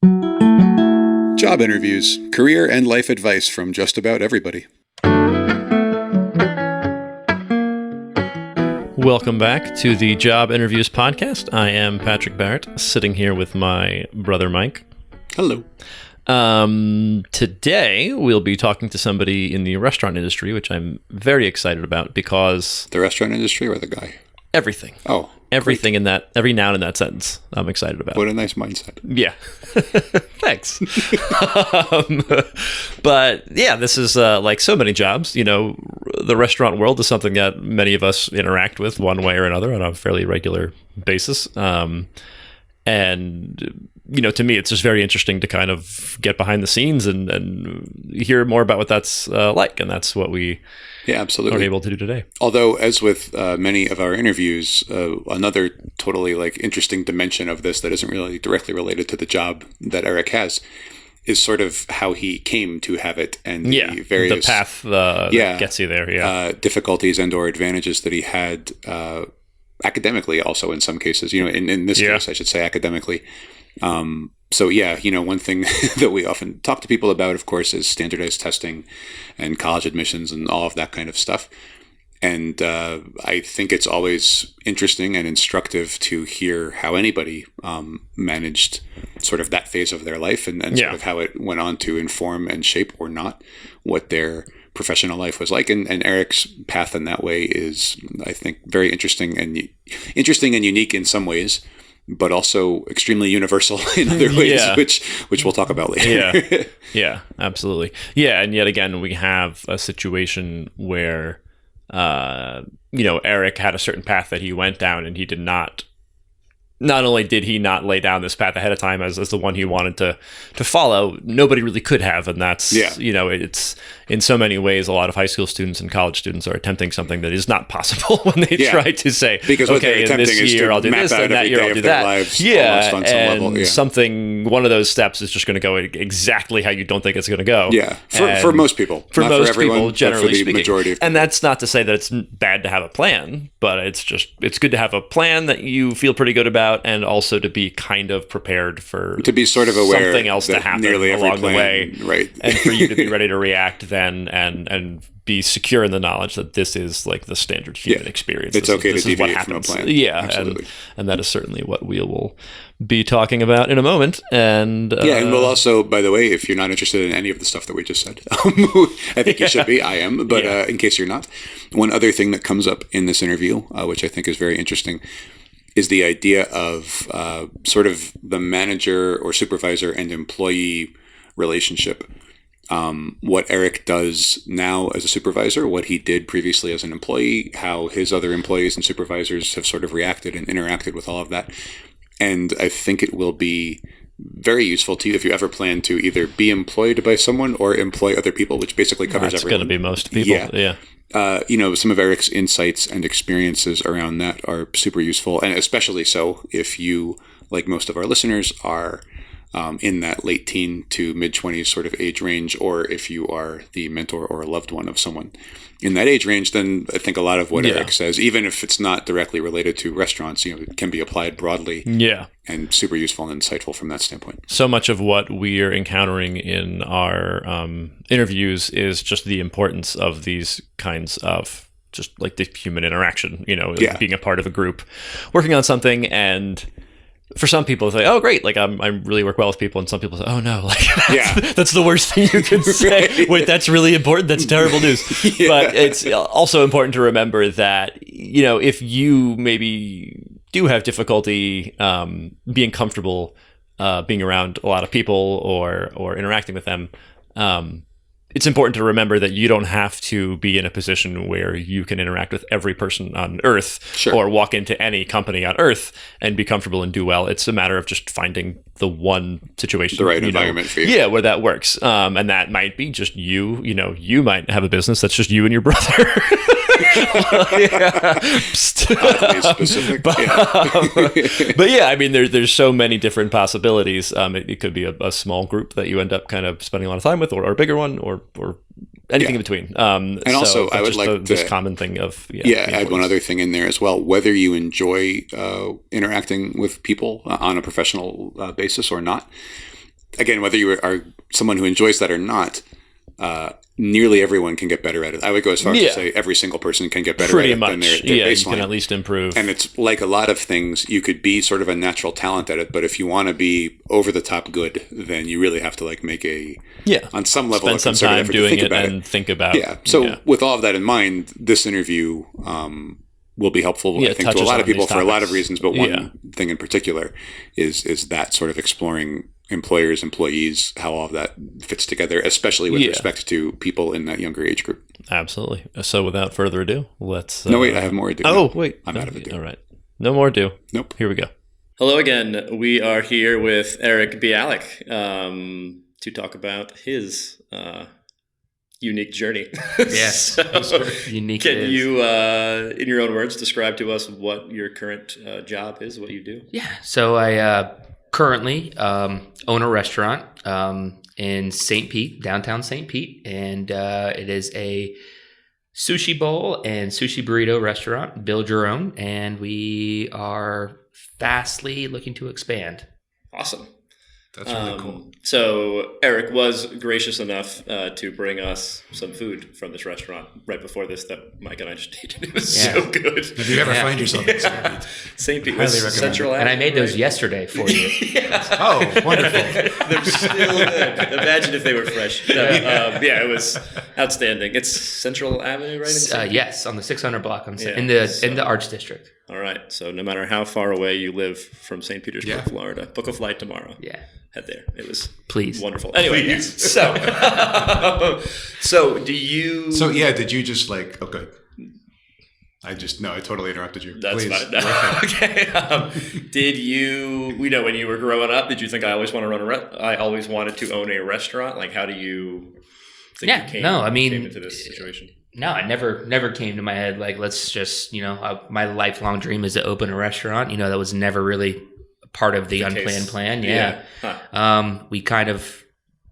Job interviews, career and life advice from just about everybody. Welcome back to the Job Interviews podcast. I am Patrick Barrett, sitting here with my brother Mike. Hello. Today, we'll be talking to somebody in the restaurant industry, which I'm very excited about because... The restaurant industry or the guy? Everything. Oh. Everything great. In that, every noun in that sentence, I'm excited about. What a nice mindset. Yeah. Thanks. But yeah, this is like so many jobs. You know, the restaurant world is something that many of us interact with one way or another on a fairly regular basis. And, you know, to me, it's just very interesting to kind of get behind the scenes and hear more about what that's like. And that's what we are able to do today. Although, as with many of our interviews, another totally like interesting dimension of this that isn't really directly related to the job that Eric has is sort of how he came to have it and the various... the path that gets you there, difficulties and or advantages that he had academically also in some cases, you know, in this case, I should say academically. So yeah, you know, one thing that we often talk to people about, of course, is standardized testing and college admissions and all of that kind of stuff. And I think it's always interesting and instructive to hear how anybody managed sort of that phase of their life and sort of how it went on to inform and shape or not what their professional life was like. And Eric's path in that way is, I think, very interesting and unique in some ways, but also extremely universal in other ways, which we'll talk about later. Yeah, absolutely. Yeah, and yet again, we have a situation where, you know, Eric had a certain path that he went down, and he did not only did he not lay down this path ahead of time as the one he wanted to follow, nobody really could have. And that's, you know, it's in so many ways, a lot of high school students and college students are attempting something that is not possible when they try to say, because okay, in this year I'll do this, and that year I'll do that. One of those steps is just going to go exactly how you don't think it's going to go. Yeah, for most people. For not most for everyone, people, generally for the speaking. Majority of people. And that's not to say that it's bad to have a plan, but it's good to have a plan that you feel pretty good about, and also to be kind of prepared for to be sort of aware something else to happen along the way, right? And for you to be ready to react then and be secure in the knowledge that this is like the standard human experience. It's okay to deviate from a plan. And that is certainly what we will be talking about in a moment. And and we'll also, by the way, if you're not interested in any of the stuff that we just said, I think you should be. I am, but in case you're not, one other thing that comes up in this interview, which I think is very interesting, is the idea of sort of the manager or supervisor and employee relationship. What Eric does now as a supervisor, what he did previously as an employee, how his other employees and supervisors have sort of reacted and interacted with all of that. And I think it will be very useful to you if you ever plan to either be employed by someone or employ other people, which basically covers everyone. That's going to be most people. You know, some of Eric's insights and experiences around that are super useful, and especially so if you, like most of our listeners, are in that late teen to mid-20s sort of age range, or if you are the mentor or a loved one of someone in that age range, then I think a lot of what Eric says, even if it's not directly related to restaurants, you know, it can be applied broadly and super useful and insightful from that standpoint. So much of what we're encountering in our interviews is just the importance of these kinds of just like the human interaction, you know, being a part of a group, working on something. And for some people, it's like, oh, great, like I really work well with people, and some people say, oh no, like that's the worst thing you can say. Wait, that's really important. That's terrible news. But it's also important to remember that, you know, if you maybe do have difficulty being comfortable being around a lot of people or interacting with them, it's important to remember that you don't have to be in a position where you can interact with every person on Earth or walk into any company on Earth and be comfortable and do well. It's a matter of just finding the one situation, the right environment for you. Yeah, where that works. And that might be just you. You know, you might have a business that's just you and your brother. Specific. But yeah, I mean, there's so many different possibilities. It could be a small group that you end up kind of spending a lot of time with, or a bigger one, or anything in between. And also, I would like this common thing of add one other thing in there as well. Whether you enjoy interacting with people on a professional basis or not, again, whether you are someone who enjoys that or not, nearly everyone can get better at it. I would go as far as to say every single person can get better Pretty at it much. than their baseline. You can at least improve. And it's like a lot of things, you could be sort of a natural talent at it, but if you want to be over the top good, then you really have to like make on some level, spend some time doing it and think about. Yeah. So with all of that in mind, this interview will be helpful, I think, to a lot of people for a lot of reasons. But one thing in particular is that sort of exploring employers, employees, how all of that fits together, especially with respect to people in that younger age group. Absolutely. So without further ado, let's... No, wait, I have more ado. Oh, wait. I'm out of ado. All right. No more ado. Nope. Here we go. Hello again. We are here with Eric Bialik to talk about his unique journey. Yes. Unique. Can you, in your own words, describe to us what your current job is, what you do? Yeah. So I currently own a restaurant in St. Pete, downtown St. Pete, and it is a sushi bowl and sushi burrito restaurant, build your own, and we are fastly looking to expand. Awesome. That's really cool. So Eric was gracious enough to bring us some food from this restaurant right before this that Mike and I just ate. It was so good. If you ever find yourself in St. Pete, St. Pete was Central Avenue. And I made those yesterday for you. Oh, wonderful. They're still good. Imagine if they were fresh. No, it was outstanding. It's Central Avenue, right? Yes, on the 600 block in the Arts District. All right. So no matter how far away you live from St. Petersburg, Florida, book a flight tomorrow. Yeah. Head there. It was wonderful. Anyway, so do you... So did you just like... Oh, good. I totally interrupted you. That's Please. fine. Okay. Did you... We know when you were growing up, did you think I always wanted to own a restaurant? Like, how do you think you came into this situation? No, it never came to my head. Like, let's just, my lifelong dream is to open a restaurant. That was never really part of the unplanned plan. Yeah. Huh. We kind of,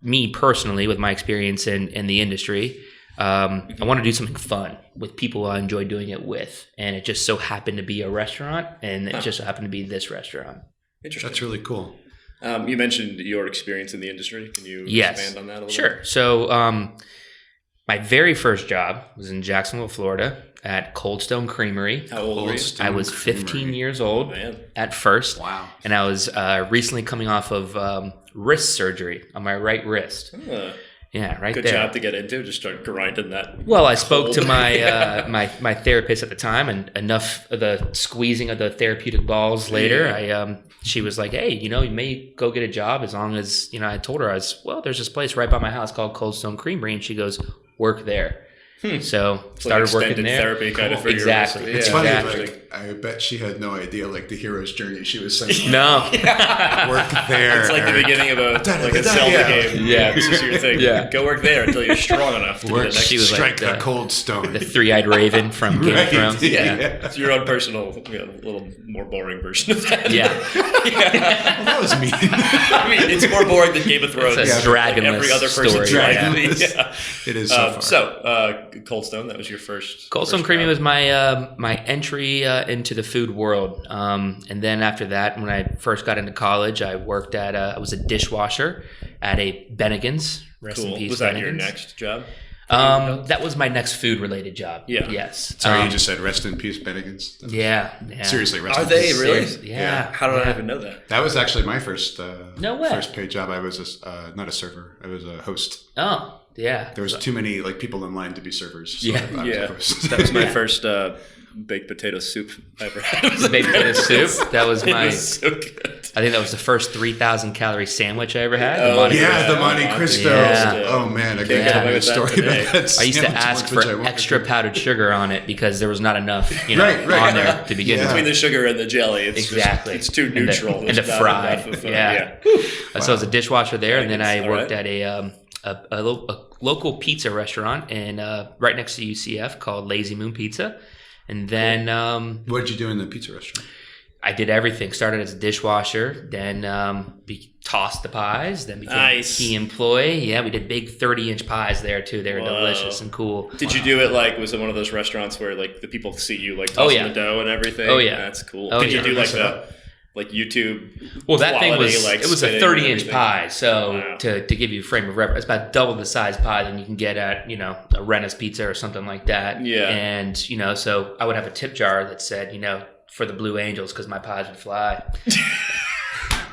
me personally, with my experience in the industry, I want to do something fun with people I enjoy doing it with. And it just so happened to be a restaurant, and it just so happened to be this restaurant. Interesting. That's really cool. You mentioned your experience in the industry. Can you expand on that a little bit? Sure. So my very first job was in Jacksonville, Florida at Cold Stone Creamery. How old were you? I was 15 years old at first. Wow. And I was recently coming off of wrist surgery on my right wrist. Yeah, right Good there. job to get into. Just start grinding that. Well, I spoke to my my therapist at the time, and enough of the squeezing of the therapeutic balls later, she was like, "Hey, you may go get a job as long as I told her there's this place right by my house called Cold Stone Creamery, and she goes, work there. So started like working there. Therapy kind of for exactly. Your it's funny. Exactly. Like, I bet she had no idea the hero's journey she was saying. No, work there. It's like the beginning of a Zelda game. Yeah, this is your thing. Yeah, go work there until you're strong enough to work. She was strike the cold stone. The three-eyed raven from Game of Thrones. Yeah. It's your own personal, little more boring version of that. Yeah. Well, that was mean. I mean, it's more boring than Game of Thrones. It's a dragonless every other person's dragonless. Yeah. It is so far. So, Cold Stone, that was your first. Cold Stone Creamery was my entry into the food world, and then after that, when I first got into college, I worked at I was a dishwasher at a Bennigan's. Rest in peace, Was that Bennigan's. your next job? That was my next food related job. Yeah. Yes. Sorry, you just said rest in peace, Bennigan's. Yeah. Seriously, rest Are in they peace. really? Yeah. How did I even know that? That was actually my first No way. first paid job. I was not a server. I was a host. Oh, yeah. There was too many people in line to be servers. So Yeah. I was a host. That was my first baked potato soup I ever had. Baked potato soup. That was It my. was so good. I think that was the first 3,000 calorie sandwich I ever had. Oh, the Monte the Monte Cristo. Yeah. Oh man, I Can't can't get tell away you a with that story today. about that. I used to sandwich ask once, for which I extra powdered sugar on it because there was not enough, Right, on there to begin Yeah. Between with. the sugar and the jelly, it's Exactly. Just, it's too And neutral. the There's not fried. enough of, Yeah. So I was a dishwasher there, and then I All worked right. at a local pizza restaurant in right next to UCF called Lazy Moon Pizza. And then What did you do in the pizza restaurant? I did everything. Started as a dishwasher, then tossed the pies, then became a key employee. Yeah, we did big 30-inch pies there too. They were delicious and cool. Did you do it was it one of those restaurants where the people see you tossing the dough and everything? Oh, yeah. That's cool. Oh, Did yeah. you do like YouTube. Well, that thing was like it was a 30-inch pie. So to give you a frame of reference, it's about double the size pie than you can get at a Renna's Pizza or something like that. Yeah. And so I would have a tip jar that said for the Blue Angels because my pies would fly.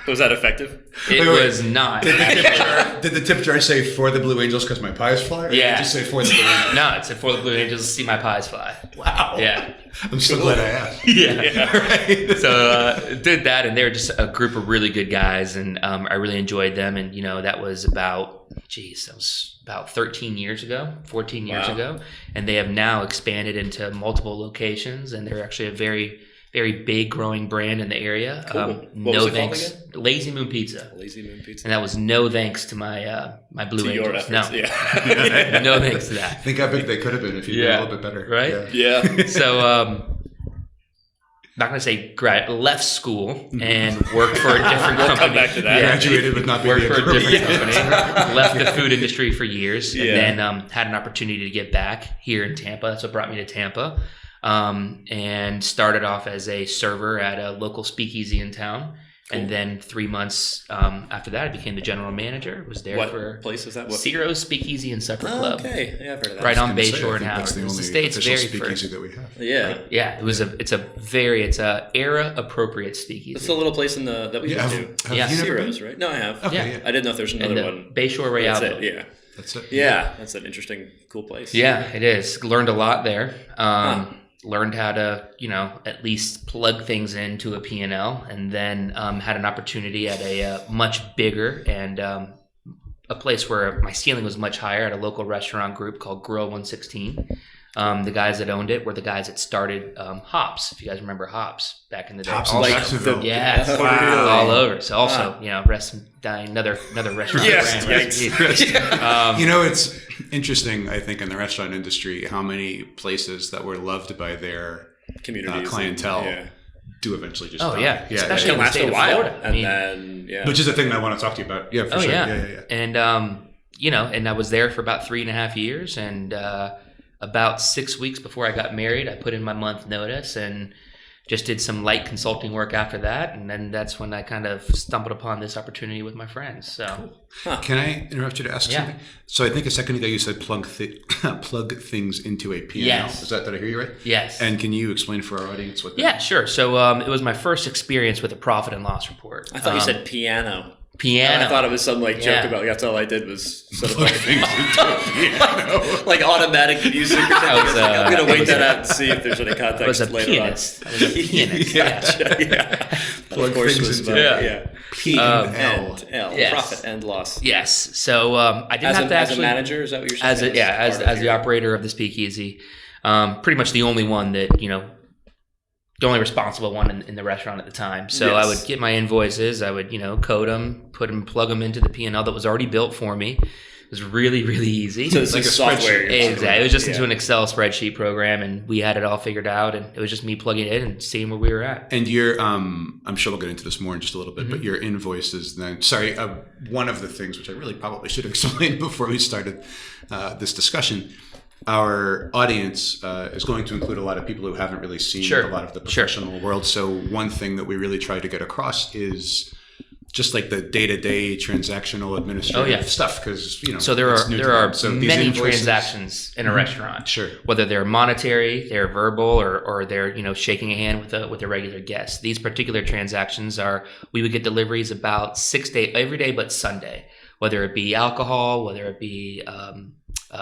Was that effective? It was not. Did the tip jar say for the Blue Angels because my pies fly? Or Yeah. Did it just say for the Blue Angels? No, it said for the Blue Angels to see my pies fly. Wow. Yeah. I'm so glad I asked. Yeah. Right. So did that, and they were just a group of really good guys, and I really enjoyed them. And that was about 13 years ago, 14 years ago, and they have now expanded into multiple locations, and they're actually a very, very big growing brand in the area. Cool. No thanks, Lazy Moon Pizza. Lazy Moon Pizza. And that was no thanks to my my Blue to Angels. Your efforts. No, Yeah. no thanks to that. Think how big they could have been if you'd been a little bit better. Right? Yeah. So, not going to say left school and worked for a different company. Come back to that. Yeah. Graduated with not being Worked for a different company. Yeah. Left the food industry for years, Yeah. and then had an opportunity to get back here in Tampa. That's what brought me to Tampa, and started off as a server at a local speakeasy in town. Cool. And then 3 months after that, I became the general manager. Was there for place was that? Ciro's Speakeasy and Supper Club. Okay, yeah, I've heard of that. Right on Bayshore and Howard. That's the It was only the state's official very speakeasy first. that we have. Yeah, Right? Yeah, it's a era appropriate speakeasy. it's a little place that we have do. you never Ciro's, been? right? No, I have. Okay, Yeah. I didn't know if there's another one. Bayshore Ray That's Alto. it. Yeah, That's it. yeah, that's an interesting, cool place. Yeah, it is. Learned a lot there. Learned how to, at least plug things into a P&L, and then had an opportunity at a much bigger and a place where my ceiling was much higher at a local restaurant group called Grill 116. The guys that owned it were the guys that started Hops. If you guys remember Hops back in the day. Hops in Jacksonville. Yes, Wow. all over. So also, rest and dying, another restaurant Yes, brand. It's interesting, I think, in the restaurant industry, how many places that were loved by their communities, clientele yeah. do eventually just Oh die. yeah, especially It in the lasts state a of while, Florida. and then Which is the thing that I want to talk to you about. Yeah, for sure. Yeah. And and I was there for about 3.5 years, and about 6 weeks before I got married, I put in my month notice and just did some light consulting work after that, and then that's when I kind of stumbled upon this opportunity with my friends. So, Can I interrupt you to ask something? So I think a second ago you said plug things into a P&L. Yes. Did I hear you right? Yes. And can you explain for our audience what that Yeah, sure. So it was my first experience with a profit and loss report. I thought you said piano. Piano. I thought it was some joke about. That's all I did was sort of like things into a piano? like automatic music. Or something. I'm gonna wait that out and see if there's any context I was a later pianist. I was a pianist. Yeah. Plug Of course, things was into about, P and L. L. Yes. Profit and loss. Yes. So I didn't have to As actually a manager, is that what you're saying? as the operator of the speakeasy, pretty much the only one that the only responsible one in the restaurant at the time. So Yes. I would get my invoices, I would code them, plug them into the P&L that was already built for me. It was really, really easy. So it's like a software. Exactly. It was just into an Excel spreadsheet program, and we had it all figured out, and it was just me plugging it in and seeing where we were at. And your, I'm sure we'll get into this more in just a little bit, but your invoices then, one of the things which I really probably should have explained before we started this discussion, our audience is going to include a lot of people who haven't really seen a lot of the professional world. So one thing that we really try to get across is just like the day-to-day transactional administrative stuff, because so there are many transactions in a restaurant. Sure, whether they're monetary, they're verbal, or they're shaking a hand with a regular guest. These particular transactions we would get deliveries about 6 days every day, but Sunday, whether it be alcohol, whether it be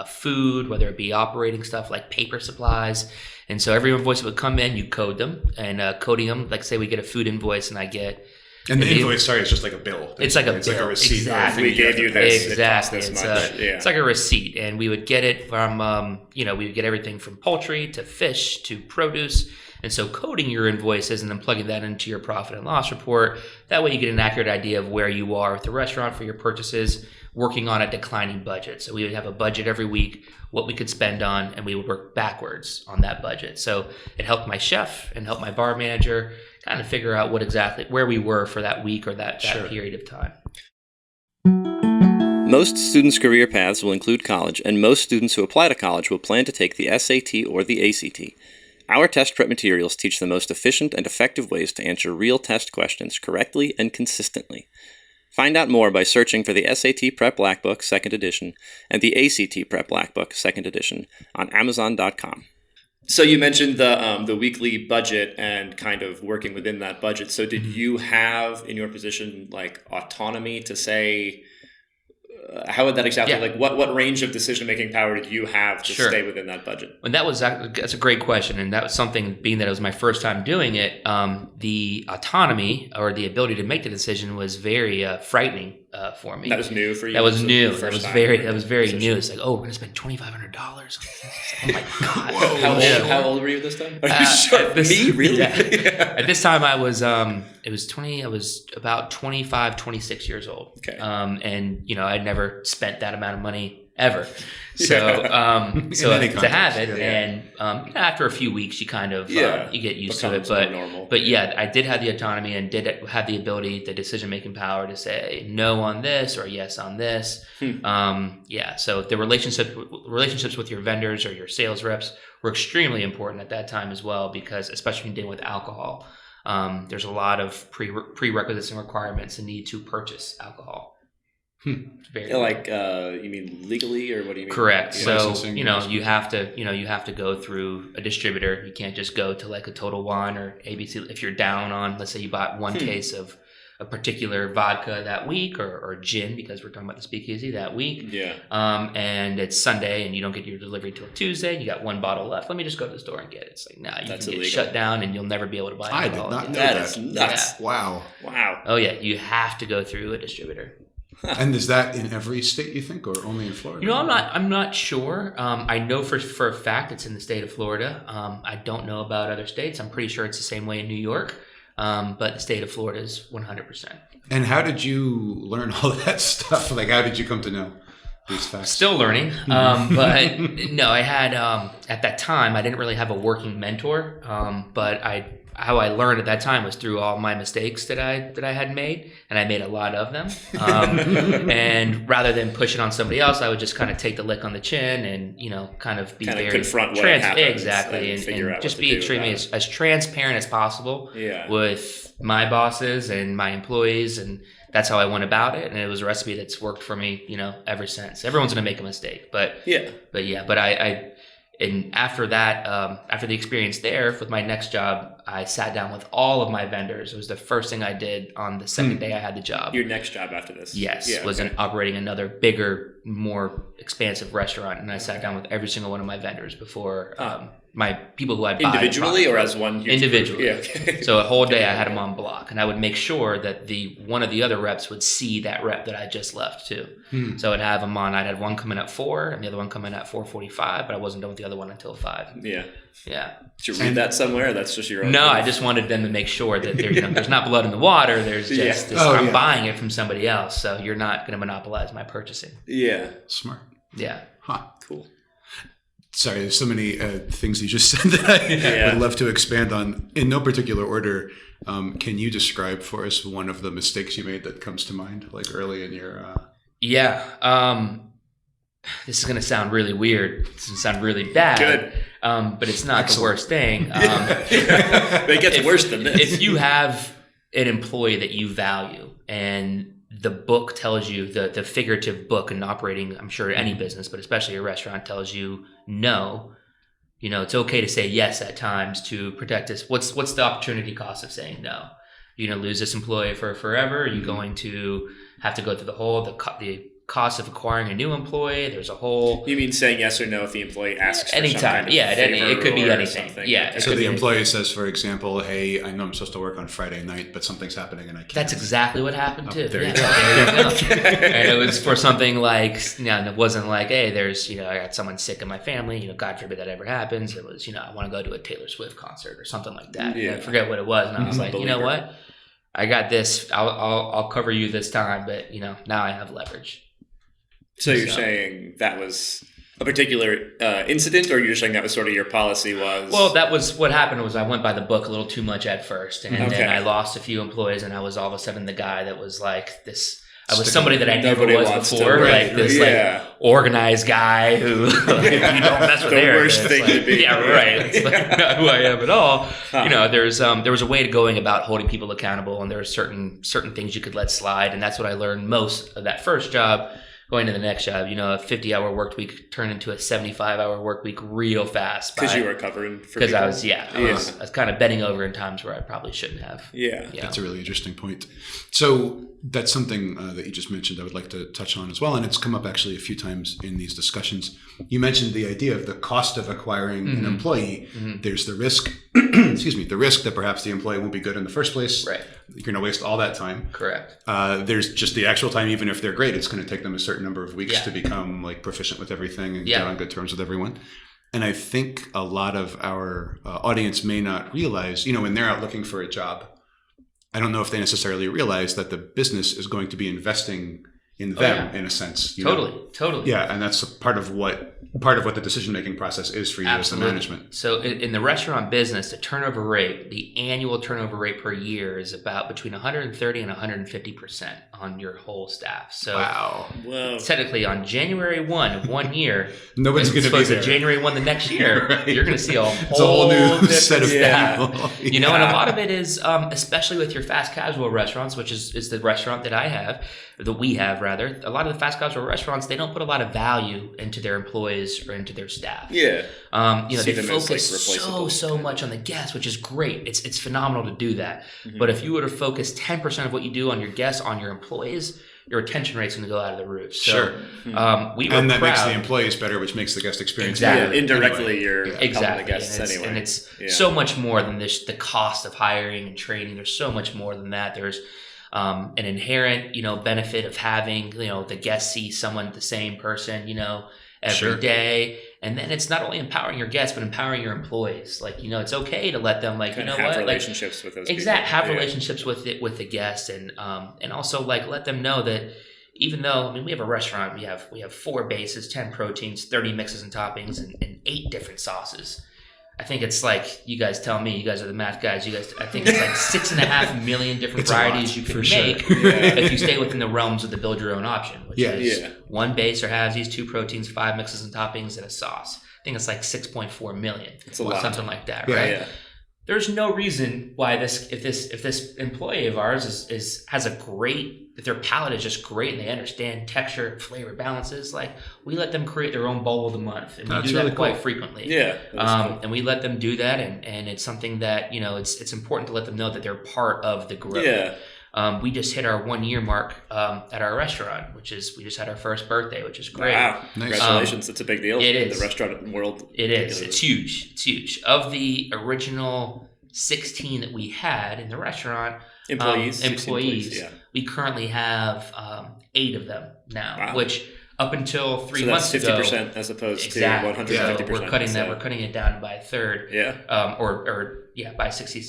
food, whether it be operating stuff like paper supplies. And so every invoice would come in, you code them, and coding them, like say we get a food invoice and I get... And the invoice, it's just like a bill. It's like a bill. Like a receipt. Exactly. We gave you this. Exactly. It cost this much. It's like a receipt, and we would get it from, we would get everything from poultry to fish to produce. And so coding your invoices and then plugging that into your profit and loss report, that way you get an accurate idea of where you are with the restaurant for your purchases, working on a declining budget. So we would have a budget every week, what we could spend on, and we would work backwards on that budget. So it helped my chef and helped my bar manager kind of figure out where we were for that week or that period of time. Most students' career paths will include college, and most students who apply to college will plan to take the SAT or the ACT. Our test prep materials teach the most efficient and effective ways to answer real test questions correctly and consistently. Find out more by searching for the SAT Prep Black Book 2nd edition and the ACT Prep Black Book 2nd edition on Amazon.com. So you mentioned the weekly budget and kind of working within that budget. So did you have in your position like autonomy to say, how would that exactly, like what range of decision-making power did you have to stay within that budget? And that's a great question. And that was something, being that it was my first time doing it, the autonomy or the ability to make the decision was very frightening for me. That was new for you? That was new. That was very new. It's like, oh, we're going to spend $2,500. Oh my God. Whoa. How old were you this time? Are you sure? Me? Really? Yeah. At this time I was I was about 25, 26 years old. Okay. And I'd never spent that amount of money ever. So to have it, and after a few weeks, you kind of you get used to it. But yeah, I did have the autonomy and did have the ability, the decision making power to say no on this or yes on this. So the relationships with your vendors or your sales reps were extremely important at that time as well, because especially when dealing with alcohol, there's a lot of prerequisites and requirements and need to purchase alcohol. You mean legally, or what do you mean? Correct. So you have to go through a distributor. You can't just go to like a Total Wine or ABC. If you're down on, let's say you bought one case of a particular vodka that week, or gin, because we're talking about the speakeasy that week. Yeah. And it's Sunday and you don't get your delivery till Tuesday. You got one bottle left. Let me just go to the store and get it. It's like, you can get shut down and you'll never be able to buy alcohol. I did not know that. That is nuts. Yeah. Wow. Oh yeah. You have to go through a distributor. And is that in every state, you think, or only in Florida? I'm not sure. I know for a fact it's in the state of Florida. I don't know about other states. I'm pretty sure it's the same way in New York. But the state of Florida is 100%. And how did you learn all that stuff? Like, how did you come to know these facts? Still learning. But no, I had, at that time, I didn't really have a working mentor. But how I learned at that time was through all my mistakes that I had made, and I made a lot of them. And rather than push it on somebody else, I would just kind of take the lick on the chin and kind of be very confront what happened, exactly, and just be extremely as transparent as possible with my bosses and my employees, and that's how I went about it. And it was a recipe that's worked for me, ever since. Everyone's going to make a mistake, but I. And after that, after the experience there with my next job, I sat down with all of my vendors. It was the first thing I did on the second day I had the job. Your next job after this? Yes. Was operating another bigger, more expansive restaurant. And I sat down with every single one of my vendors before my people who I'd buy. Individually or as one? Individually. Yeah. Okay. So a whole day I had them on block. And I would make sure that one of the other reps would see that rep that I just left too. So I'd have them on. I'd have one coming at 4 and the other one coming at 4:45, but I wasn't done with the other one until 5. Yeah. Yeah. Did you read that somewhere? Or that's just your own? No, I just wanted them to make sure that there's not blood in the water. There's just I'm buying it from somebody else, so you're not going to monopolize my purchasing. Yeah. Smart. Yeah. Huh. Cool. Sorry, there's so many things you just said that I would love to expand on. In no particular order, can you describe for us one of the mistakes you made that comes to mind, like early in your... This is going to sound really weird. It's going to sound really bad. Good. But it's not the worst thing. It gets worse than this. If you have an employee that you value and the book tells you, the figurative book in operating, I'm sure any business, but especially a restaurant, tells you no, it's okay to say yes at times to protect this. What's the opportunity cost of saying no? You're going to lose this employee for forever. Are you going to have to go through the cost of acquiring a new employee? There's a whole... You mean saying yes or no if the employee asks for anytime? It could be anything. Something. Yeah. So the employee says, for exple, hey, I know I'm supposed to work on Friday night, but something's happening and I can't. That's exactly what happened too. There you go. And it was for something like, it wasn't like, hey, there's, I got someone sick in my family, God forbid that ever happens. It was, I want to go to a Taylor Swift concert or something like that. Yeah. I forget what it was. And I was like, you know what? I got this. I'll cover you this time, but now I have leverage. So you're saying that was a particular incident, or you're saying that was sort of your policy was? Well, that was what happened. Was I went by the book a little too much at first, and then I lost a few employees, and I was all of a sudden the guy that was like this. I was somebody that I never was before, like this like organized guy who you don't mess with the worst thing to be. Yeah, right. It's like not who I am at all. There was a way to going about holding people accountable, and there are certain things you could let slide, and that's what I learned most of that first job. Going to the next job, a 50-hour work week turned into a 75-hour work week real fast. Because you were covering for because I was kind of bending over in times where I probably shouldn't have. Yeah. That's a really interesting point. So that's something that you just mentioned I would like to touch on as well. And it's come up actually a few times in these discussions. You mentioned the idea of the cost of acquiring an employee. There's the risk, the risk that perhaps the employee won't be good in the first place. Right. You're going to waste all that time. Correct. There's just the actual time, even if they're great, it's going to take them a certain number of weeks to become like proficient with everything and get on good terms with everyone. And I think a lot of our audience may not realize, when they're out looking for a job, I don't know if they necessarily realize that the business is going to be investing in them in a sense. Totally. Yeah, and that's part of what the decision-making process is for you as the management. So in the restaurant business, the annual turnover rate per year is about between 130 and 150% on your whole staff. So technically on January 1 of 1 year, nobody's going to be there. January 1 the next year, you're going to see a whole new set of staff. And a lot of it is, especially with your fast casual restaurants, which is the restaurant that we have, a lot of the fast casual restaurants, they don't put a lot of value into their employees or into their staff. Yeah. They focus so much on the guests, which is great. It's phenomenal to do that. But if you were to focus 10% of what you do on your guests, on your employees, your retention rate's going to go out of the roof. So, and that makes the employees better, which makes the guest experience better. Indirectly, you're helping the guests anyway. And it's so much more than the cost of hiring and training. There's so much more than that. There's an inherent, benefit of having, the guests see the same person, every day. And then it's not only empowering your guests, but empowering your employees. It's okay to let them have relationships with those people. Have relationships with the guests, and also let them know that even though we have a restaurant, we have 4 bases, 10 proteins, 30 mixes and toppings, and 8 different sauces. I think it's you guys tell me, you guys are the math guys, I think it's 6.5 million different varieties you can make if you stay within the realms of the build your own option, which is 1 base or halvesies, 2 proteins, 5 mixes and toppings, and a sauce. I think it's 6.4h million. It's a lot. Something like that, right? Yeah. There's no reason why if this employee of ours if their palate is just great and they understand texture and flavor balances, we let them create their own bowl of the month, and we do that quite frequently. Yeah. Cool. And we let them do that, and it's something that it's important to let them know that they're part of the growth. Yeah. We just hit our 1 year mark at our restaurant, we just had our first birthday, which is great. Wow. Nice. Congratulations. It's a big deal in the restaurant world. It is. It's huge. Of the original 16 that we had in the restaurant, employees, we currently have 8 of them now, which up until 3 months ago, 50% as opposed to 150%. We're cutting that. We're cutting it down by a third. Yeah. By 60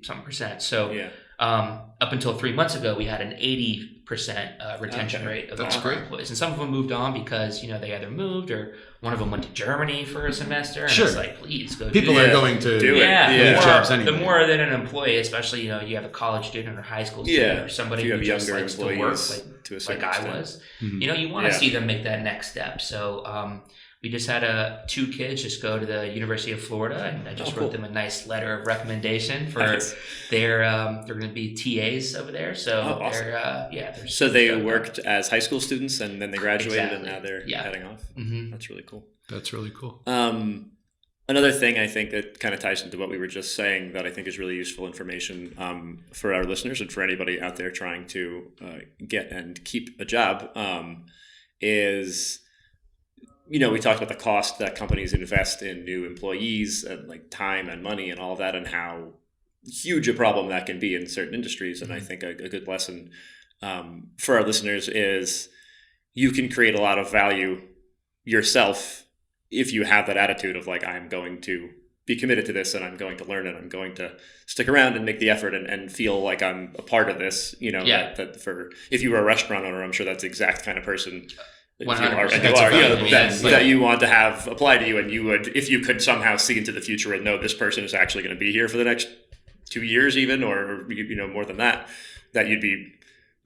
something percent. So up until 3 months ago, we had an 80% retention rate of all our employees, and some of them moved on because they either moved or one of them went to Germany for a semester. And it's please go. People are going to do it. Jobs anyway. The more than an employee, especially you have a college student or high school student or somebody who just likes to work like I was. You want to see them make that next step. So we just had 2 kids just go to the University of Florida, and I just wrote them a nice letter of recommendation for they're going to be TAs over there. So awesome. So they worked as high school students, and then they graduated, and now they're heading off. That's really cool. That's really cool. Another thing I think that kind of ties into what we were just saying that I think is really useful information for our listeners and for anybody out there trying to get and keep a job is, we talked about the cost that companies invest in new employees and time and money and all that, and how huge a problem that can be in certain industries. And I think a good lesson for our listeners is you can create a lot of value yourself if you have that attitude of I'm going to be committed to this, and I'm going to learn, and I'm going to stick around and make the effort and feel like I'm a part of this. That for if you were a restaurant owner, I'm sure that's the exact kind of person 100%. That you want to have apply to you, and you would, if you could somehow see into the future and know this person is actually going to be here for the next 2 years, even, or more than that, that you'd be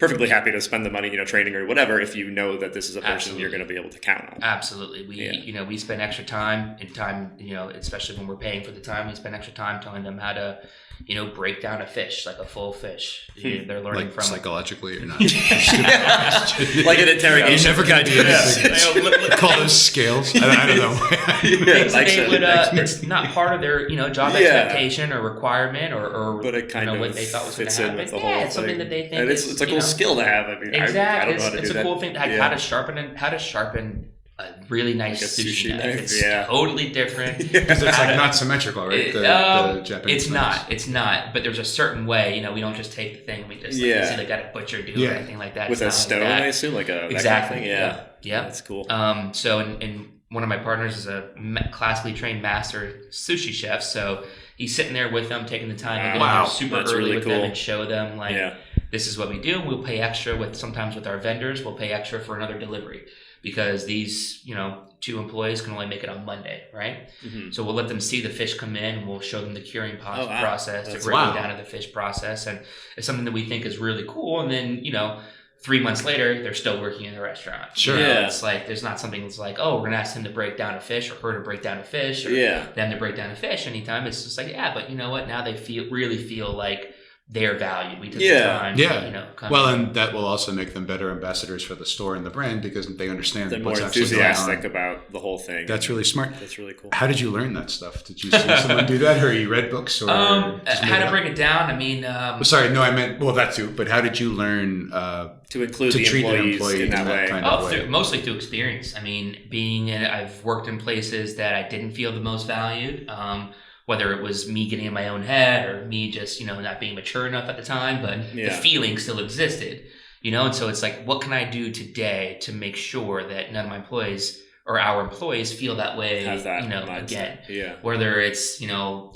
perfectly happy to spend the money, training or whatever, if you know that this is a person you're going to be able to count on. Absolutely. We spend extra time, especially when we're paying for the time, we spend extra time telling them how to, break down a fish, like a full fish. They're learning like from psychologically or not. Like an interrogation. You're never going to do anything. Call those scales. I don't know. Things that they would, it's not part of their, job expectation or requirement or but it kind of what they thought was going fits to in happen. with the whole thing. It's something that they think and it's a cool skill to have. I mean, exactly. I don't know how to it's do a that. cool thing. How to sharpen a really nice like sushi knife. It's totally different. Because it's like not symmetrical, right? The Japanese It's not. But there's a certain way. We don't just take the thing. We just see like a butcher do or anything like that. With a stone, I assume, like a exactly. Kind of thing. Yeah, that's cool. So in one of my partners is a classically trained master sushi chef. So he's sitting there with them, taking the time to get there super that's early really with cool. them and show them this is what we do. We'll pay extra sometimes with our vendors. We'll pay extra for another delivery because these, 2 employees can only make it on Monday, right? Mm-hmm. So we'll let them see the fish come in and we'll show them the curing process, to break it down to the fish process. And it's something that we think is really cool. And then, 3 months later, they're still working in the restaurant. Sure. It's like, there's not something that's like, oh, we're going to ask him to break down a fish or her to break down a fish or them to break down a fish anytime. It's just like, but you know what? Now they really feel like they're valued. We took the time to, come in. And that will also make them better ambassadors for the store and the brand because they understand they're what's more actually going on. enthusiastic about the whole thing. That's really smart. That's really cool. How did you learn that stuff? Did you see someone do that, or you read books, or how to break it down? I mean, sorry, no, I meant that too. But how did you learn to include the treat employees in that way? Kind of way? Mostly through experience. I mean, I've worked in places that I didn't feel the most valued. Whether it was me getting in my own head or me just, not being mature enough at the time, but the feeling still existed, and so it's like, what can I do today to make sure that none of my employees or our employees feel that way, again, whether it's,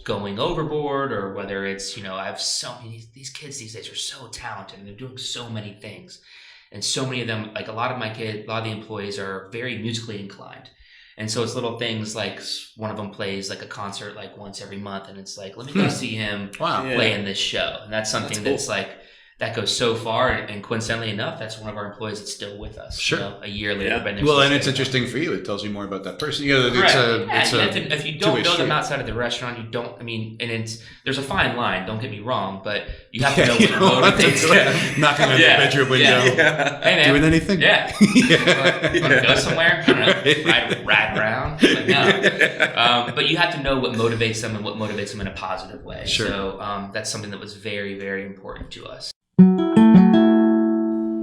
going overboard or whether it's, I have so many, these kids these days are so talented and they're doing so many things. And so many of them, like a lot of the employees are very musically inclined. And so it's little things like one of them plays like a concert like once every month, and it's like, let me go see him play in this show. And that's something that's like, that goes so far, and coincidentally enough, that's one of our employees that's still with us. Sure. A year later. Well, and it's interesting for you. It tells you more about that person. If you don't know them outside of the restaurant, you don't. I mean, and there's a fine line. Don't get me wrong, but you have to know what motivates them. Knocking on the bedroom window. Hey man, doing anything? Yeah. Want to go somewhere? I don't know. Ride around. Like, no. But you have to know what motivates them and what motivates them in a positive way. Sure. So that's something that was very, very important to us.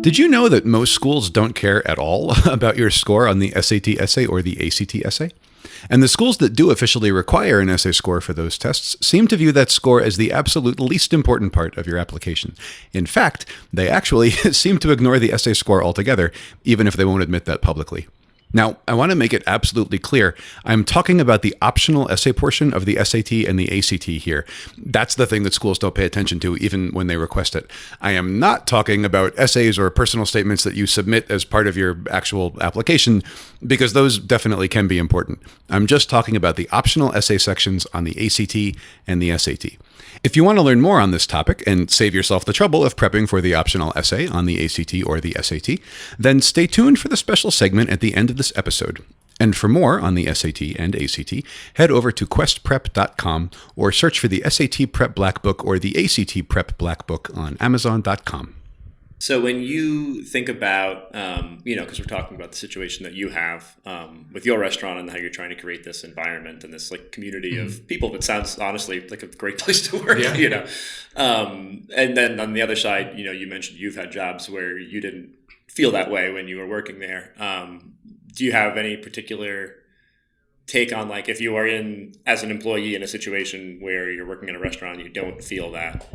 Did you know that most schools don't care at all about your score on the SAT essay or the ACT essay? And the schools that do officially require an essay score for those tests seem to view that score as the absolute least important part of your application. In fact, they actually seem to ignore the essay score altogether, even if they won't admit that publicly. Now, I want to make it absolutely clear. I'm talking about the optional essay portion of the SAT and the ACT here. That's the thing that schools don't pay attention to, even when they request it. I am not talking about essays or personal statements that you submit as part of your actual application, because those definitely can be important. I'm just talking about the optional essay sections on the ACT and the SAT. If you want to learn more on this topic and save yourself the trouble of prepping for the optional essay on the ACT or the SAT, then stay tuned for the special segment at the end of this episode. And for more on the SAT and ACT, head over to questprep.com or search for the SAT Prep Black Book or the ACT Prep Black Book on Amazon.com. So when you think about, because we're talking about the situation that you have with your restaurant and how you're trying to create this environment and this like community of people, that sounds honestly like a great place to work, and then on the other side, you mentioned you've had jobs where you didn't feel that way when you were working there. Do you have any particular take on, like, if you are as an employee in a situation where you're working in a restaurant and you don't feel that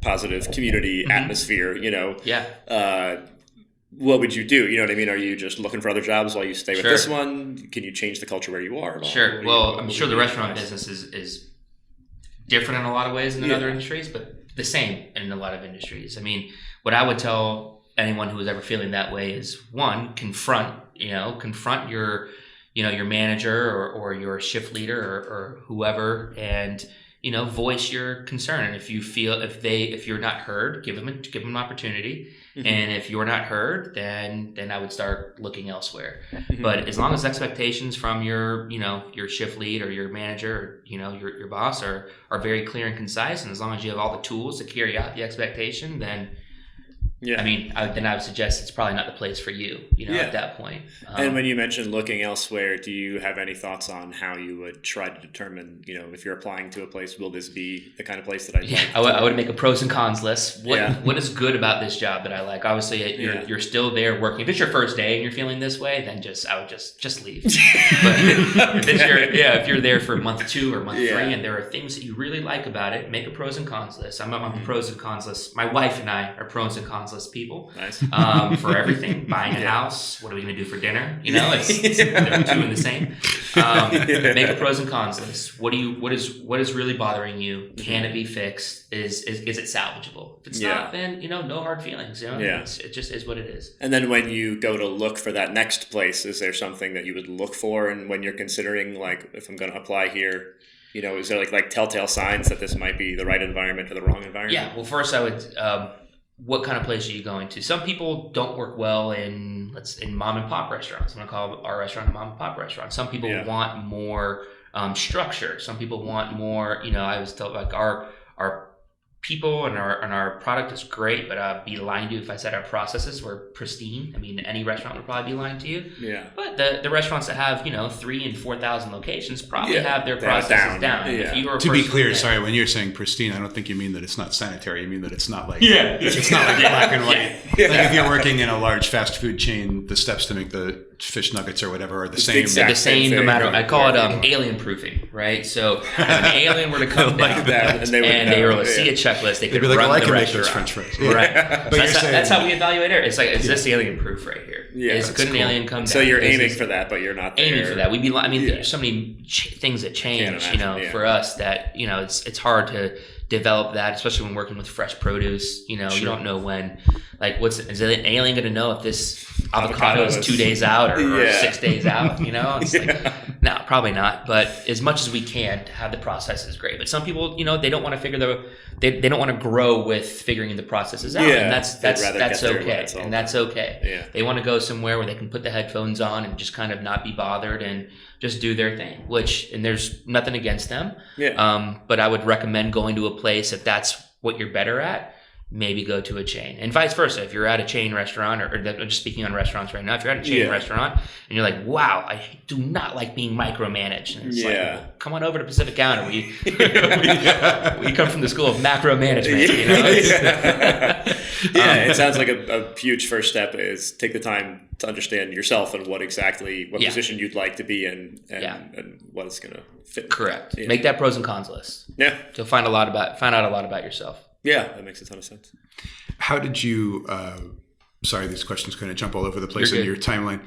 positive community atmosphere, what would you do? You know what I mean? Are you just looking for other jobs while you stay with this one? Can you change the culture where you are at all? Sure. Well, I'm sure the restaurant business is different in a lot of ways than other industries, but the same in a lot of industries. I mean, what I would tell anyone who is ever feeling that way is, one, confront your your manager or your shift leader or whoever, and voice your concern. And if you feel if you're not heard, give them an opportunity And if you're not heard, then I would start looking elsewhere. But as long as expectations from your shift lead or your manager, or, your boss are very clear and concise, and as long as you have all the tools to carry out the expectation, then I would suggest it's probably not the place for you, at that point. And when you mentioned looking elsewhere, do you have any thoughts on how you would try to determine, if you're applying to a place, will this be the kind of place that I'd like? I would make a pros and cons list. What is good about this job that I like? Obviously, you're still there working. If it's your first day and you're feeling this way, then I would just leave. But if you're there for month 2 or month 3 and there are things that you really like about it, make a pros and cons list. I'm on the pros and cons list. My wife and I are pros and cons list people. Nice. For everything. Buying a house. What are we going to do for dinner? It's they're 2 and the same. Make a pros and cons list. What is really bothering you? Can it be fixed? Is it salvageable? If it's not, then no hard feelings. It just is what it is. And then when you go to look for that next place, is there something that you would look for? And when you're considering, like, if I'm going to apply here, is there like telltale signs that this might be the right environment or the wrong environment? Yeah. Well, first I would. What kind of place are you going to? Some people don't work well in mom and pop restaurants. I'm going to call our restaurant a mom and pop restaurant. Some people want more structure. Some people want more. I was told, like, our people and our product is great, but I'd be lying to you if I said our processes were pristine. I mean, any restaurant would probably be lying to you. Yeah. But the restaurants that have 3,000 and 4,000 locations probably have their processes down. Yeah. If you were to be clear, sorry, when you're saying pristine, I don't think you mean that it's not sanitary. You mean that it's not like it's not like black and white. Yeah. Like if you're working in a large fast food chain, the steps to make the fish nuggets or whatever are the same. They're the same no matter. I call it alien proofing, right? So if an alien were to come down that, and they were to see a checklist, they could be like, run I the can make restaurant. those French fries. Right. But that's how we evaluate it. It's like, is this alien proof right here? Yeah, could an alien come down? So you're aiming for that, but you're not there. Aiming for that. There's so many things that change, for us that, it's hard to develop that, especially when working with fresh produce. You don't know when, like, is an alien going to know if this avocado is 2 days out or 6 days out? It's like, no, probably not. But as much as we can to have the process is great. But some people, they don't want to figure they don't want to grow with figuring the processes out, and that's okay. And that's okay. Yeah. They want to go somewhere where they can put the headphones on and just kind of not be bothered and just do their thing. And there's nothing against them. Yeah. But I would recommend going to a place if that's what you're better at. Maybe go to a chain, and vice versa. If you're at a chain restaurant, or I'm just speaking on restaurants right now, if you're at a chain restaurant and you're like, wow, I do not like being micromanaged. And it's like, well, come on over to Pacific Counter. We come from the school of macro management. It sounds like a huge first step is take the time to understand yourself and what position you'd like to be in and what it's going to fit. Correct. Make that pros and cons list. Yeah. You'll find out a lot about yourself. Yeah, that makes a ton of sense. How did you, sorry, these questions kind of jump all over the place in your timeline.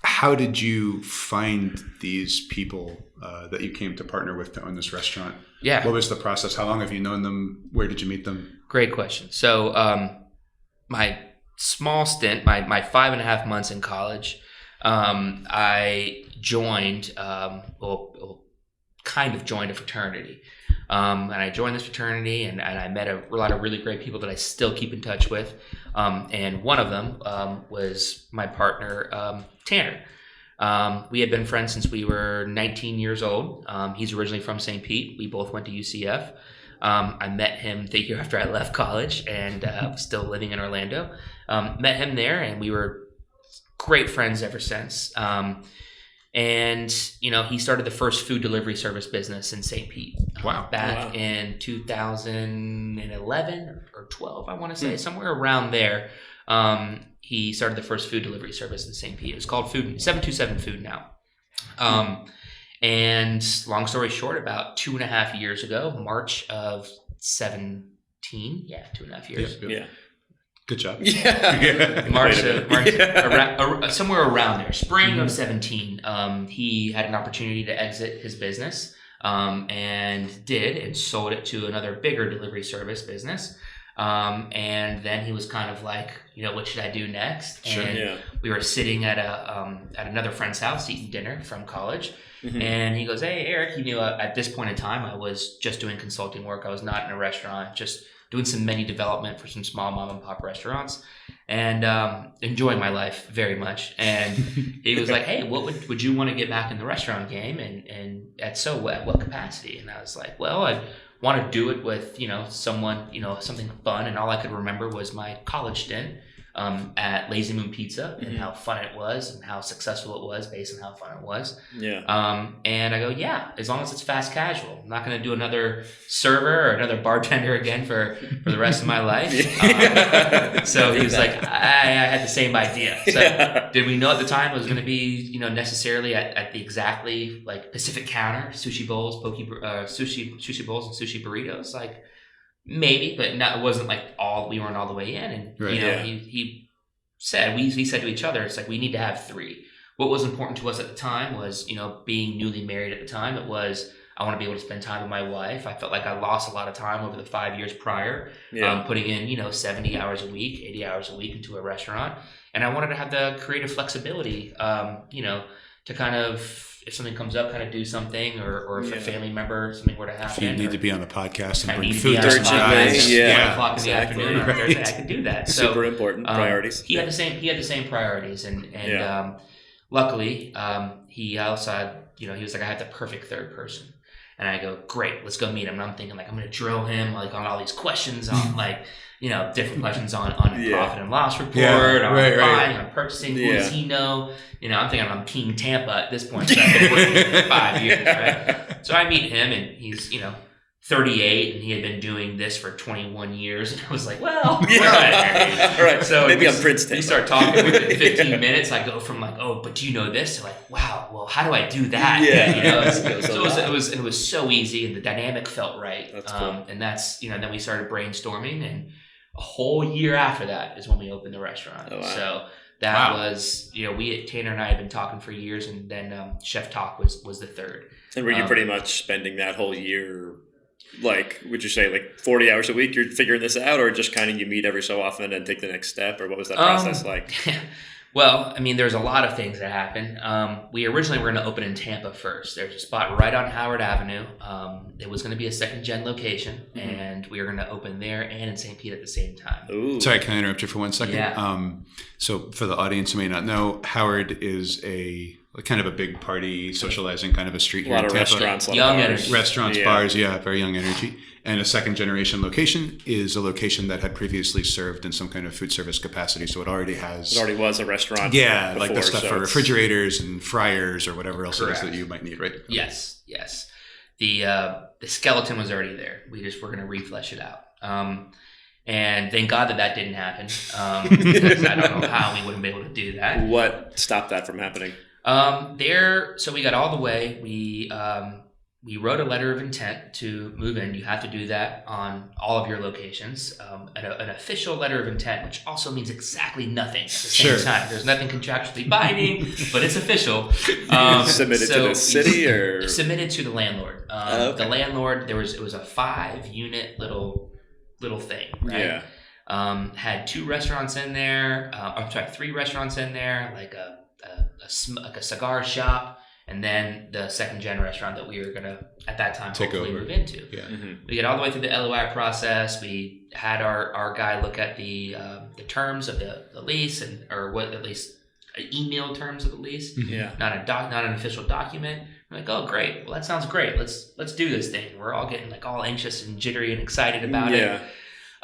How did you find these people that you came to partner with to own this restaurant? Yeah. What was the process? How long have you known them? Where did you meet them? Great question. So my small stint, my 5.5 months in college, I joined, kind of joined a fraternity. And I joined this fraternity and I met a lot of really great people that I still keep in touch with. And one of them was my partner, Tanner. We had been friends since we were 19 years old. He's originally from St. Pete. We both went to UCF. I met him the year after I left college and was still living in Orlando. Met him there and we were great friends ever since. And, he started the first food delivery service business in St. Pete. Back in 2011 or 12, I want to say, somewhere around there. He started the first food delivery service in St. Pete. It's called 727 Food now. And long story short, about 2.5 years ago, March of 17, 2.5 years. Yeah. Good job. Yeah. March, somewhere around there, spring of 17, he had an opportunity to exit his business and sold it to another bigger delivery service business. And then he was kind of like, what should I do next? And we were sitting at another friend's house eating dinner from college. And he goes, hey, Eric, he knew at this point in time, I was just doing consulting work. I was not in a restaurant, just doing some menu development for some small mom and pop restaurants, and enjoying my life very much. And he was like, "Hey, what would you want to get back in the restaurant game? And at what capacity?" And I was like, "Well, I want to do it with someone something fun." And all I could remember was my college stint at Lazy Moon Pizza and how fun it was and how successful it was based on how fun it was. Yeah. And I go, yeah, as long as it's fast casual. I'm not going to do another server or another bartender again for the rest of my life. So he was like, I had the same idea. So did we know at the time it was going to be, necessarily at the exactly like Pacific counter, sushi bowls, sushi bowls and sushi burritos? Like, maybe, but it wasn't like we weren't all the way in. And he said to each other, it's like, we need to have 3. What was important to us at the time was, being newly married at the time, it was, I want to be able to spend time with my wife. I felt like I lost a lot of time over the 5 years prior, putting in, 70 hours a week, 80 hours a week into a restaurant. And I wanted to have the creative flexibility, to kind of, if something comes up, kind of do something, or if a family member, something were to happen. If you need to be on the podcast and bring food to the guys. 1 o'clock in the afternoon on Thursday, I could do that. So, super important priorities. He had the same priorities, and luckily, he also had, he was like, I had the perfect third person. And I go, great, let's go meet him. And I'm thinking, like, I'm going to drill him, like, on all these questions on, like, different questions on profit and loss report, on buying, on purchasing. Who does he know? I'm thinking I'm King Tampa at this point. So I've been working for 5 years, right? So I meet him, and he's, 38, and he had been doing this for 21 years. And I was like, well, all right. So maybe I'm Prince Tampa. We start talking within 15 minutes. I go from like, oh, but do you know this? To like, wow, well, how do I do that? Yeah. So it was so easy, and the dynamic felt right. That's cool. And that's, then we started brainstorming, and a whole year after that is when we opened the restaurant. Oh, wow. So that was, Tanner and I had been talking for years, and then Chef Talk was the third. And were you pretty much spending that whole year, like, would you say like 40 hours a week you're figuring this out, or just kind of you meet every so often and take the next step, or what was that process like? Well, I mean, there's a lot of things that happened. We originally were going to open in Tampa first. There's a spot right on Howard Avenue. It was going to be a second-gen location, and we were going to open there and in St. Pete at the same time. Ooh. Sorry, can I interrupt you for 1 second? Yeah. So for the audience who may not know, Howard is a kind of a big party, socializing kind of a street here in Tampa. A lot of restaurants, young energy. Restaurants, bars, very young energy. And a second-generation location is a location that had previously served in some kind of food service capacity, so it already was a restaurant. Yeah, before, like the stuff for refrigerators and fryers or whatever else it is that you might need, right? Yes. The skeleton was already there. We just were going to reflesh it out. And thank God that didn't happen, because I don't know how we wouldn't be able to do that. What stopped that from happening? So we got all the way. We wrote a letter of intent to move in. You have to do that on all of your locations. An official letter of intent, which also means exactly nothing at the same time. There's nothing contractually binding, but it's official. Submitted to the city, or submitted to the landlord. Okay. The landlord. It was a 5-unit little thing, right? Yeah. Had 2 restaurants in there. 3 restaurants in there, like a cigar shop. And then the second-gen restaurant that we were going to, at that time, hopefully move into. Yeah. Mm-hmm. We get all the way through the LOI process. We had our guy look at the terms of the lease, or what, at least email terms of the lease. Yeah. Not an official document. We're like, oh, great. Well, that sounds great. Let's do this thing. We're all getting like all anxious and jittery and excited about it.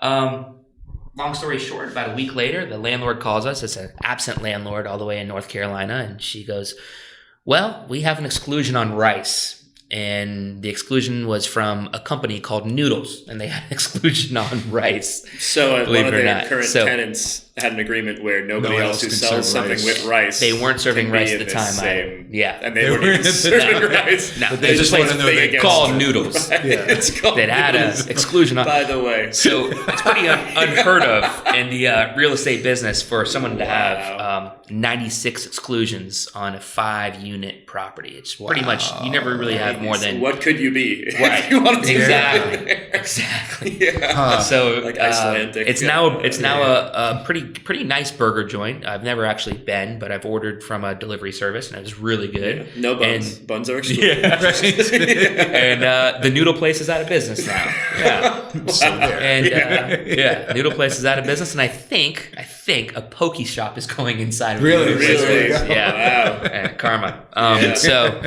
Long story short, about a week later, the landlord calls us. It's an absent landlord all the way in North Carolina, and she goes, well, we have an exclusion on rice, and the exclusion was from a company called Noodles, and they had an exclusion on rice. So one of their current tenants had an agreement where nobody else who sells something with rice. They weren't serving rice at the time. And they weren't serving rice. No, they just want to know they called Noodles. It's called that had an exclusion on. By the way, so it's pretty unheard of in the real estate business for someone to have 96 exclusions on a 5-unit property. It's pretty much, you never really have more than. What could you be? Right. If you want to do Exactly. Yeah. So like Icelandic. It's now a pretty nice burger joint. I've never actually been, but I've ordered from a delivery service, and it was really good. Yeah. No buns. Buns are excluded. Yeah, right. And the noodle place is out of business now. Yeah. So there. And Noodle Place is out of business, and I think a Poke Shop is going inside of Really? Noodle Place. Really? Yeah, wow. Karma. So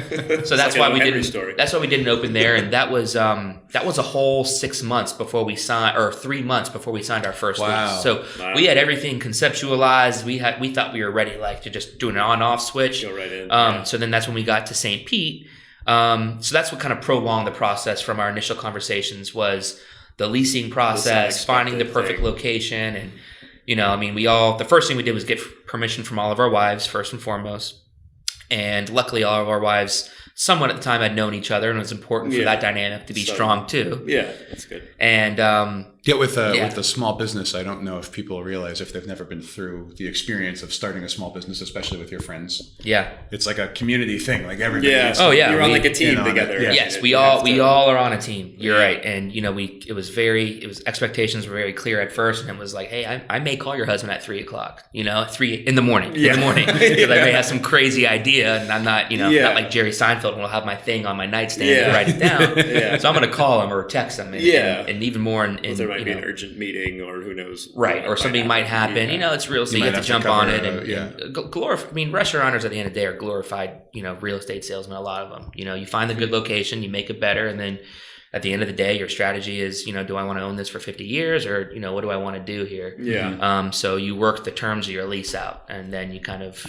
that's why we didn't. Story. That's why we didn't open there, and that was a whole 6 months before we signed, or 3 months before we signed our first lease. So we had everything conceptualized. We thought we were ready, like, to just do an on-off switch. Go right in. So then that's when we got to St. Pete. So that's what kind of prolonged the process from our initial conversations, was the leasing process, finding the perfect location. And, the first thing we did was get permission from all of our wives, first and foremost. And luckily all of our wives somewhat at the time had known each other, and it was important for that dynamic to be strong too. Yeah, that's good. And with a small business, I don't know if people realize, if they've never been through the experience of starting a small business, especially with your friends. Yeah, it's like a community thing. Like everybody. You're on like a team together. Yes, we all are on a team. You're right, and expectations were very clear at first, and it was like, hey, I may call your husband at 3:00, at 3 in the morning, because I may have some crazy idea, and I'm not, not like Jerry Seinfeld, when I'll have my thing on my nightstand and write it down. So I'm going to call him or text him, and even more in there might be an urgent meeting, or who knows, right? Or something might happen. It's real estate. You have to jump on it and glorify. Restaurant owners at the end of the day are glorified, real estate salesmen. A lot of them. You find the good location, you make it better, and then at the end of the day, your strategy is, do I want to own this for 50 years, or what do I want to do here? Yeah. So you work the terms of your lease out, and then you kind of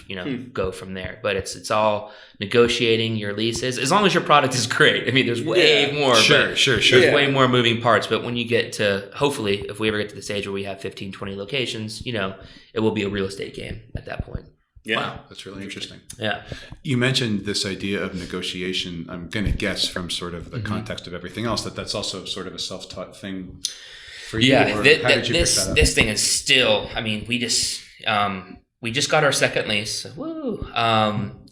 go from there. But it's all negotiating your leases, as long as your product is great. There's way more. Sure. There's way more moving parts. But when you get to, hopefully, if we ever get to the stage where we have 15, 20 locations, it will be a real estate game at that point. Yeah. Wow, that's really interesting. Yeah. You mentioned this idea of negotiation. I'm going to guess from sort of the context of everything else that's also sort of a self-taught thing for you. Yeah, or this thing is still. We just got our second lease. Woo!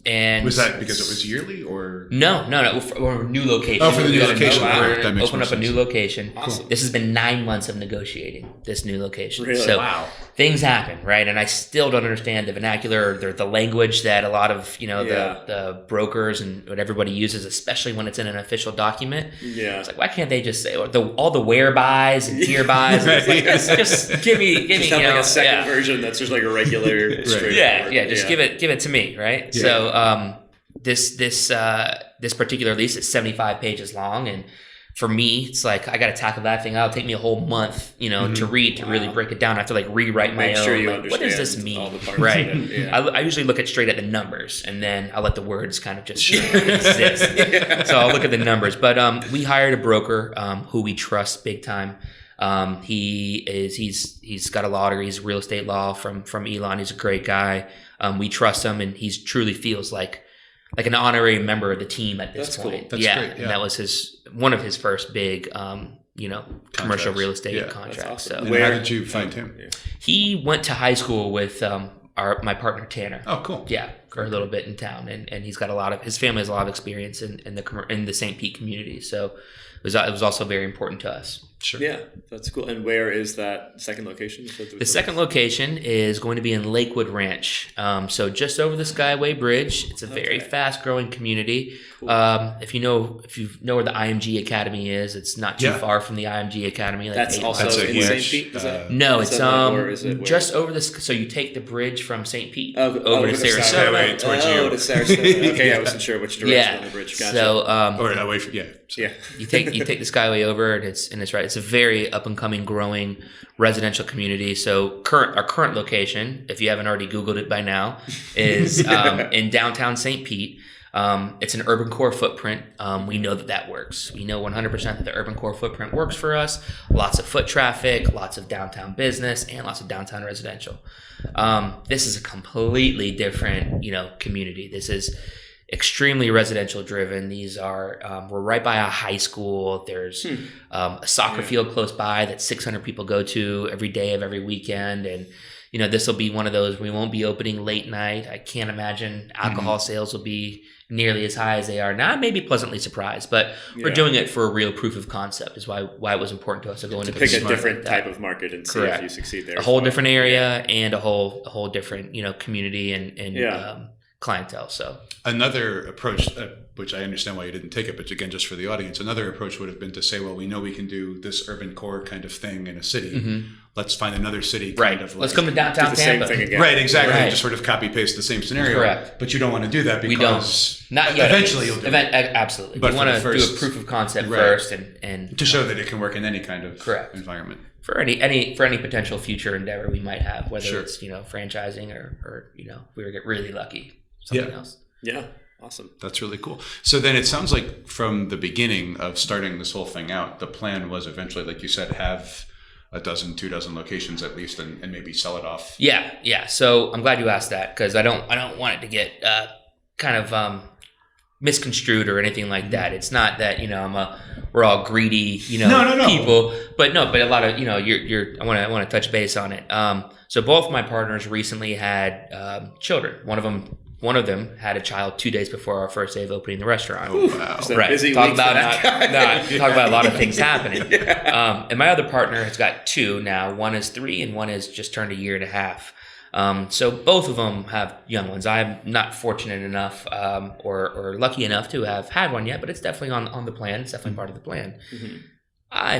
And was that because it was yearly, or no, or new location? Oh, for the new location. That makes open up a new location. Awesome. This has been 9 months of negotiating this new location. Really? So wow. Things happen, right? And I still don't understand the vernacular, or the language that a lot of the brokers and what everybody uses, especially when it's in an official document. Yeah, it's like, why can't they just say all the where buys and here buys? And it's like, just give me just have like a second version that's just like a regular. Just give it to me, right? Yeah. So this particular lease is 75 pages long, and for me, it's like, I got to tackle that thing. It'll take me a whole month, to read, to really break it down. I have to rewrite my own. Sure you understand what does this mean? All the parts right. Of it. Yeah. I usually look straight at the numbers, and then I'll let the words kind of just exist. So I'll look at the numbers. But we hired a broker who we trust big time. He's got a law degree. He's real estate law from Elon. He's a great guy. We trust him, and he truly feels like an honorary member of the team at this point. Cool. That's great. And that was one of his first big, commercial real estate contracts. Awesome. So how did you find him? He went to high school with my partner Tanner. Oh, cool. Yeah, for a little bit in town, and he's got his family has a lot of experience in the St. Pete community. So it was also very important to us. Sure. Yeah, that's cool. And where is that second location? The second location is going to be in Lakewood Ranch. So just over the Skyway Bridge. It's a very fast-growing community. Cool. If you know where the IMG Academy is, it's not too far from the IMG Academy. That's also in St. Pete? No, it's just over the. So you take the bridge from St. Pete over to Sarasota. Towards you. To Sarasota. Okay, I wasn't sure which direction on the bridge. Gotcha. So or away from you take the Skyway over, and it's right. It's a very up and coming, growing residential community. So our current location, if you haven't already Googled it by now, is in downtown St. Pete. It's an urban core footprint. We know that works. We know 100% that the urban core footprint works for us. Lots of foot traffic, lots of downtown business, and lots of downtown residential. This is a completely different, community. This is extremely residential driven. These are we're right by a high school. There's a soccer field close by that 600 people go to every day of every weekend, and this will be one of those. We won't be opening late night. I can't imagine alcohol sales will be nearly as high as they are now. I may be pleasantly surprised, but we're doing it for a real proof of concept. Is why it was important to us to go into pick a different type of market and see if you succeed there. A whole different area and a whole different community and clientele. So another approach, which I understand why you didn't take it, but again, just for the audience, another approach would have been to say, well, we know we can do this urban core kind of thing in a city. Let's find another city kind of like, let's come to downtown Tampa. Same thing again. Right, exactly. Right. Just sort of copy paste the same scenario. Correct. But you don't want to do that because We don't. Not yet. eventually you'll do it. Absolutely. But We for want the to do first- a proof of concept Right. first and To show that it can work in any kind of Correct. environment. for any potential future endeavor we might have, whether Sure. it's franchising or if we get really lucky, something else. Yeah. Awesome. That's really cool. So then it sounds like from the beginning of starting this whole thing out, the plan was eventually, like you said, have a dozen, 2 dozen locations at least, and maybe sell it off. Yeah. So I'm glad you asked that, because I don't want it to get kind of misconstrued or anything like that. It's not that we're all greedy No. people, but a lot of I want to touch base on it. So both my partners recently had children. One of them had a child 2 days before our first day of opening the restaurant. Oh, wow. Is that Right. busy Talk week for about that guy? talk about a lot of things happening. And my other partner has got 2 now. One is 3 and one has just turned 1.5 years. So both of them have young ones. I'm not fortunate enough or lucky enough to have had one yet, but it's definitely on the plan. It's definitely part of the plan.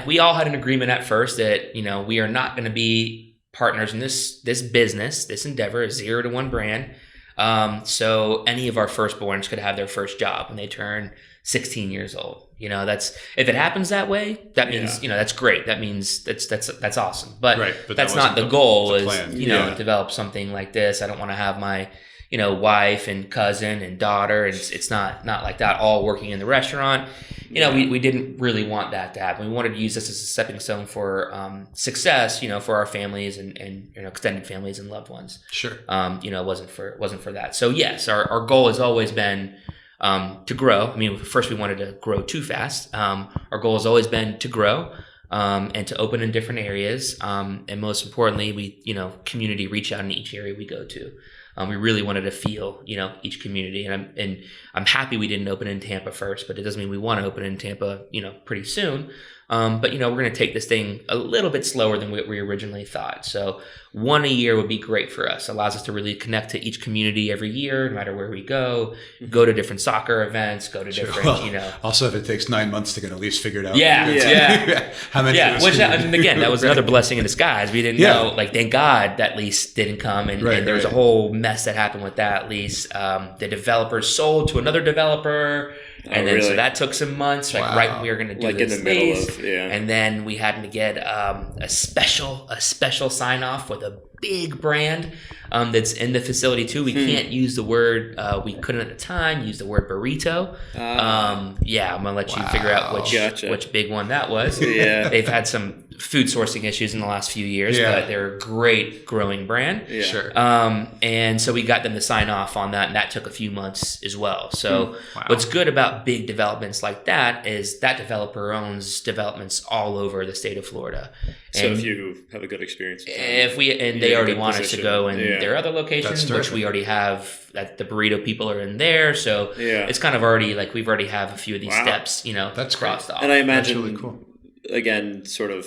We all had an agreement at first that we are not going to be partners in this business, this endeavor, a 0 to 1 brand. So any of our firstborns could have their first job when they turn 16 years old. That's, if it happens that way, that means, that's great. That means that's awesome. But, Right, but that's that not the wasn't goal the is, plan. develop something like this. I don't want to have my, wife and cousin and daughter. And it's not like that, all working in the restaurant. We didn't really want that to happen. We wanted to use this as a stepping stone for success, for our families and extended families and loved ones. Sure. It wasn't for that. So yes, our goal has always been to grow. I mean, first we wanted to grow too fast. Our goal has always been to grow and to open in different areas. And most importantly, we community reach out in each area we go to. We really wanted to feel, each community, and I'm happy we didn't open in Tampa first, but it doesn't mean we want to open in Tampa, pretty soon. But we're going to take this thing a little bit slower than what we originally thought. So 1 a year would be great for us. Allows us to really connect to each community every year, no matter where we go to different soccer events, go to different, Also, if it takes 9 months to get a lease figured out. Yeah. How many? Yeah, which again, that was another blessing in disguise. We didn't know, thank God that lease didn't come, and there was a whole mess that happened with that lease. The developer sold to another developer, and then so that took some months, right when we were going to do this in the middle lease, of, and then we had to get a special sign off with a big brand that's in the facility too. We can't use the word, we couldn't at the time use the word burrito. I'm gonna let you figure out which big one that was. They've had some food sourcing issues in the last few years, but they're a great growing brand. Sure. And so we got them to sign off on that, and that took a few months as well. So what's good about big developments like that is that developer owns developments all over the state of Florida. So if you have a good experience with them, they already want us to go in their other locations, which we already have, that the burrito people are in there. So it's kind of already like we've already have a few of these steps, That's crossed off. And I imagine, really cool. Again, sort of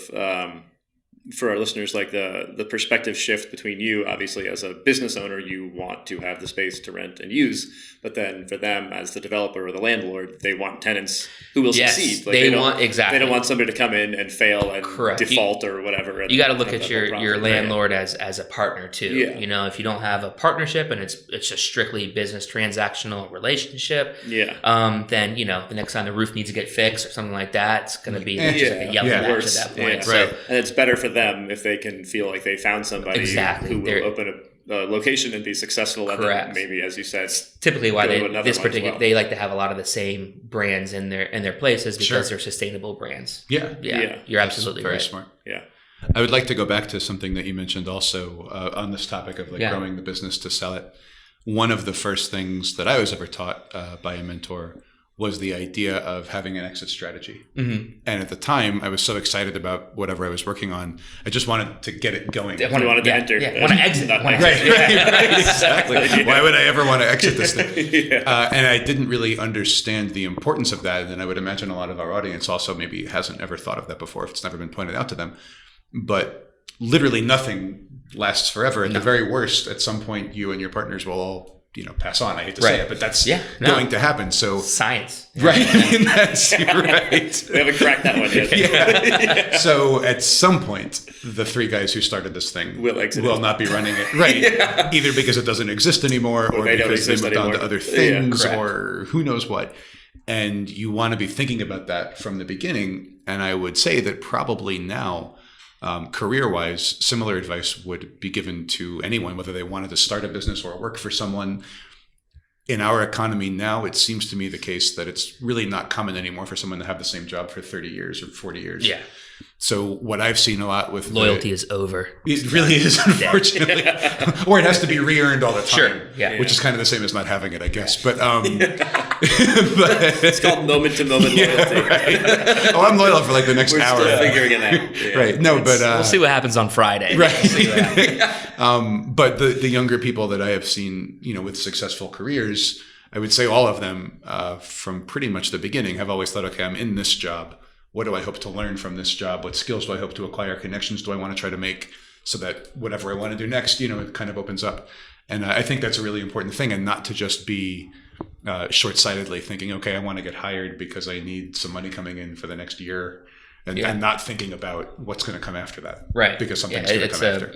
for our listeners, like the perspective shift between you, obviously as a business owner, you want to have the space to rent and use, but then for them as the developer or the landlord, they want tenants who will succeed. Like they don't want somebody to come in and fail and default or whatever. You got to look at your landlord as a partner too. If you don't have a partnership and it's just strictly business transactional relationship, then the next time the roof needs to get fixed or something like that, it's going to be just like a yellow match at that point. So, and it's better for them if they can feel like they found somebody who will open a location and be successful. And then maybe, as you said, typically why they like to have a lot of the same brands in their places because they're sustainable brands. You're absolutely very right. smart. Yeah. I would like to go back to something that you mentioned also on this topic of growing the business to sell it. One of the first things that I was ever taught by a mentor was the idea of having an exit strategy. And at the time, I was so excited about whatever I was working on. I just wanted to get it going. I wanted to enter. Want to exit. Right, exactly. Why would I ever want to exit this thing? And I didn't really understand the importance of that. And I would imagine a lot of our audience also maybe hasn't ever thought of that before if it's never been pointed out to them. But literally nothing lasts forever. At the very worst, at some point, you and your partners will all pass on. I hate to say it, but that's going to happen. So science, right? That's right. We haven't cracked that one yet. So at some point, the three guys who started this thing will not be running it, right? Either because it doesn't exist anymore, or because they moved on to other things, or who knows what. And you want to be thinking about that from the beginning. And I would say that probably now, career-wise, similar advice would be given to anyone, whether they wanted to start a business or work for someone. In our economy now, it seems to me the case that it's really not common anymore for someone to have the same job for 30 years or 40 years. Yeah. So what I've seen a lot with loyalty is over. It really is, unfortunately. Or it has to be re-earned all the time. Sure. Yeah. Which is kind of the same as not having it, I guess. But, it's called moment-to-moment loyalty. Right. Oh, I'm loyal for like the next hour. We're still figuring it out. Yeah. Right. No, but we'll see what happens on Friday. Right. But the younger people that I have seen, with successful careers, I would say all of them from pretty much the beginning have always thought, okay, I'm in this job. What do I hope to learn from this job? What skills do I hope to acquire? Connections do I want to try to make so that whatever I want to do next, it kind of opens up. And I think that's a really important thing, and not to just be short-sightedly thinking, okay, I want to get hired because I need some money coming in for the next year, and not thinking about what's going to come after that. Right. Because something's going to come after.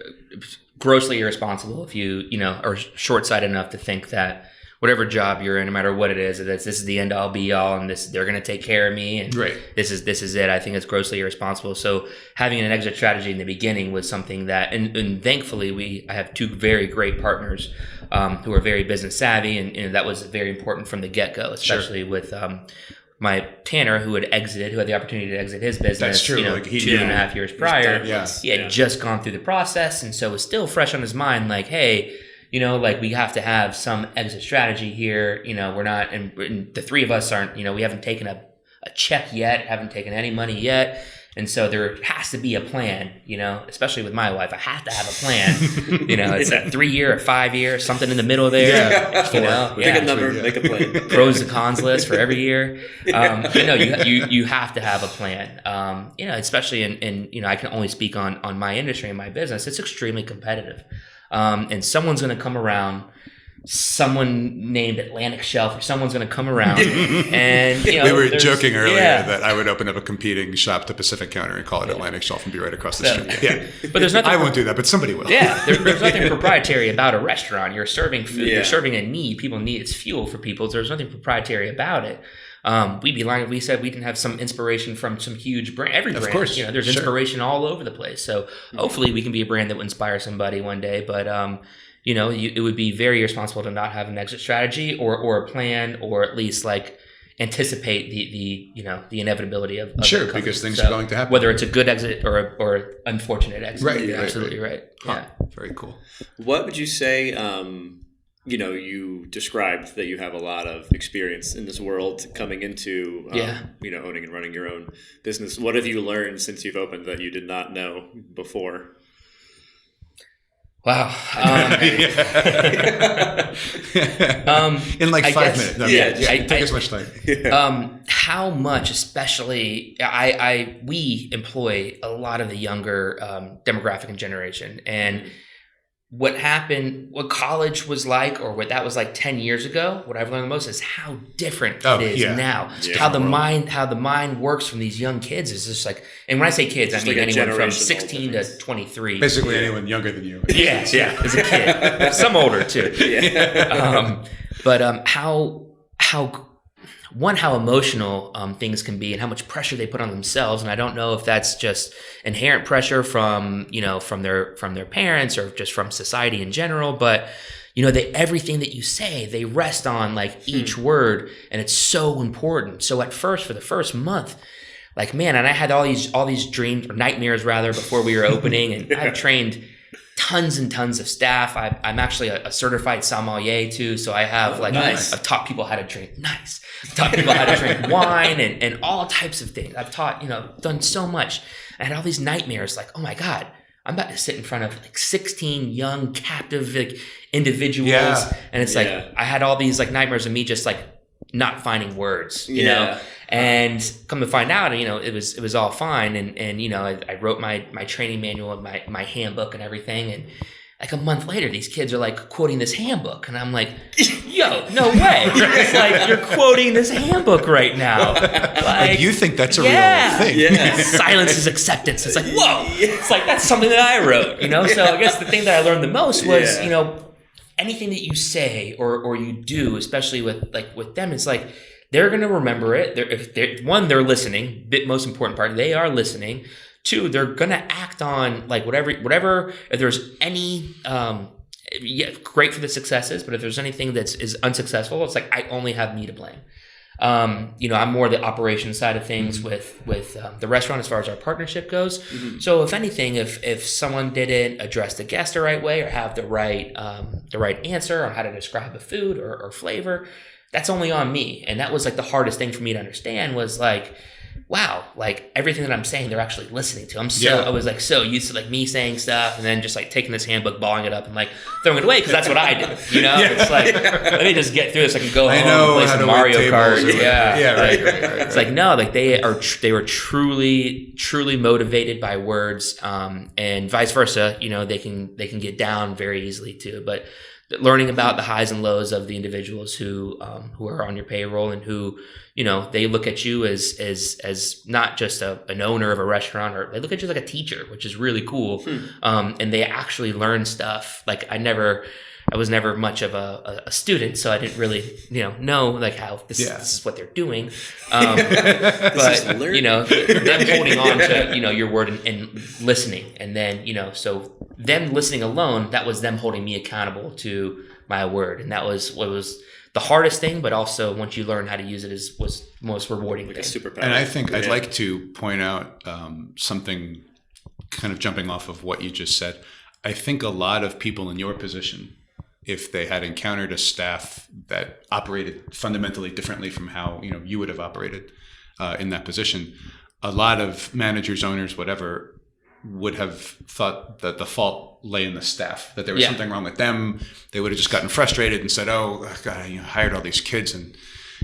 Grossly irresponsible if you, are short-sighted enough to think that whatever job you're in, no matter what it is, this is the end all be all, and they're going to take care of me, and this is it. I think it's grossly irresponsible. So having an exit strategy in the beginning was something that, and thankfully I have two very great partners who are very business savvy, and that was very important from the get-go, especially with my Tanner, who had the opportunity to exit his business. That's true. 2.5 years prior. He had just gone through the process, and so it was still fresh on his mind. Like, hey, we have to have some exit strategy here. We're not, and the three of us aren't. We haven't taken a check yet, haven't taken any money yet. And so there has to be a plan, especially with my wife. I have to have a plan. It's a 3-year, a 5-year, something in the middle there. Pick a number, make a plan. Pros and cons list for every year. You have to have a plan. Especially in I can only speak on my industry and my business. It's extremely competitive. And someone's going to come around. Someone named Atlantic Shelf, or someone's going to come around, and we were joking earlier that I would open up a competing shop to Pacific Counter and call it Atlantic Shelf and be right across the street. Yeah, but there's nothing. I won't do that, but somebody will. Yeah, there's nothing proprietary about a restaurant. You're serving food. You're serving a need. People need. It's fuel for people. There's nothing proprietary about it. We'd be lying if we said we didn't have some inspiration from some huge brand. Every brand, of course, there's inspiration all over the place. So hopefully we can be a brand that will inspire somebody one day. But it would be very irresponsible to not have an exit strategy or a plan, or at least anticipate the inevitability of because things are going to happen, whether it's a good exit or unfortunate exit. Right, You're absolutely right. Huh. Yeah, very cool. What would you say? You described that you have a lot of experience in this world coming into owning and running your own business. What have you learned since you've opened that you did not know before? Wow. In 5 minutes. No, take as much time. How much, especially, we employ a lot of the younger demographic and generation, and what what college was like, or what that was like 10 years ago, what I've learned the most is how different it is now. Yeah. How the mind works from these young kids is just and when I say kids, I mean anyone from 16 to 23. Basically anyone younger than you. Yes, as a kid. Some older too. But how emotional things can be, and how much pressure they put on themselves. And I don't know if that's just inherent pressure from their parents, or just from society in general, but everything that you say, they rest on each word, and it's so important. So at first, for the first month, and I had all these dreams, or nightmares rather, before we were opening, and I've trained tons and tons of staff. I'm actually a certified sommelier too, so I have I've taught people how to drink nice. I've taught people how to drink wine and all types of things. I've taught, done so much. I had all these nightmares, oh my God, I'm about to sit in front of 16 young captive individuals, and it's I had all these nightmares of me just not finding words, you know. And come to find out, it was all fine. And I wrote my training manual and my handbook and everything. And like a month later, these kids are like quoting this handbook, and I'm like, "Yo, no way! It's like you're quoting this handbook right now. Like you think that's a real thing? Yeah. Silence is acceptance. It's like, whoa! It's like that's something that I wrote, you know. So I guess the thing that I learned the most was, you know, anything that you say or you do, especially with them, it's like they're gonna remember it. They're listening. Most important part, they are listening. 2, they're gonna act on like whatever. If there's any, great for the successes, but if there's anything is unsuccessful, it's like I only have me to blame. You know, I'm more the operations side of things with the restaurant as far as our partnership goes. So if anything, if someone didn't address the guest the right way or have the right answer on how to describe the food or flavor, that's only on me. And that was like the hardest thing for me to understand was like, wow, like everything that I'm saying, they're actually listening to. I was like so used to like me saying stuff and then just like taking this handbook, balling it up and like throwing it away because that's what I do. You know, it's like, let me just get through this. I can go home and play some Mario Kart. Right. It's like, no, like they were truly motivated by words, and vice versa. You know, they can get down very easily too. But learning about the highs and lows of the individuals who are on your payroll and who, you know, they look at you as not just an owner of a restaurant, or they look at you like a teacher, which is really cool. And they actually learn stuff. Like I was never much of a student, so I didn't really, you know like how this is what they're doing. But you know, them holding on to, you know, your word and listening, and then, you know, so them listening alone, that was them holding me accountable to my word, and that was what was the hardest thing, but also once you learn how to use it was the most rewarding thing. Superpower. And I think I'd like to point out something kind of jumping off of what you just said. I think a lot of people in your position, if they had encountered a staff that operated fundamentally differently from how, you know, you would have operated in that position, a lot of managers, owners, whatever, would have thought that the fault lay in the staff, that there was something wrong with them. They would have just gotten frustrated and said, oh, God, I hired all these kids and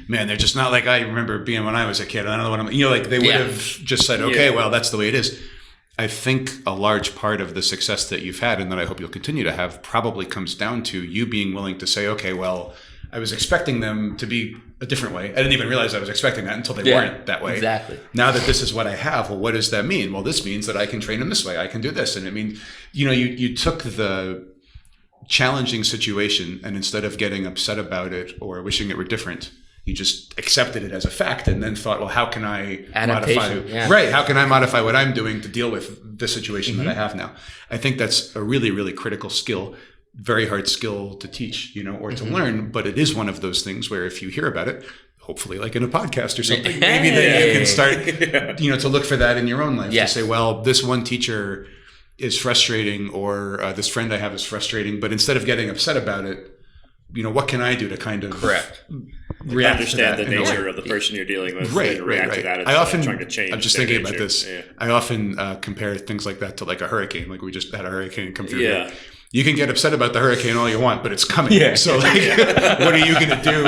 man, they're just not like I remember being when I was a kid. I don't know what I'm, you know, like they would have just said, okay, well, that's the way it is. I think a large part of the success that you've had and that I hope you'll continue to have probably comes down to you being willing to say, okay, well, I was expecting them to be a different way. I didn't even realize I was expecting that until they weren't that way. Exactly. Now that this is what I have, well, what does that mean? Well, this means that I can train them this way. I can do this. And it means, you know, you took the challenging situation and instead of getting upset about it or wishing it were different, you just accepted it as a fact and then thought, well, how can I modify? Right. How can I modify what I'm doing to deal with the situation that I have now? I think that's a really, really critical skill. Very hard skill to teach, you know, or to learn, but it is one of those things where if you hear about it, hopefully like in a podcast or something, maybe then you can start, you know, to look for that in your own life to say, well, this one teacher is frustrating or this friend I have is frustrating, but instead of getting upset about it, you know, what can I do to kind of understand the nature of the person you're dealing with and react to that. I often, trying to change I'm just thinking about this. I often compare things like that to like a hurricane. Like we just had a hurricane come through here. You can get upset about the hurricane all you want, but it's coming. So like, what are you going to do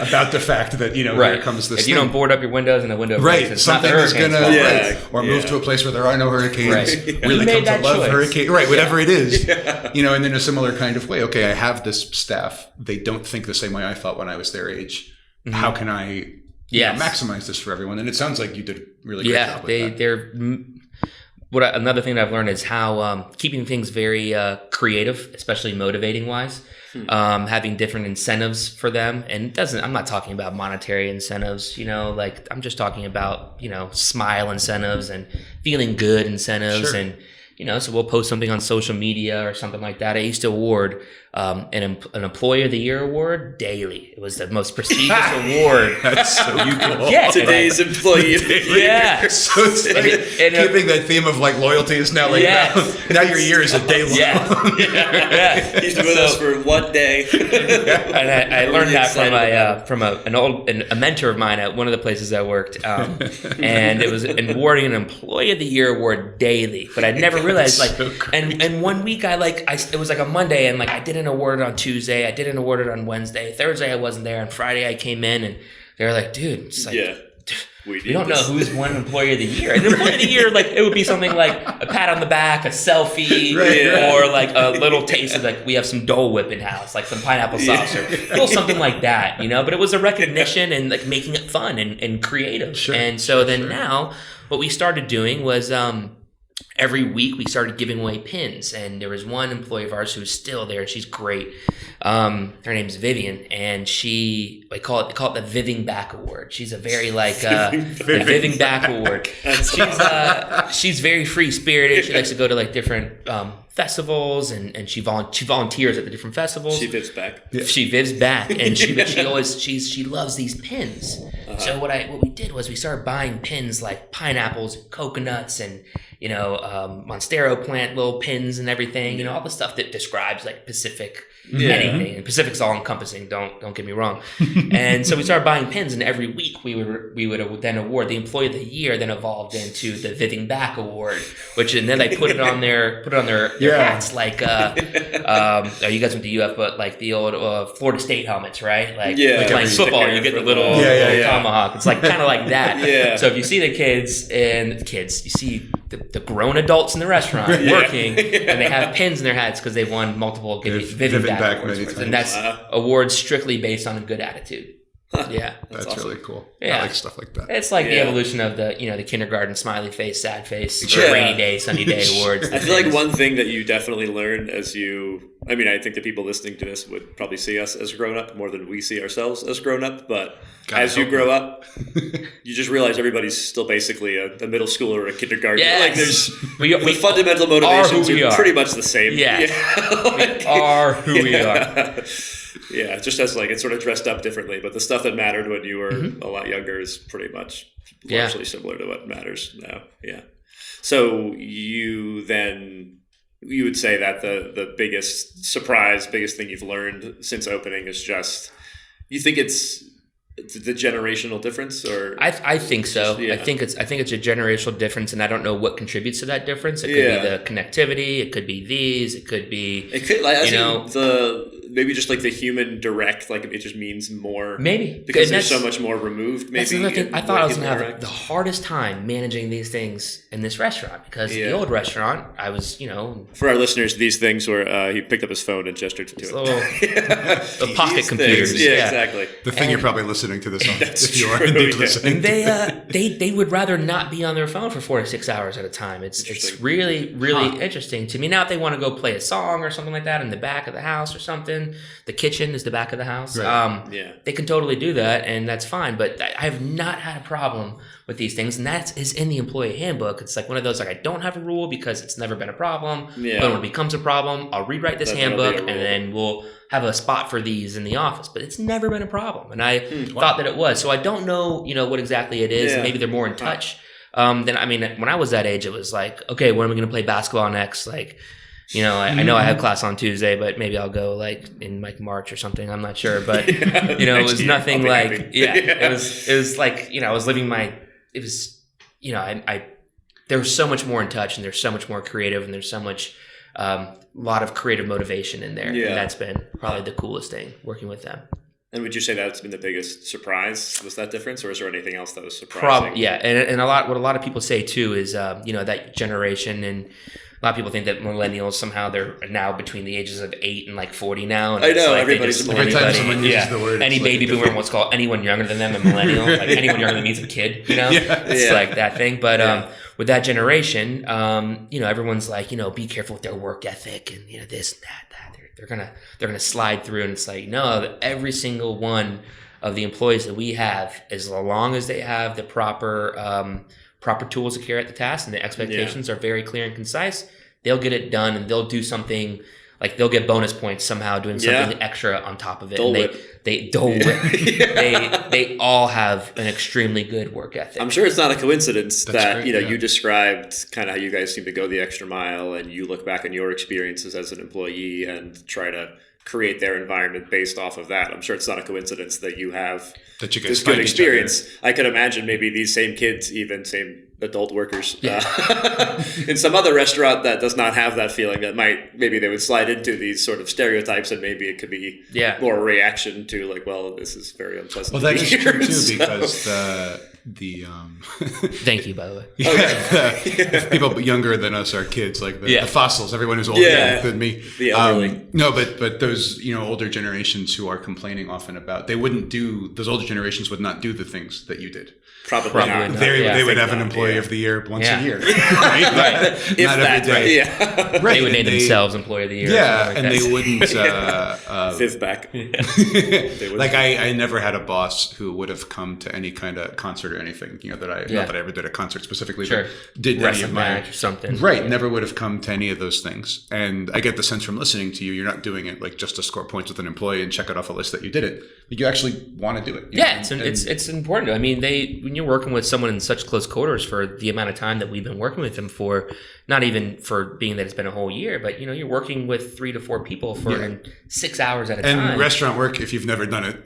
about the fact that, you know, here comes this If you don't board up your windows and the window breaks, something is going to, or move to a place where there are no hurricanes, really come to love hurricane, whatever it is, you know, and in a similar kind of way, okay, I have this staff. They don't think the same way I thought when I was their age. How can I maximize this for everyone? And it sounds like you did a really great job with that. Another thing that I've learned is how keeping things very creative, especially motivating wise, having different incentives for them. And I'm not talking about monetary incentives, you know, like I'm just talking about, you know, smile incentives and feeling good incentives. And, you know, so we'll post something on social media or something like that. I used to award an Employee of the Year award daily. It was the most prestigious award. That's so cool. Today's Employee of the Year. So it's like keeping that theme of like loyalty is now like now your year is a day long. He's been with us for one day. And I learned that from a mentor of mine at one of the places I worked. And it was awarding an Employee of the Year award daily. But I never realized and 1 week it was like a Monday and like I didn't award it on Tuesday, I didn't award it on Wednesday, Thursday I wasn't there, and Friday I came in and they were like, dude, it's like we don't know who's won Employee of the Year. And Employee of the Year, like it would be something like a pat on the back, a selfie, or like a little taste of like we have some Dole Whip in house, like some pineapple sauce or a little something like that, you know. But it was a recognition and like making it fun and creative. Sure. And so then now what we started doing was every week we started giving away pins, and there was one employee of ours who's still there. She's great. Her name's Vivian, and they call it the Viving Back Award. She's a very the Viving Back Award. She's very free spirited. She likes to go to like different festivals, and she volunteers at the different festivals. She vives back. Yeah. She vives back, and she loves these pins. Uh-huh. So what we did was we started buying pins like pineapples, and coconuts, and Monstero plant little pins and everything. You know, all the stuff that describes like Pacific anything. And Pacific's all encompassing. Don't get me wrong. And so we started buying pins, and every week we would then award the Employee of the Year. Then evolved into the Viving Back Award, and then they put it on their hats like you guys went to UF, but like the old Florida State helmets, right? Like playing football, you get the little tomahawk. It's like kind of like that. Yeah. So if you see the kids, you see the grown adults in the restaurant working, and they have pins in their hats because they won multiple Viving Back Awards, and that's awards strictly based on a good attitude. Yeah, that's awesome. Really cool. Yeah, I like stuff like that. It's like the evolution of the kindergarten smiley face, sad face, rainy day, sunny day awards. I feel like one thing that you definitely learned I think the people listening to this would probably see us as grown up more than we see ourselves as grown up. But as you grow up, you just realize everybody's still basically a middle schooler or a kindergarten. Yes. Like the fundamental motivations are pretty much the same. Yes. We are who we are. Yeah, just as like it's sort of dressed up differently, but the stuff that mattered when you were a lot younger is pretty much largely similar to what matters now. Yeah. So you would say that the biggest thing you've learned since opening is just, you think it's the generational difference, or I think so. I think it's a generational difference, and I don't know what contributes to that difference. It could be the connectivity. It could be maybe just like the human direct, like it just means more. Maybe because there's so much more removed. Maybe that's another thing. I thought I was gonna have the hardest time managing these things in this restaurant, because the old restaurant, I was, For our listeners, these things were he picked up his phone and gestured to it. The pocket computers. Yeah, exactly. The thing you're probably listening to this on, if you are indeed listening. And they would rather not be on their phone for 4 to 6 hours at a time. It's really interesting to me. Now, if they want to go play a song or something like that in the back of the house or something, the kitchen is the back of the house. Right. They can totally do that, and that's fine. But I have not had a problem with these things, and that is in the employee handbook. It's like one of those, like, I don't have a rule because it's never been a problem. Yeah. But when it becomes a problem, I'll rewrite this handbook, and then we'll have a spot for these in the office. But it's never been a problem, and I thought that it was. So I don't know, what exactly it is. Yeah. Maybe they're more in touch. When I was that age, it was like, okay, when are we going to play basketball next? Like, I know I have class on Tuesday, but maybe I'll go like in like March or something. I'm not sure, but it was nothing like, it was like, I was living there's so much more in touch, and there's so much more creative, and there's so much, lot of creative motivation in there. Yeah. And that's been probably the coolest thing, working with them. And would you say that's been the biggest surprise? Was that difference, or is there anything else that was surprising? And what a lot of people say too is, that generation, and a lot of people think that millennials somehow they're now between the ages of 8 and like 40 now. And I know, everybody's a millennial. Every time someone uses the word, any baby boomer wants to call anyone younger than them a millennial. Like anyone younger than me is a kid. It's like that thing. But with that generation, everyone's like, be careful with their work ethic, and this and that. They're gonna slide through, and it's like, no, every single one of the employees that we have, as long as they have the proper tools to carry out the task, and the expectations are very clear and concise, they'll get it done, and they'll do something, like they'll get bonus points somehow doing something extra on top of it. They all have an extremely good work ethic. I'm sure it's not a coincidence that you described kind of how you guys seem to go the extra mile, and you look back on your experiences as an employee and try to create their environment based off of that. I'm sure it's not a coincidence that you have this good experience. I could imagine maybe these same kids, even same adult workers. In some other restaurant that does not have that feeling, that maybe they would slide into these sort of stereotypes, and maybe it could be more a reason to like, well, this is very unpleasant. Well, that is true too, because the thank you, by the way. if people younger than us are kids, like the fossils, everyone who's older than me. The elderly. No, but those older generations who are complaining often about, those older generations would not do the things that you did. Probably not. They would have an employee of the year once a year. Right? Right. Not every day. Right. They would name themselves employee of the year. Yeah, like and they wouldn't. Fifth back. Like I never had a boss who would have come to any kind of concert or anything. Not that I ever did a concert specifically, but did any of my or something. Right, never would have come to any of those things. And I get the sense from listening to you, you're not doing it like just to score points with an employee and check it off a list that you did it. But you actually want to do it. It's important. I mean, when you're working with someone in such close quarters for the amount of time that we've been working with them for, not even for being that it's been a whole year, but you're working with 3 to 4 people for 6 hours at a time. And restaurant work, if you've never done it,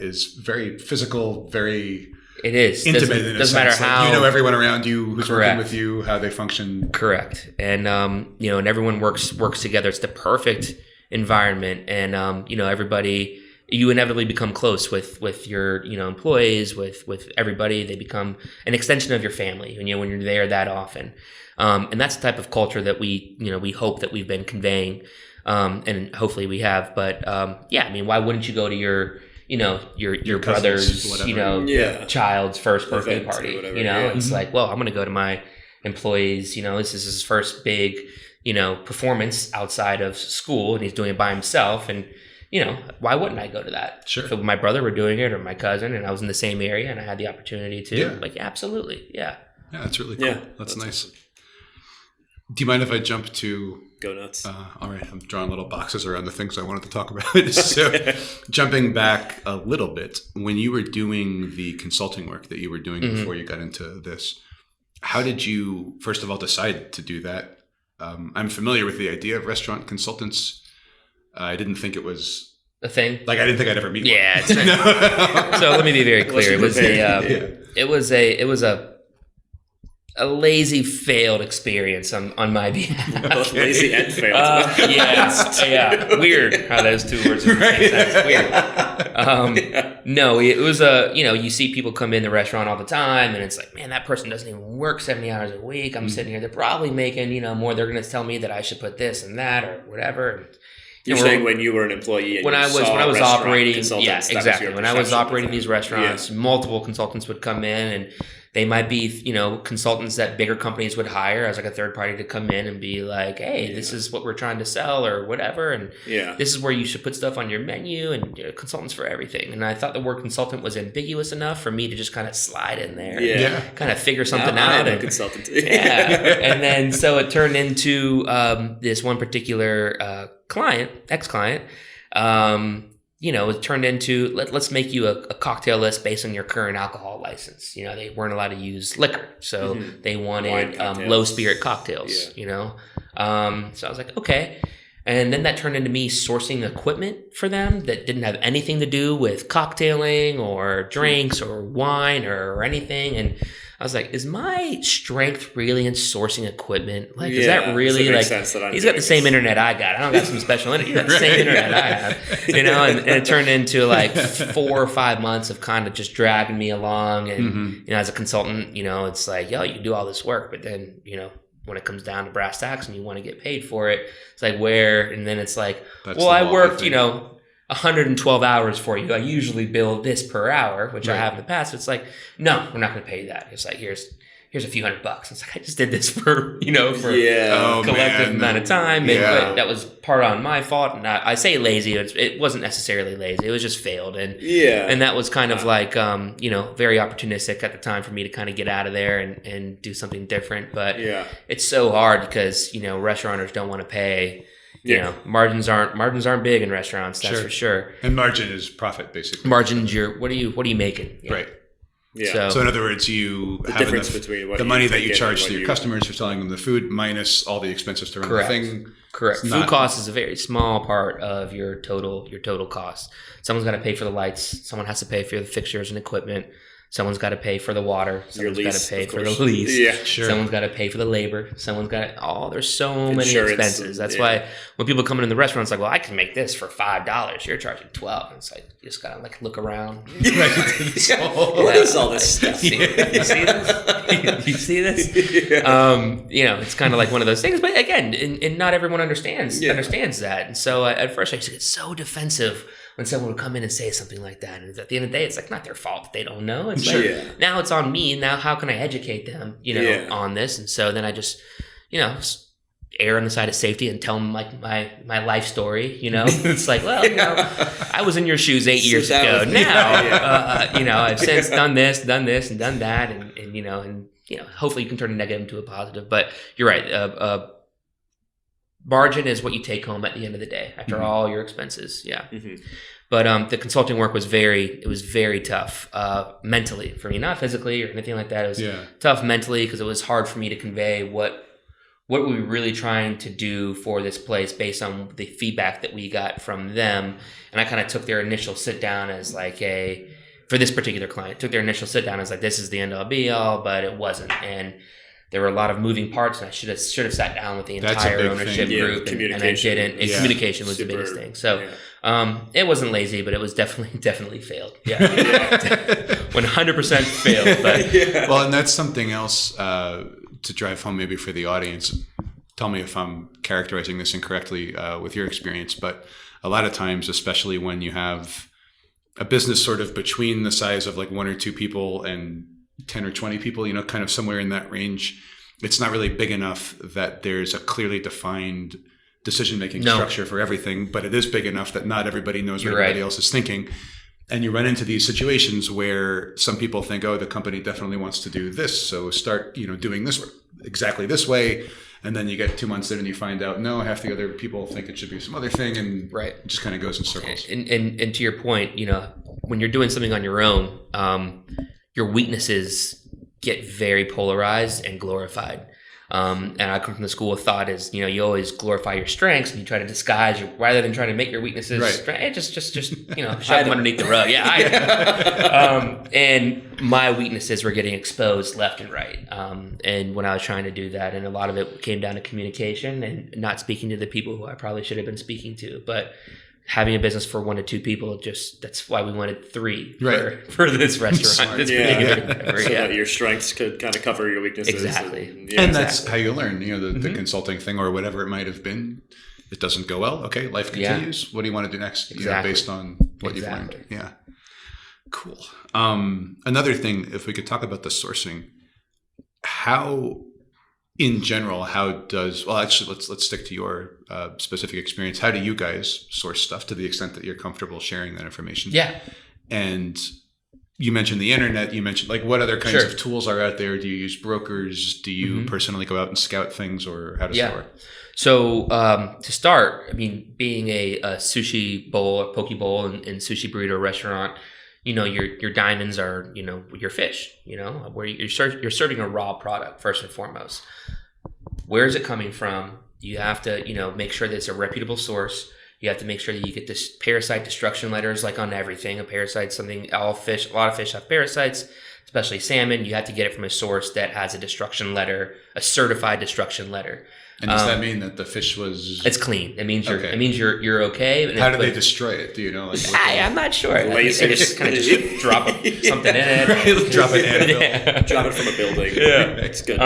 is very physical, very it is intimate. Doesn't matter how everyone around you who's working with you, how they function. Correct, and and everyone works together. It's the perfect environment, and everybody. You inevitably become close with your employees, with everybody. They become an extension of your family when you're there that often, and that's the type of culture that we hope that we've been conveying, and hopefully we have. But I mean, why wouldn't you go to your brother's child's first birthday party? It's like, well, I'm going to go to my employees. This is his first big performance outside of school, and he's doing it by himself, and why wouldn't I go to that? Sure. If my brother were doing it or my cousin and I was in the same area and I had the opportunity to, absolutely. Yeah. Yeah, that's really cool. Yeah, that's nice. Awesome. Do you mind if I jump to... Go nuts. All right. I'm drawing little boxes around the things I wanted to talk about. So jumping back a little bit, when you were doing the consulting work that you were doing before you got into this, how did you, first of all, decide to do that? I'm familiar with the idea of restaurant consultants. I didn't think it was a thing. Like I didn't think I'd ever meet one. Yeah. So let me be very clear. It was a lazy failed experience on my behalf. Lazy and failed. Yeah. Weird how those two words make sense. Weird. No, it was you see people come in the restaurant all the time, and it's like, man, that person doesn't even work 70 hours a week. I'm sitting here, they're probably making more. They're going to tell me that I should put this and that or whatever. You're saying when you were an employee, when I was operating, exactly. When I was operating these restaurants, multiple consultants would come in, and they might be, consultants that bigger companies would hire as like a third party to come in and be like, hey, this is what we're trying to sell or whatever. And this is where you should put stuff on your menu, and consultants for everything. And I thought the word consultant was ambiguous enough for me to just kind of slide in there and kind of figure something out. I'm a consultant. And then so it turned into this one particular ex-client, it turned into let's make you a cocktail list based on your current alcohol license. They weren't allowed to use liquor, so they wanted low spirit cocktails. So I was like, okay. And then that turned into me sourcing equipment for them that didn't have anything to do with cocktailing or drinks or wine or anything. And I was like, is my strength really in sourcing equipment? Like, is that really like, he's got the same internet I got. I don't got some special internet. He's got the same internet I have, and it turned into like 4 or 5 months of kind of just dragging me along. And, as a consultant, it's like, yo, you do all this work, but then, when it comes down to brass tacks and you want to get paid for it, it's like where, and then it's like, I worked, 112 hours for you. I usually bill this per hour, which I have in the past. It's like, no, we're not going to pay you that. It's like, here's a few $100. It's like, I just did this for a collective amount of time. But that was part on my fault. And I say lazy. It wasn't necessarily lazy. It was just failed. And that was kind of like, very opportunistic at the time for me to kind of get out of there and do something different. But it's so hard because, restaurateurs don't want to pay. Margins aren't big in restaurants. That's for sure. And margin is profit, basically. Margins, what are you making? Right. Yeah. So in other words, you have difference between what the money that you charge to your customers for selling them the food minus all the expenses to run the thing. Correct. Food cost is a very small part of your total cost. Someone's got to pay for the lights. Someone has to pay for the fixtures and equipment. Someone's got to pay for the water. Someone's got to pay for the lease. Yeah, sure. Someone's got to pay for the labor. Someone's got there's so many expenses. That's why when people come into the restaurant, it's like, well, I can make this for $5. You're charging $12. And it's like, you just got to like look around. What is all this stuff? You see this? You see this? Yeah. It's kind of like one of those things. But again, and not everyone understands that. And so at first I used to get so defensive when someone would come in and say something like that. And at the end of the day, it's like not their fault that they don't know. It's like, now it's on me. Now how can I educate them, on this? And so then I just, err on the side of safety and tell them like my life story, It's like, well, I was in your shoes 8 years ago. Now, I've since done this, and done that. And hopefully you can turn a negative into a positive. But you're right. Margin is what you take home at the end of the day after all your expenses. Yeah. Mm-hmm. But the consulting work was very tough mentally for me, not physically or anything like that. It was tough mentally because it was hard for me to convey what were we really trying to do for this place based on the feedback that we got from them. And I kind of took their initial sit down as like for this particular client, took their initial sit down as like, this is the end all be all, but it wasn't. And there were a lot of moving parts, and I should have sat down with the entire ownership group, and I didn't. And communication was the biggest thing. So it wasn't lazy, but it was definitely failed. Yeah, 100% failed. But. Well, and that's something else to drive home maybe for the audience. Tell me if I'm characterizing this incorrectly with your experience, but a lot of times, especially when you have a business sort of between the size of like 1 or 2 people and 10 or 20 people, kind of somewhere in that range, it's not really big enough that there's a clearly defined decision-making structure for everything, but it is big enough that not everybody knows what everybody else is thinking. And you run into these situations where some people think, oh, the company definitely wants to do this, so start, doing this exactly this way. And then you get 2 months in and you find out, no, half the other people think it should be some other thing, and it just kind of goes in circles. And to your point, when you're doing something on your own, your weaknesses get very polarized and glorified. And I come from the school of thought is, you always glorify your strengths and you try to disguise rather than trying to make your weaknesses just shove them underneath the rug. And my weaknesses were getting exposed left and right. And when I was trying to do that, and a lot of it came down to communication and not speaking to the people who I probably should have been speaking to, but having a business for 1 to 2 people, that's why we wanted 3 for this restaurant. So that your strengths could kind of cover your weaknesses. Exactly. And that's how you learn, the consulting thing or whatever it might have been. It doesn't go well. Okay, life continues. What do you want to do next? Based on what you've learned. Yeah. Cool. Another thing, if we could talk about the sourcing, in general, let's stick to your specific experience. How do you guys source stuff to the extent that you're comfortable sharing that information? Yeah. And you mentioned the internet. You mentioned what other kinds of tools are out there? Do you use brokers? Do you personally go out and scout things, or how does that work? So to start, being a sushi bowl or poke bowl and sushi burrito restaurant, your diamonds are, your fish, where you're serving a raw product first and foremost. Where is it coming from? You have to, make sure that it's a reputable source. You have to make sure that you get this parasite destruction letters, like on everything. A parasite, a lot of fish have parasites, especially salmon. You have to get it from a source that has a destruction letter, a certified destruction letter. And does that mean that the fish was? It's clean. It means you're okay. How do they destroy it? Do you know? I'm not sure. They just kind of drop something in it. Drop it in. Drop it from a building. Yeah, it's good.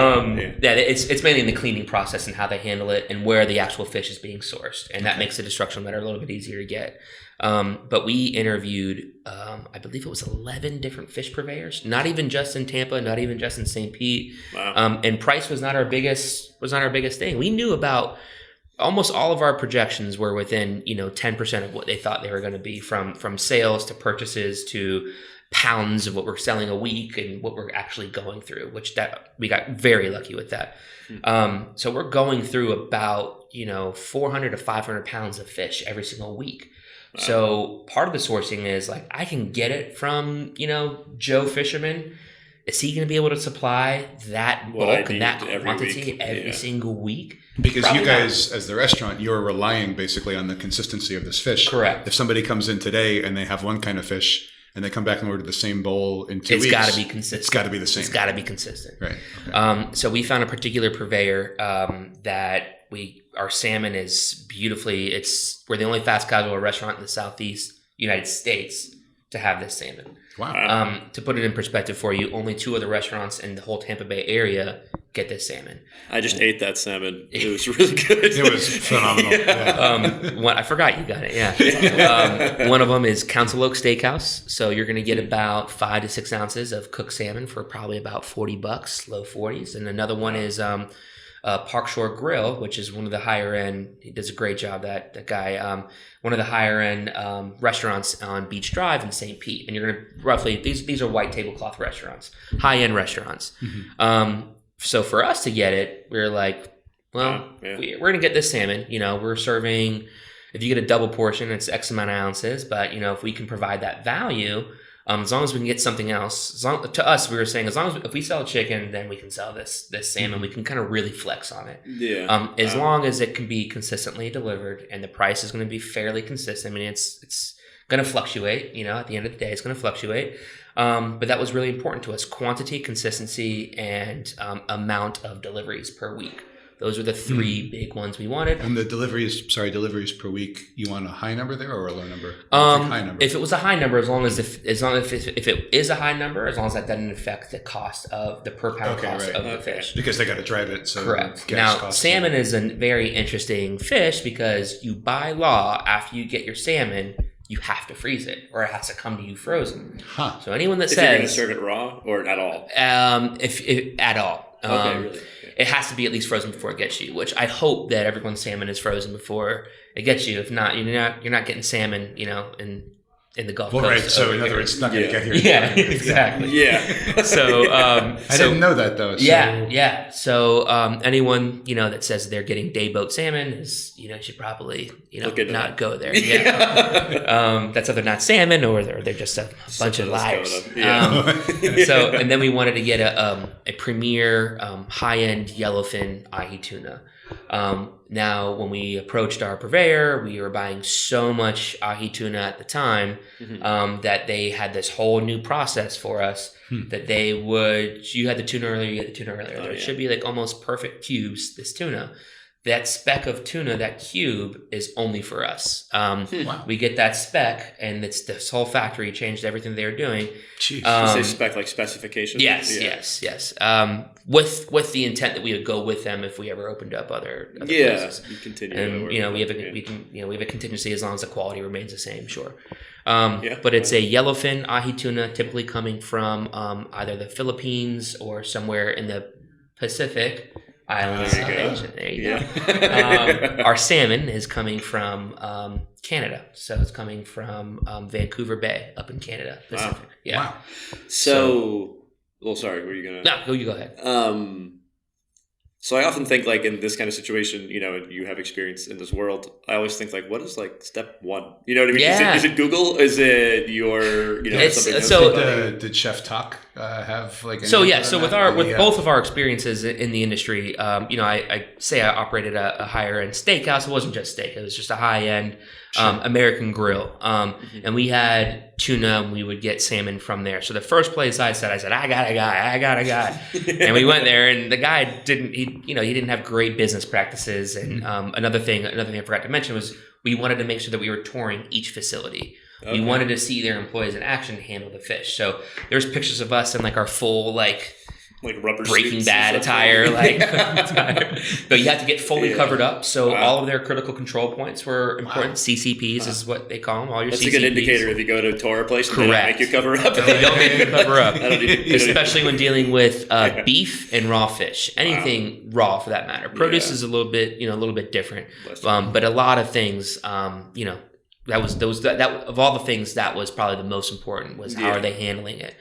It's mainly in the cleaning process and how they handle it and where the actual fish is being sourced, and that makes the destruction letter a little bit easier to get. But we interviewed, I believe it was 11 different fish purveyors, not even just in Tampa, not even just in St. Pete. Wow. And price was not our biggest thing. We knew about almost all of our projections were within, 10% of what they thought they were going to be, from sales to purchases to pounds of what we're selling a week and what we're actually going through, which that we got very lucky with that. So we're going through about, 400 to 500 pounds of fish every single week. Wow. So part of the sourcing is I can get it from, Joe Fisherman. Is he going to be able to supply that bulk and that quantity every single week? Because probably you guys, as the restaurant, you're relying basically on the consistency of this fish. Correct. If somebody comes in today and they have one kind of fish, and they come back and order the same bowl in 2 weeks. It's got to be consistent. It's got to be the same. It's got to be consistent. Right. Okay. So we found a particular purveyor that our salmon is beautifully. We're the only fast casual restaurant in the Southeast United States to have this salmon. Wow. To put it in perspective for you, only 2 other restaurants in the whole Tampa Bay area get this salmon. I just ate that salmon. It was really good. It was phenomenal. Yeah. I forgot you got it. Yeah. One of them is Council Oak Steakhouse. So you're going to get about 5 to 6 ounces of cooked salmon for probably about $40, low 40s. And another one is Park Shore Grill, which is one of the higher end. He does a great job. That guy. One of the higher end restaurants on Beach Drive in St. Pete. And you're going to roughly these are white tablecloth restaurants, high end restaurants. Mm-hmm. So for us to get it, we were like, well, we're going to get this salmon. We're serving, if you get a double portion, it's X amount of ounces. But, if we can provide that value, as long as we can get something else, to us, we were saying, if we sell chicken, then we can sell this salmon. Mm-hmm. We can kind of really flex on it. Yeah. As long as it can be consistently delivered and the price is going to be fairly consistent. I mean, it's going to fluctuate, at the end of the day, it's going to fluctuate. But that was really important to us. Quantity, consistency, and amount of deliveries per week. Those are the 3 big ones we wanted. And the deliveries per week, you want a high number there or a low number? High number. If it was a high number, as long as if it is a high number, as long as that doesn't affect the cost of the per pound cost of the fish. Because they got to drive it. So correct. Now, salmon is a very interesting fish because you, by law, after you get your salmon, you have to freeze it, or it has to come to you frozen. Huh. So anyone that if says you're going to serve it raw or at all, if at all, really? It has to be at least frozen before it gets you. Which I hope that everyone's salmon is frozen before it gets you. If not, you're not getting salmon, in the Gulf Coast. Right. So in other words, it's not going to get here. Yeah, exactly. Yeah. So I didn't know that though. So. Yeah. So anyone that says they're getting day boat salmon is should probably not go there. Yeah. That's either not salmon or they're just a bunch of liars. So and then we wanted to get a premier high end yellowfin ahi tuna. Now, when we approached our purveyor, we were buying so much ahi tuna at the time that they had this whole new process for us that you had the tuna earlier, you had the tuna earlier. It should be like almost perfect cubes, this tuna. That speck of tuna, that cube, is only for us. Wow. We get that speck, and it's this whole factory changed everything they were doing. Jeez. You say spec like specifications? Yes. With the intent that we would go with them if we ever opened up other places. You continue. And we have a contingency as long as the quality remains the same. Sure. But it's a yellowfin ahi tuna, typically coming from either the Philippines or somewhere in the Pacific Islands of Asia. There you go. Our salmon is coming from Canada, so it's coming from Vancouver Bay up in Canada, Pacific. Wow. Yeah. Wow. Sorry, were you gonna? No, you go ahead. So I often think like in this kind of situation, you have experience in this world. I always think like, what is like step one? You know what I mean? Yeah. Is it Google? Is it your, Did Chef Talk have like? So with both of our experiences in the industry, I say I operated a higher end steakhouse. It wasn't just steak; it was just a high end American grill. And we had tuna, and we would get salmon from there. So the first place I said, I got a guy, and we went there, and the guy he didn't have great business practices. And another thing I forgot to mention was we wanted to make sure that we were touring each facility. Okay. We wanted to see their employees in action handle the fish. So there's pictures of us in like our full like rubber Breaking Bad attire, but you have to get fully covered up. So all of their critical control points were important. CCPs is what they call them. All your That's CCPs. a good indicator if you go to a tour place. Correct. They don't make you cover up. They don't make you cover up, especially when dealing with beef and raw fish. Anything raw, for that matter. Produce is a little bit different. But a lot of things, that was of all the things, that was probably the most important was how are they handling it.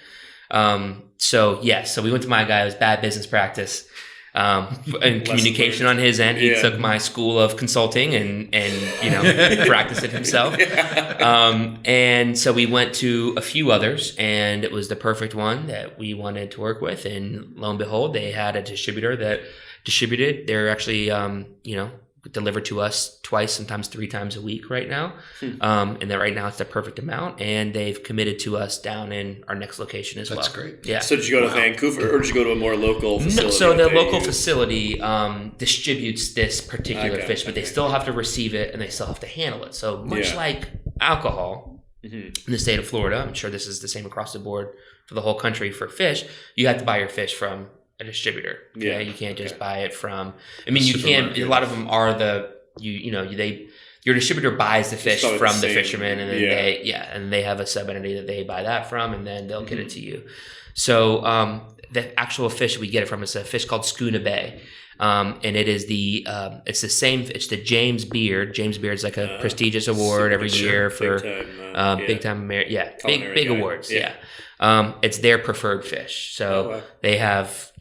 So we went to my guy. It was bad business practice and communication on his end. He took my school of consulting and practiced it himself. And so we went to a few others, and it was the perfect one that we wanted to work with. And lo and behold, they had a distributor that distributed. They're actually delivered to us twice, sometimes 3 times a week right now. And then right now it's the perfect amount. And they've committed to us down in our next location as well. That's great. Yeah. So did you go to Vancouver, or did you go to a more local facility? No, so the local facility distributes this particular fish, but they still have to receive it and they still have to handle it. So much like alcohol in the state of Florida, I'm sure this is the same across the board for the whole country for fish, you have to buy your fish from a distributor. Okay? Yeah, you can't just buy it from. I mean, you can. A lot of them are your distributor buys the fish from the fisherman, and then they have a sub entity that they buy that from, and then they'll get it to you. So the actual fish we get it from is a fish called Schooner Bay. And it is it's the same. It's the James Beard. James Beard's like a prestigious award every year for big time big awards. Yeah. It's their preferred fish. So they have,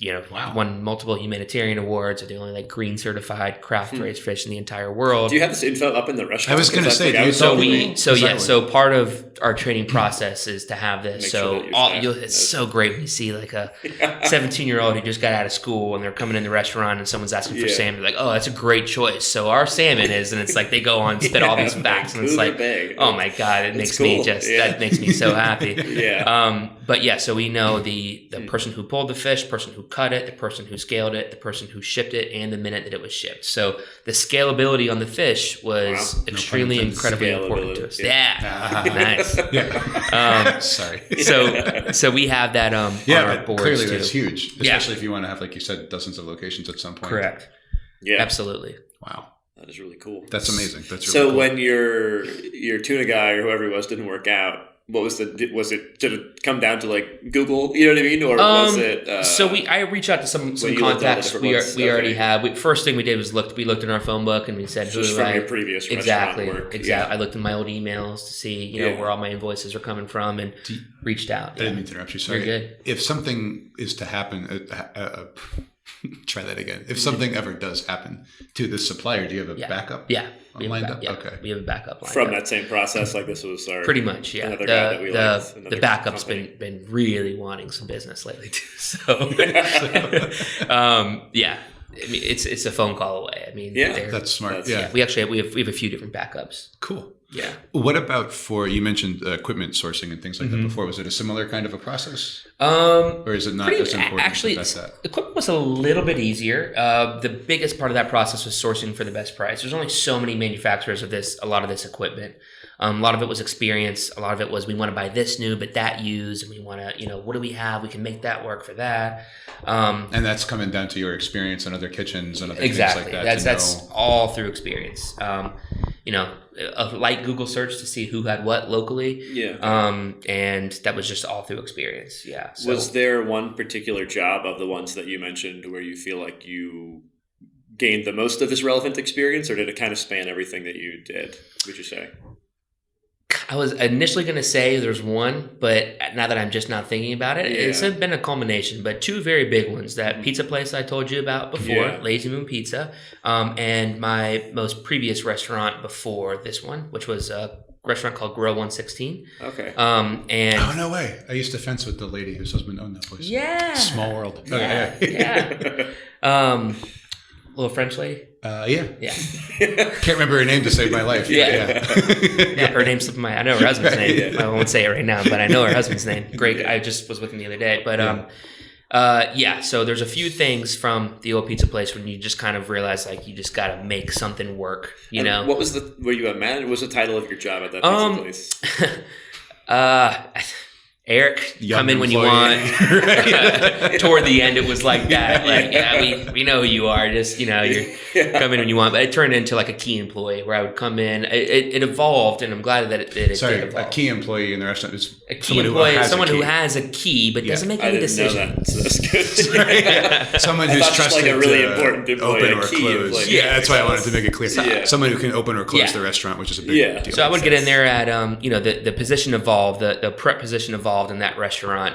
won multiple humanitarian awards. They're the only like green certified craft raised fish in the entire world. Do you have this info up in the restaurant? I was going to say, so part of our training process is to have this. It's so great when you see like a 17-year-old who just got out of school and they're coming in the restaurant and someone's asking for salmon. They're like, oh, that's a great choice. So our salmon is, and it's like they go on, spit all these facts, and it's like, oh my God, that makes me so happy. But yeah, so we know the person who pulled the fish, person who cut it, the person who scaled it, the person who shipped it, and the minute that it was shipped. So the scalability on the fish was extremely incredibly important to us. Nice. Sorry. So we have that on our boards clearly too. That's huge, especially if you want to have, like you said, dozens of locations at some point. Correct. Yeah. Absolutely. Wow. That is really cool. That's amazing. That's really so cool. when your tuna guy or whoever it was didn't work out, did it come down to like Google, you know what I mean? Or was it? I reached out to some contacts we already had. First thing we did was we looked in our phone book and we said, just from your previous restaurant work. Exactly. I looked in my old emails to see, where all my invoices are coming from and reached out. I didn't mean to interrupt you. Sorry. You're good. If something is to happen, try that again. If something ever does happen to this supplier, do you have a backup? Yeah. Lined up? Okay. We have a backup lined from up. that same process. Like this was our pretty much, yeah. Another guy that we liked. The backup's been really wanting some business lately too. So yeah. I mean, it's a phone call away. I mean, that's smart. We actually have a few different backups. Cool. Yeah. What about you mentioned equipment sourcing and things like that before? Was it a similar kind of a process? Or is it not as important? Actually, equipment was a little bit easier. The biggest part of that process was sourcing for the best price. There's only so many manufacturers of a lot of this equipment. A lot of it was experience. A lot of it was we want to buy this new, but that used, and we want to, what do we have? We can make that work for that. And that's coming down to your experience in other kitchens and other things like that. That's all through experience. A light Google search to see who had what locally. Yeah. And that was just all through experience. Yeah. So, was there one particular job of the ones that you mentioned where you feel like you gained the most of this relevant experience, or did it kind of span everything that you did, would you say? I was initially going to say there's one, but now that I'm just not thinking about it, it's been a culmination. But two very big ones: that pizza place I told you about before, Lazy Moon Pizza, and my most previous restaurant before this one, which was a restaurant called Grill 116. Okay. And no way! I used to fence with the lady whose husband owned that place. Yeah. Small world. Yeah. Little French lady. Yeah. Can't remember her name to save my life. Yeah. Her name's slipping I know her husband's name. I won't say it right now, but I know her husband's name. Great. I just was with him the other day. But so there's a few things from the old pizza place when you just kind of realize like you just got to make something work. You know. What was were you a manager? What was the title of your job at that pizza place? Eric, come in when you want. Toward the end, it was like that. Like, we know who you are. Just, you're come in when you want. But it turned into like a key employee where I would come in. It evolved, and I'm glad that it did evolve. A key employee in the restaurant is a key employee, someone who has a key but doesn't make any decisions. I didn't know that, so that's good. Someone who's trusted like a really important employee, open or close. Yeah, that's why I wanted to make it clear. Someone who can open or close the restaurant, which is a big deal. So I would get in there at the position evolved, the prep position evolved in that restaurant,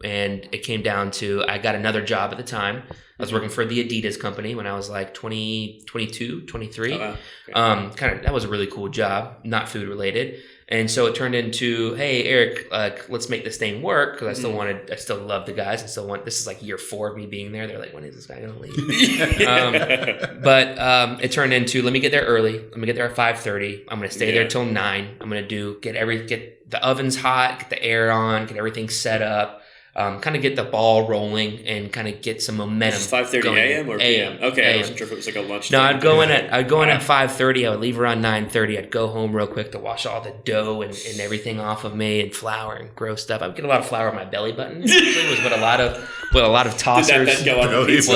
and it came down to I got another job at the time. I was working for the Adidas company when I was like 22, 23. Oh, wow. Okay. That was a really cool job, not food related. And so it turned into, hey, Eric, let's make this thing work, because I still love the guys. This is like year 4 of me being there. They're like, when is this guy going to leave? But it turned into, let me get there early. Let me get there at 5:30. I'm going to stay there till 9. I'm going to get the ovens hot, get the air on, get everything set up. Kind of get the ball rolling and kind of get some momentum. 5:30 a.m. or p.m.? Okay, AM. I wasn't sure if it was like a lunch. No, I'd go in at 5:30. I would leave around 9:30. I'd go home real quick to wash all the dough and everything off of me, and flour and gross stuff. I would get a lot of flour on my belly button. It was what a lot of tossers. Did that then go on the pizza?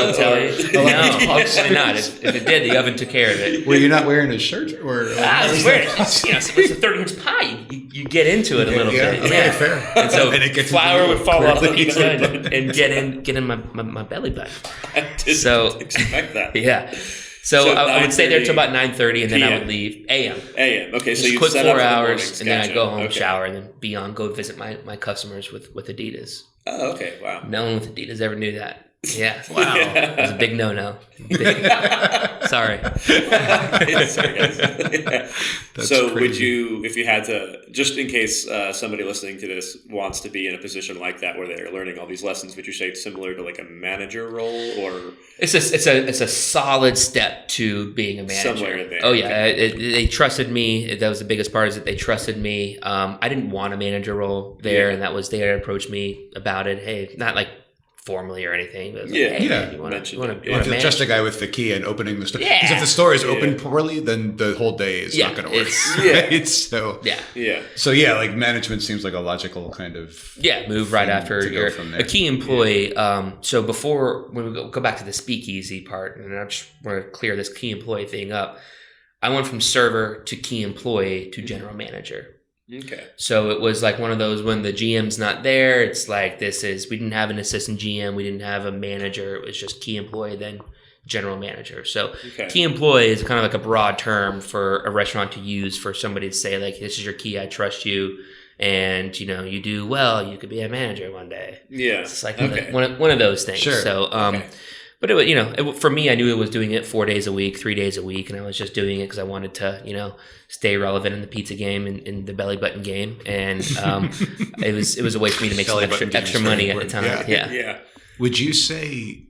No, obviously not. If it did, the oven took care of it. Were you not wearing a shirt? Or I was wearing it. It's a 30-inch pie. You get into it a little bit. Okay, fair. And so and flour would fall off the pizza and get in my belly button. I didn't expect that. Yeah. So I would stay there till about 9:30, and then I would leave AM. AM. Okay, so you quick 4 hours, and then Gotcha. I'd go home, shower, and then go visit my customers with Adidas. Oh, okay. Wow. No one with Adidas ever knew that. Yeah. Wow. It was a big no-no. Sorry. So crazy. would you, if you had to, just in case somebody listening to this wants to be in a position like that where they're learning all these lessons, would you say it's similar to like a manager role, or it's a solid step to being a manager? Somewhere in there. Oh yeah, they trusted me. That was the biggest part, is that they trusted me. I didn't want a manager role there, and that was, they had approached me about it. Hey, not like formally or anything. But it was like, hey, man, you want to just a guy with the key and opening the store. Yeah. Because if the store is open poorly, then the whole day is not going to work. Right? So like management seems like a logical kind of move right after you're a key employee. So before, when we go back to the speakeasy part, and I just want to clear this key employee thing up. I went from server to key employee to general manager. Okay. So it was like one of those, when the GM's not there, it's like we didn't have an assistant GM, we didn't have a manager, it was just key employee, then general manager. So key employee is kind of like a broad term for a restaurant to use for somebody to say, like, this is your key, I trust you, and you do well, you could be a manager one day. Yeah. It's like one of those things. Sure. So but it was, for me, I knew I was doing it 4 days a week, 3 days a week, and I was just doing it because I wanted to, stay relevant in the pizza game and in the belly button game, and it was a way for me to make some extra money at the time. Yeah. Would you say,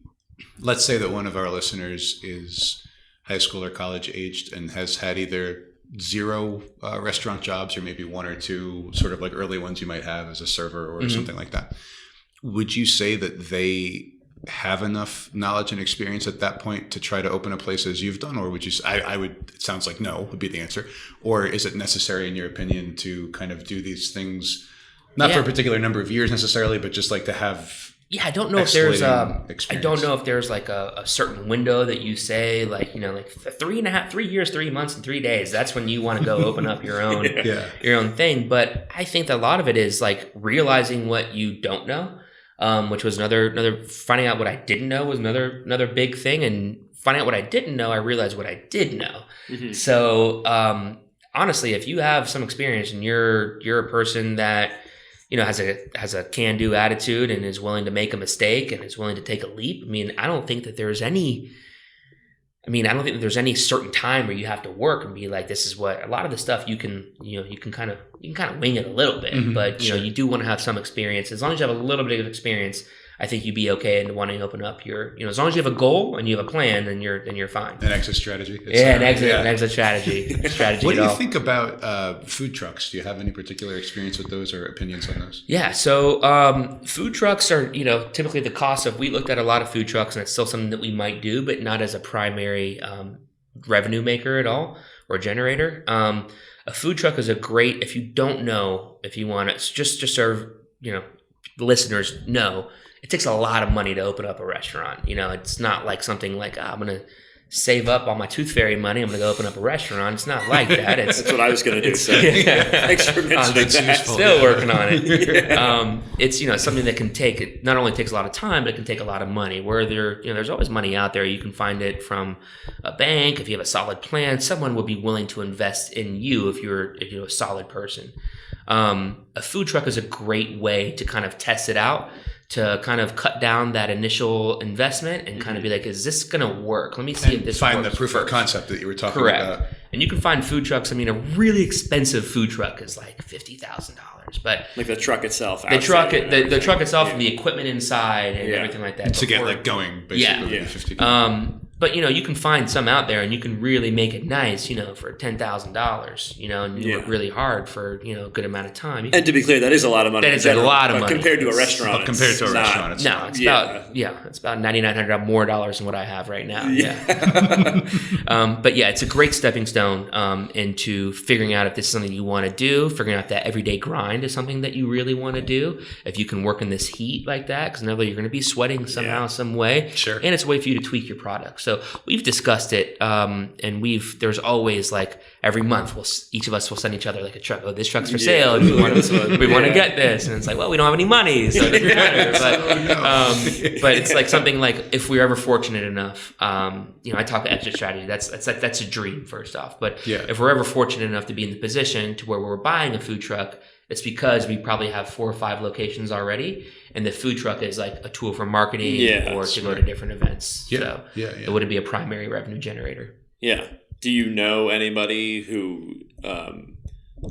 let's say that one of our listeners is high school or college aged and has had either 0 restaurant jobs or maybe 1 or 2 sort of like early ones you might have as a server or something like that? Would you say that they have enough knowledge and experience at that point to try to open a place as you've done, or would you? It sounds like no would be the answer. Or is it necessary, in your opinion, to kind of do these things, not for a particular number of years necessarily, but just like to have? Yeah, I don't know if there's like a certain window that you say, like 3 years, 3 months, and 3 days. That's when you want to go open up your own your own thing. But I think that a lot of it is like realizing what you don't know. Which was another finding out what I didn't know was another big thing, and finding out what I didn't know, I realized what I did know. Mm-hmm. So honestly, if you have some experience and you're a person that has a can-do attitude and is willing to make a mistake and is willing to take a leap, I don't think that there's any certain time where you have to work and be like, this is what. A lot of the stuff you can kind of wing it a little bit, but you do want to have some experience. As long as you have a little bit of experience, I think you'd be okay in wanting to open up your, as long as you have a goal and you have a plan, then you're fine. An exit strategy. An exit strategy. What do you think about food trucks? Do you have any particular experience with those or opinions on those? Yeah. So food trucks are, typically the cost of, we looked at a lot of food trucks, and it's still something that we might do, but not as a primary revenue maker at all, or generator. A food truck is a great, if you don't know, if you want to just serve, listeners know, it takes a lot of money to open up a restaurant. It's not like something like, I'm going to save up all my Tooth Fairy money, I'm going to go open up a restaurant. It's not like that. That's what I was going to do. So thanks for mentioning that. Still working on it. It's something that can take, it not only takes a lot of time, but it can take a lot of money. Where there's always money out there. You can find it from a bank. If you have a solid plan, someone will be willing to invest in you if you're a solid person. A food truck is a great way to kind of test it out. to kind of cut down that initial investment and kind of be like, is this going to work? Let me see if this find works the proof first. of concept that you were talking Correct. about. And you can find food trucks. I mean, a really expensive food truck is like $50,000, but like the truck itself, the truck itself and the equipment inside and everything like that. To get like going, basically. Yeah. 50 But you can find some out there, and you can really make it nice, for $10,000, and you work really hard for a good amount of time. And to be clear, that is a lot of money. That is a lot of money compared to a restaurant. Compared to a restaurant, it's no, it's about $9,900 more dollars than what I have right now. But it's a great stepping stone into figuring out if this is something you want to do, figuring out that everyday grind is something that you really want to do. If you can work in this heat like that, because inevitably you're going to be sweating somehow, some way. Sure. And it's a way for you to tweak your product. So we've discussed it, and there's always like every month each of us will send each other like a truck. Oh, this truck's for sale. And we want to get this, and it's like, well, we don't have any money, so it doesn't matter. But it's like something like if we're ever fortunate enough, I talk exit strategy. That's a dream first off. But if we're ever fortunate enough to be in the position to where we're buying a food truck, it's because we probably have 4 or 5 locations already, and the food truck is like a tool for marketing or to go to different events. It wouldn't be a primary revenue generator. Yeah. Do you know anybody who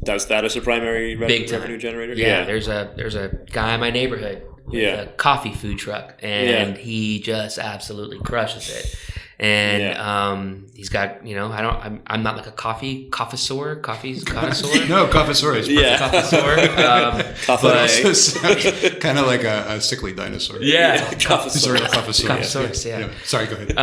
does that as a primary revenue generator? Yeah. There's a guy in my neighborhood with a coffee food truck, and he just absolutely crushes it. And he's got, I'm not like a coffee connoisseur. No, connoisseur is connoisseur. But kind of like a sickly dinosaur. Connoisseur. Sorry, go ahead.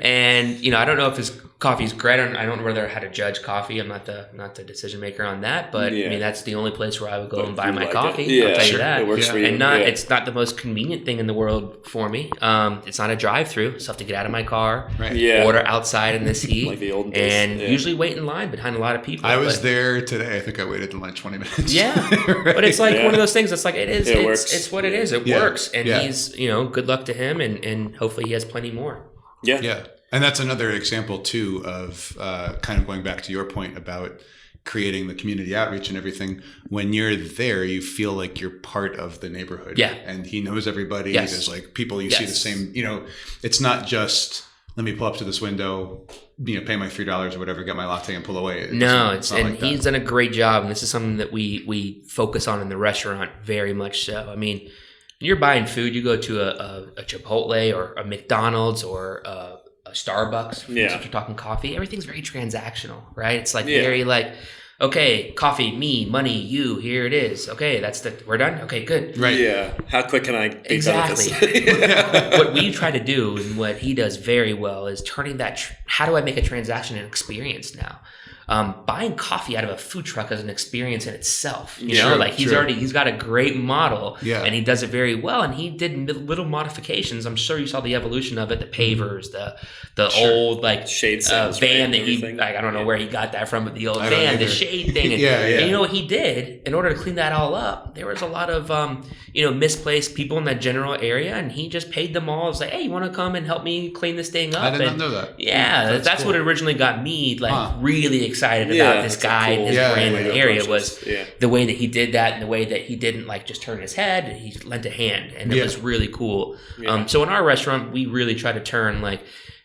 And I don't know if his coffee's great. I don't know whether how to judge coffee. I'm not the decision maker on that. But I mean, that's the only place where I would go and buy my coffee. I'll tell you that. It works for you. And it's not the most convenient thing in the world for me. It's not a drive-through, so I have to get out of my car. Right. Order outside in this heat, like the old days. And usually wait in line behind a lot of people. I was there today. I think I waited in line 20 minutes. Yeah, right. But it's like one of those things. It's like it's what it is. It works, and he's good luck to him, and hopefully he has plenty more. Yeah, and that's another example too of kind of going back to your point about creating the community outreach and everything. When you're there, you feel like you're part of the neighborhood. Yeah, and he knows everybody. There's like people you see the same. It's not just let me pull up to this window, pay my $3 or whatever, get my latte and pull away. It's not like he's done a great job. And this is something that we focus on in the restaurant very much so. I mean, when you're buying food, you go to a Chipotle or a McDonald's or a Starbucks. If you're talking coffee, everything's very transactional, right? It's like very like, okay, coffee, me, money, you, here it is. Okay, we're done? Okay, good. Right. Yeah. How quick can I be exactly. What we try to do and what he does very well is turning that, how do I make a transaction an experience now? Buying coffee out of a food truck is an experience in itself. He's got a great model and he does it very well. And he did little modifications. I'm sure you saw the evolution of it, the pavers, the old like shade cells, van that he, I don't know where he got that from, but the old van, the shade thing. And, and you know what he did in order to clean that all up? There was a lot of, misplaced people in that general area, and he just paid them all. It was like, hey, you want to come and help me clean this thing up? I did not know that. Yeah, that's cool. What originally got me really excited about this guy and his brand in the area was the way that he did that and the way that he didn't like just turn his head. He lent a hand, and it was really cool. So in our restaurant, we really try to turn like,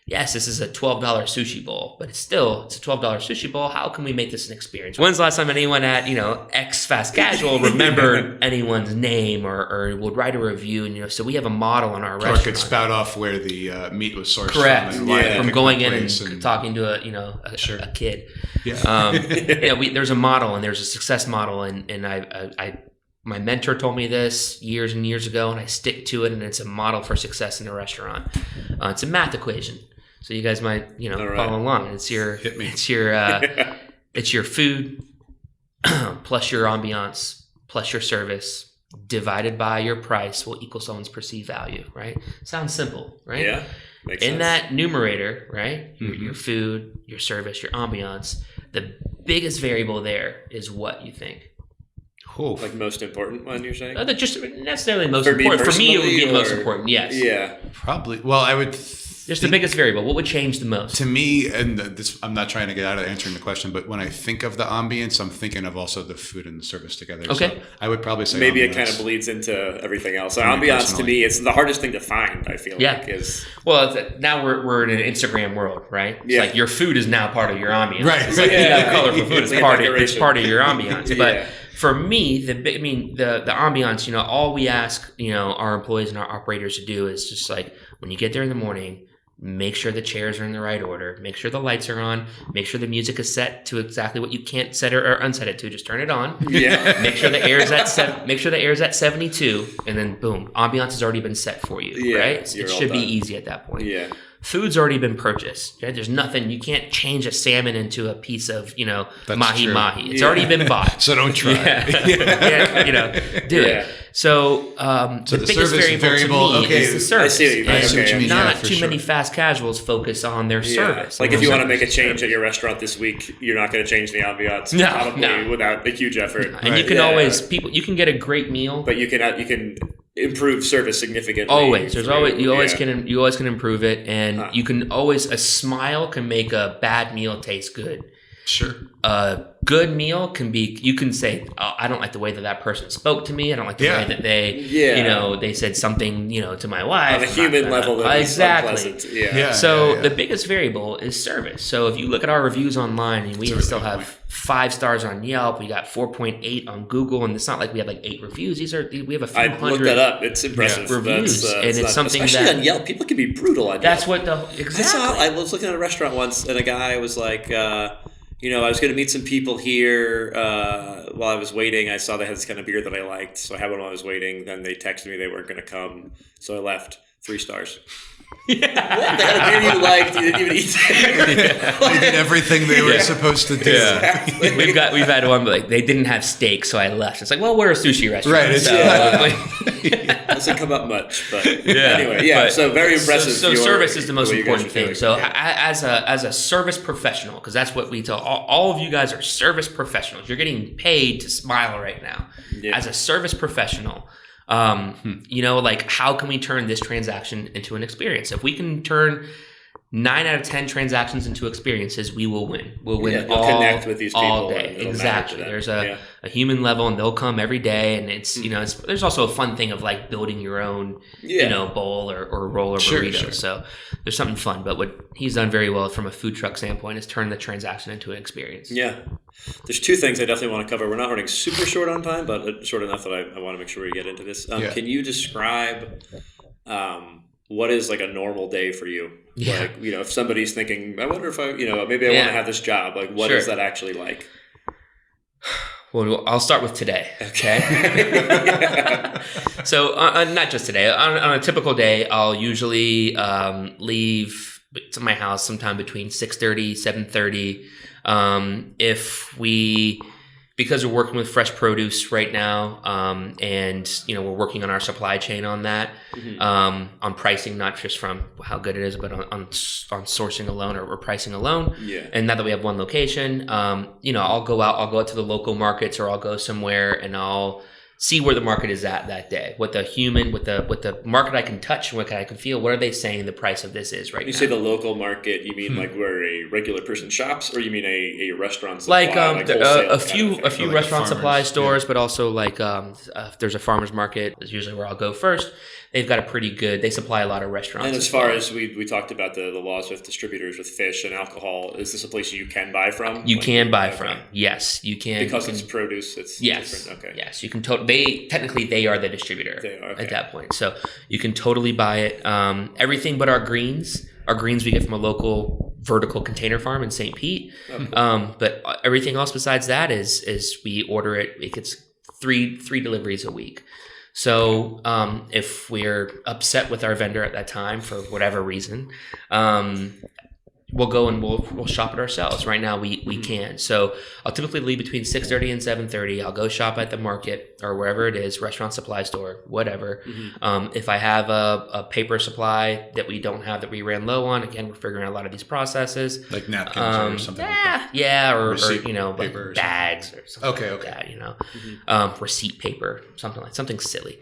yes, this is a $12 sushi bowl, but it's a $12 sushi bowl. How can we make this an experience? When's the last time anyone at, X Fast Casual remembered anyone's name or would write a review? And, so we have a model in our restaurant. Or could spout off where the meat was sourced Correct. from. From going in and talking to a kid. There's a model and there's a success model. And I my mentor told me this years and years ago, and I stick to it. And it's a model for success in a restaurant. It's a math equation. So you guys might, follow along. It's your food plus your ambiance plus your service divided by your price will equal someone's perceived value, right? Sounds simple, right? Yeah. Makes sense. In that numerator, right? Your food, your service, your ambiance, the biggest variable there is what you think. Like most important one, you're saying? Just necessarily most important. For me, it would be the most important, yes. Yeah. Probably. Well, I would Just the biggest variable. What would change the most? To me, and this, I'm not trying to get out of answering the question, but when I think of the ambience, I'm thinking of also the food and the service together. Okay. So I would probably say maybe ambience. it kind of bleeds into everything else. So ambiance to me, it's the hardest thing to find, I feel like. Well, now we're in an Instagram world, right? It's like your food is now part of your ambiance. Right. It's like colorful food. It's part of your ambiance. But for me, the ambiance, you know, all we ask, you know, our employees and our operators to do is just like, when you get there in the morning, make sure the chairs are in the right order, make sure the lights are on, make sure the music is set to exactly what you can't set or unset it to, just turn it on. Yeah. Make sure the air is at 72, and then boom, ambiance has already been set for you, right? It should be easy at that point. Yeah. Food's already been purchased. Right? There's nothing. You can't change a salmon into a piece of, you know, mahi. It's already been bought. So don't try. You know, do it. So the biggest variable to me is the service. I see what you mean. Not too many fast casuals focus on their service. Like if you want to make a change at your restaurant this week, you're not going to change the ambiance probably without a huge effort. And you can always you can get a great meal, but you can improve service significantly. Always. You always can improve it, and you can always, a smile can make a bad meal taste good. Sure. A good meal can be, you can say, oh, I don't like the way that person spoke to me. I don't like the way that they, you know, they said something, you know, to my wife. On a human level, that's unpleasant. The biggest variable is service. So if you look at our reviews online, and we still have 5 stars on Yelp, we got 4.8 on Google, and it's not like we have like 8 reviews. We have a few hundred. I looked that up. It's impressive. Reviews, and it's something especially on Yelp. People can be brutal on Yelp. That's what exactly. I was looking at a restaurant once, and a guy was like, you know, I was going to meet some people here while I was waiting. I saw they had this kind of beer that I liked, so I had one while I was waiting. Then they texted me they weren't going to come, so I left. 3 stars. What? They had a beer you liked, you didn't even eat it. They did everything they were supposed to do. Exactly. We've had one, but like they didn't have steak, so I left. It's like, well, we're a sushi restaurant, right? It doesn't come up much, but anyway, so very impressive. So service is the most important thing. So as a service professional, because that's what we tell all of you guys are service professionals. You're getting paid to smile right now. Yeah. As a service professional. You know, like, how can we turn this transaction into an experience? If we can turn 9 out of 10 transactions into experiences, we will win. We'll win connect with these people all day. Exactly. There's a human level, and they'll come every day. And it's, you know, there's also a fun thing of like building your own, you know, bowl or roll or burrito. Sure. So there's something fun. But what he's done very well from a food truck standpoint is turn the transaction into an experience. Yeah. There's 2 things I definitely want to cover. We're not running super short on time, but short enough that I want to make sure we get into this. Can you describe what is like a normal day for you? Yeah. Like, you know, if somebody's thinking, I wonder if maybe I want to have this job. Like, what is that actually like? Well, I'll start with today. Okay. So not just today. On a typical day, I'll usually leave to my house sometime between 6:30, 7:30. Because we're working with fresh produce right now, and you know, we're working on our supply chain on that, on pricing, not just from how good it is, but on sourcing alone or pricing alone. Yeah. And now that we have one location, you know, I'll go out to the local markets, or I'll go somewhere and I'll see where the market is at that day. What the market I can touch and what I can feel. What are they saying the price of this is right now? You say the local market, you mean like where a regular person shops, or you mean a restaurant supply? Like a few restaurant supply stores, but also like there's a farmer's market is usually where I'll go first. They've got they supply a lot of restaurants. And as far as we talked about the laws with distributors with fish and alcohol, is this a place you can buy from? You can buy from. Yes, you can. Because it's produce, it's different. Okay. Yes, you can they are the distributor at that point. So you can totally buy it. Everything but our greens. Our greens we get from a local vertical container farm in St. Pete. Okay. But everything else besides that is we order it. It gets three deliveries a week. So if we're upset with our vendor at that time for whatever reason, we'll go and we'll shop it ourselves. Right now we can. So I'll typically leave between 6:30 and 7:30. I'll go shop at the market or wherever it is, restaurant supply store, whatever. If I have a paper supply that we don't have that we ran low on, again, we're figuring out a lot of these processes. Like napkins or something like that. Yeah, or paper like or bags or something like that, receipt paper, something silly.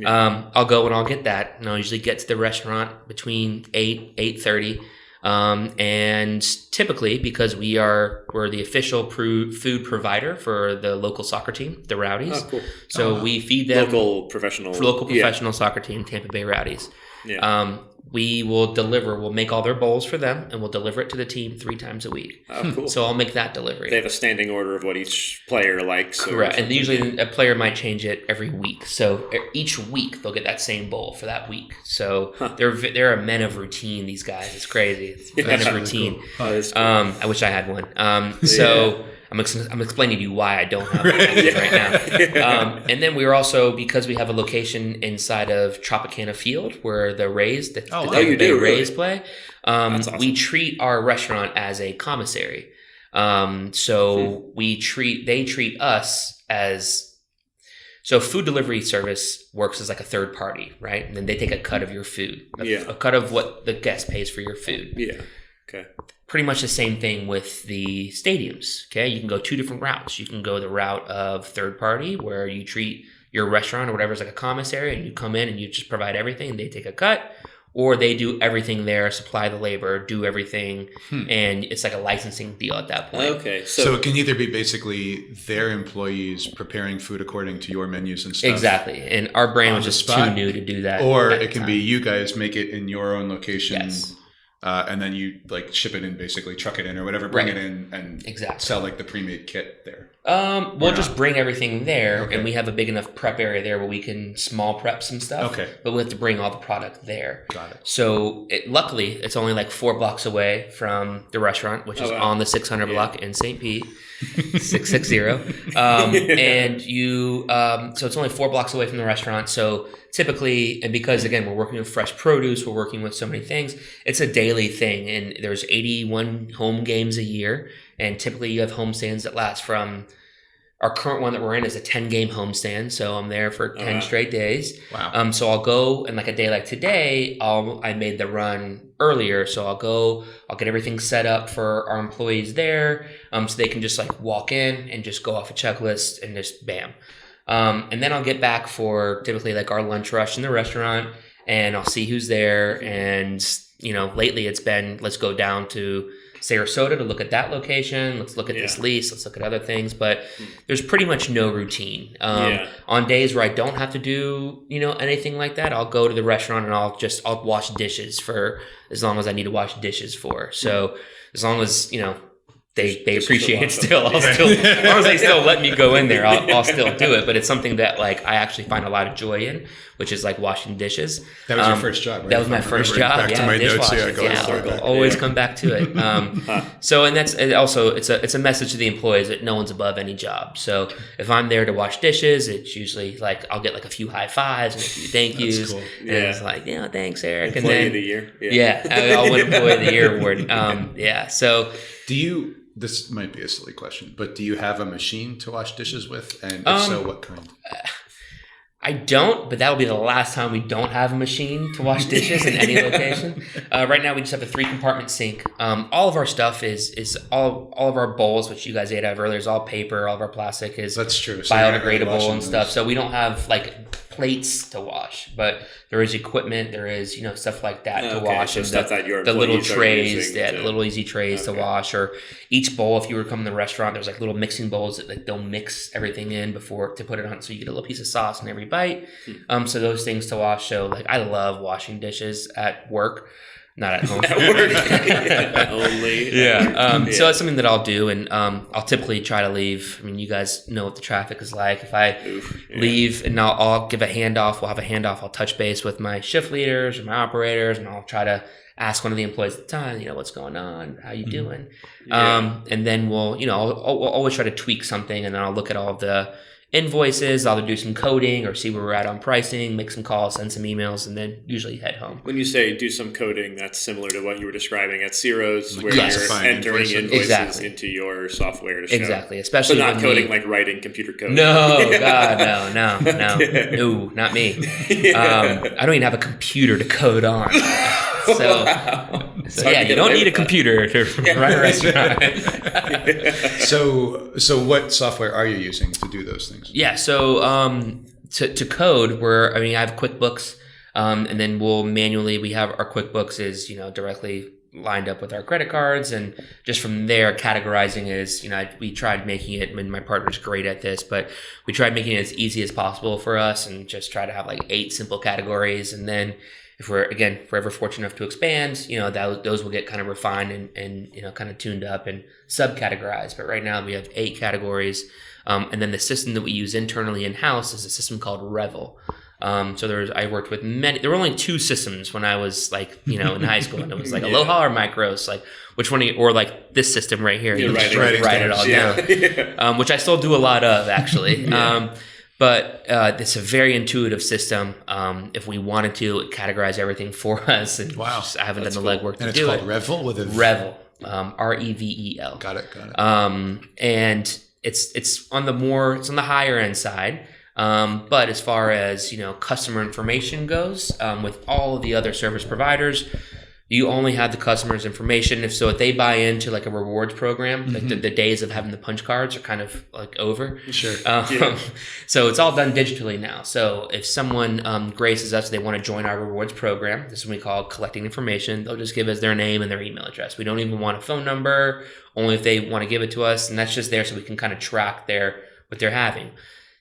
I'll go and I'll get that, and I'll usually get to the restaurant between 8:30. And typically, because we're the official food provider for the local soccer team, the Rowdies. Oh, cool. So we feed them local professional soccer team, Tampa Bay Rowdies. Yeah. We'll make all their bowls for them, and we'll deliver it to the team 3 times a week. Oh, cool. So I'll make that delivery. They have a standing order of what each player likes. Correct. And usually a player might change it every week. So each week they'll get that same bowl for that week. So they're a men of routine, these guys. It's crazy. It's men of routine. Cool. Oh, cool. I wish I had one. I'm explaining to you why I don't have one right now. And then we are also, because we have a location inside of Tropicana Field where the Rays, the Tampa Bay Rays play, awesome. We treat our restaurant as a commissary. So they treat us as, so food delivery service works as like a third party, right? And then they take a cut of your food, a cut of what the guest pays for your food. Yeah. Okay. Pretty much the same thing with the stadiums. Okay, you can go 2 different routes. You can go the route of third party, where you treat your restaurant or whatever as like a commissary, and you come in and you just provide everything, and they take a cut, or they do everything there, supply the labor, do everything, and it's like a licensing deal at that point. Okay, so it can either be basically their employees preparing food according to your menus and stuff. Exactly, and our brand was just too new to do that. Or it can be you guys make it in your own location. Yes. And then you like ship it in, basically truck it in or whatever, bring it in and sell like the pre-made kit there. We'll just bring everything there, and we have a big enough prep area there where we can small prep some stuff. Okay. But we have to bring all the product there. Got it. So luckily, it's only like 4 blocks away from the restaurant, which is on the 600 block in St. Pete. 660. And so it's only 4 blocks away from the restaurant. So typically, and because again, we're working with fresh produce, we're working with so many things, it's a daily thing. And there's 81 home games a year. And typically you have homestands that last from, our current one that we're in is a 10-game homestand. So I'm there for 10 straight days. Wow. So I'll go, and like a day like today, I made the run earlier. So I'll get everything set up for our employees there. So they can just like walk in and just go off a checklist and just bam. And then I'll get back for typically like our lunch rush in the restaurant, and I'll see who's there. And, lately it's been, let's go down to Sarasota to look at that location. Let's look at this lease. Let's look at other things. But there's pretty much no routine. On days where I don't have to do, anything like that, I'll go to the restaurant and I'll wash dishes for as long as I need to wash dishes for. So as long as, they appreciate it still. As long as they still let me go in there, I'll still do it. But it's something that like I actually find a lot of joy in, which is like washing dishes. That was your first job, right? That was my first job. Back to my notes, I'll always come back to it. So, and that's also it's a message to the employees that no one's above any job. So if I'm there to wash dishes, it's usually like I'll get like a few high fives and a few thank yous. Cool. And it's like, thanks, Eric. Employee of the year. I'll win Employee of the Year award. So do you? This might be a silly question, but do you have a machine to wash dishes with? And if so, what kind? I don't, but that'll be the last time we don't have a machine to wash dishes in any location. Right now, we just have a 3-compartment sink. All of our stuff is all of our bowls, which you guys ate out of earlier, is all paper. All of our plastic is that's true. So biodegradable and stuff. So we don't have like plates to wash, but there is equipment. There is stuff like that to wash, so and stuff that your the little trays, the little easy trays to wash. Or each bowl, if you were to come to the restaurant, there's like little mixing bowls that they'll mix everything in before to put it on, so you get a little piece of sauce in every bite. So those things to wash. So like I love washing dishes at work. Not at home. At work. Only. So that's something that I'll do, and I'll typically try to leave. I mean, you guys know what the traffic is like. If I leave and I'll give a handoff, we'll have a handoff. I'll touch base with my shift leaders or my operators, and I'll try to ask one of the employees at the time, what's going on? How you doing? And then we'll always try to tweak something, and then I'll look at all of the invoices. I'll do some coding or see where we're at on pricing, make some calls, send some emails, and then usually head home. When you say do some coding, that's similar to what you were describing at Ciro's, where Yes. you're entering invoices Exactly. into your software to show. Exactly, especially So not when coding like writing computer code. No, God, no, not me. I don't even have a computer to code on. So yeah, you don't need a computer to run a restaurant. So what software are you using to do those things? Yeah, so to code, I have QuickBooks, and then we have our QuickBooks is directly lined up with our credit cards, and just from there categorizing is we tried making it. I mean, my partner's great at this, but we tried making it as easy as possible for us, and just try to have like 8 simple categories, and then if we're ever fortunate enough to expand, those will get kind of refined and kind of tuned up and subcategorized. But right now we have 8 categories, and then the system that we use internally in house is a system called Revel. I worked with many. There were only 2 systems when I was in high school, and it was like Aloha or Micros, like which one, or like this system right here. You just write it all down, which I still do a lot of actually. But it's a very intuitive system. If we wanted to, it categorize everything for us. And I haven't done the legwork to do it. And it's called Revel with a Revel, Revel. Got it. And it's on the higher end side. But as far as customer information goes, with all of the other service providers, you only have the customer's information. If they buy into like a rewards program, like the days of having the punch cards are kind of like over. Sure. So it's all done digitally now. So if someone graces us, they want to join our rewards program. This is what we call collecting information. They'll just give us their name and their email address. We don't even want a phone number, only if they want to give it to us. And that's just there so we can kind of track what they're having.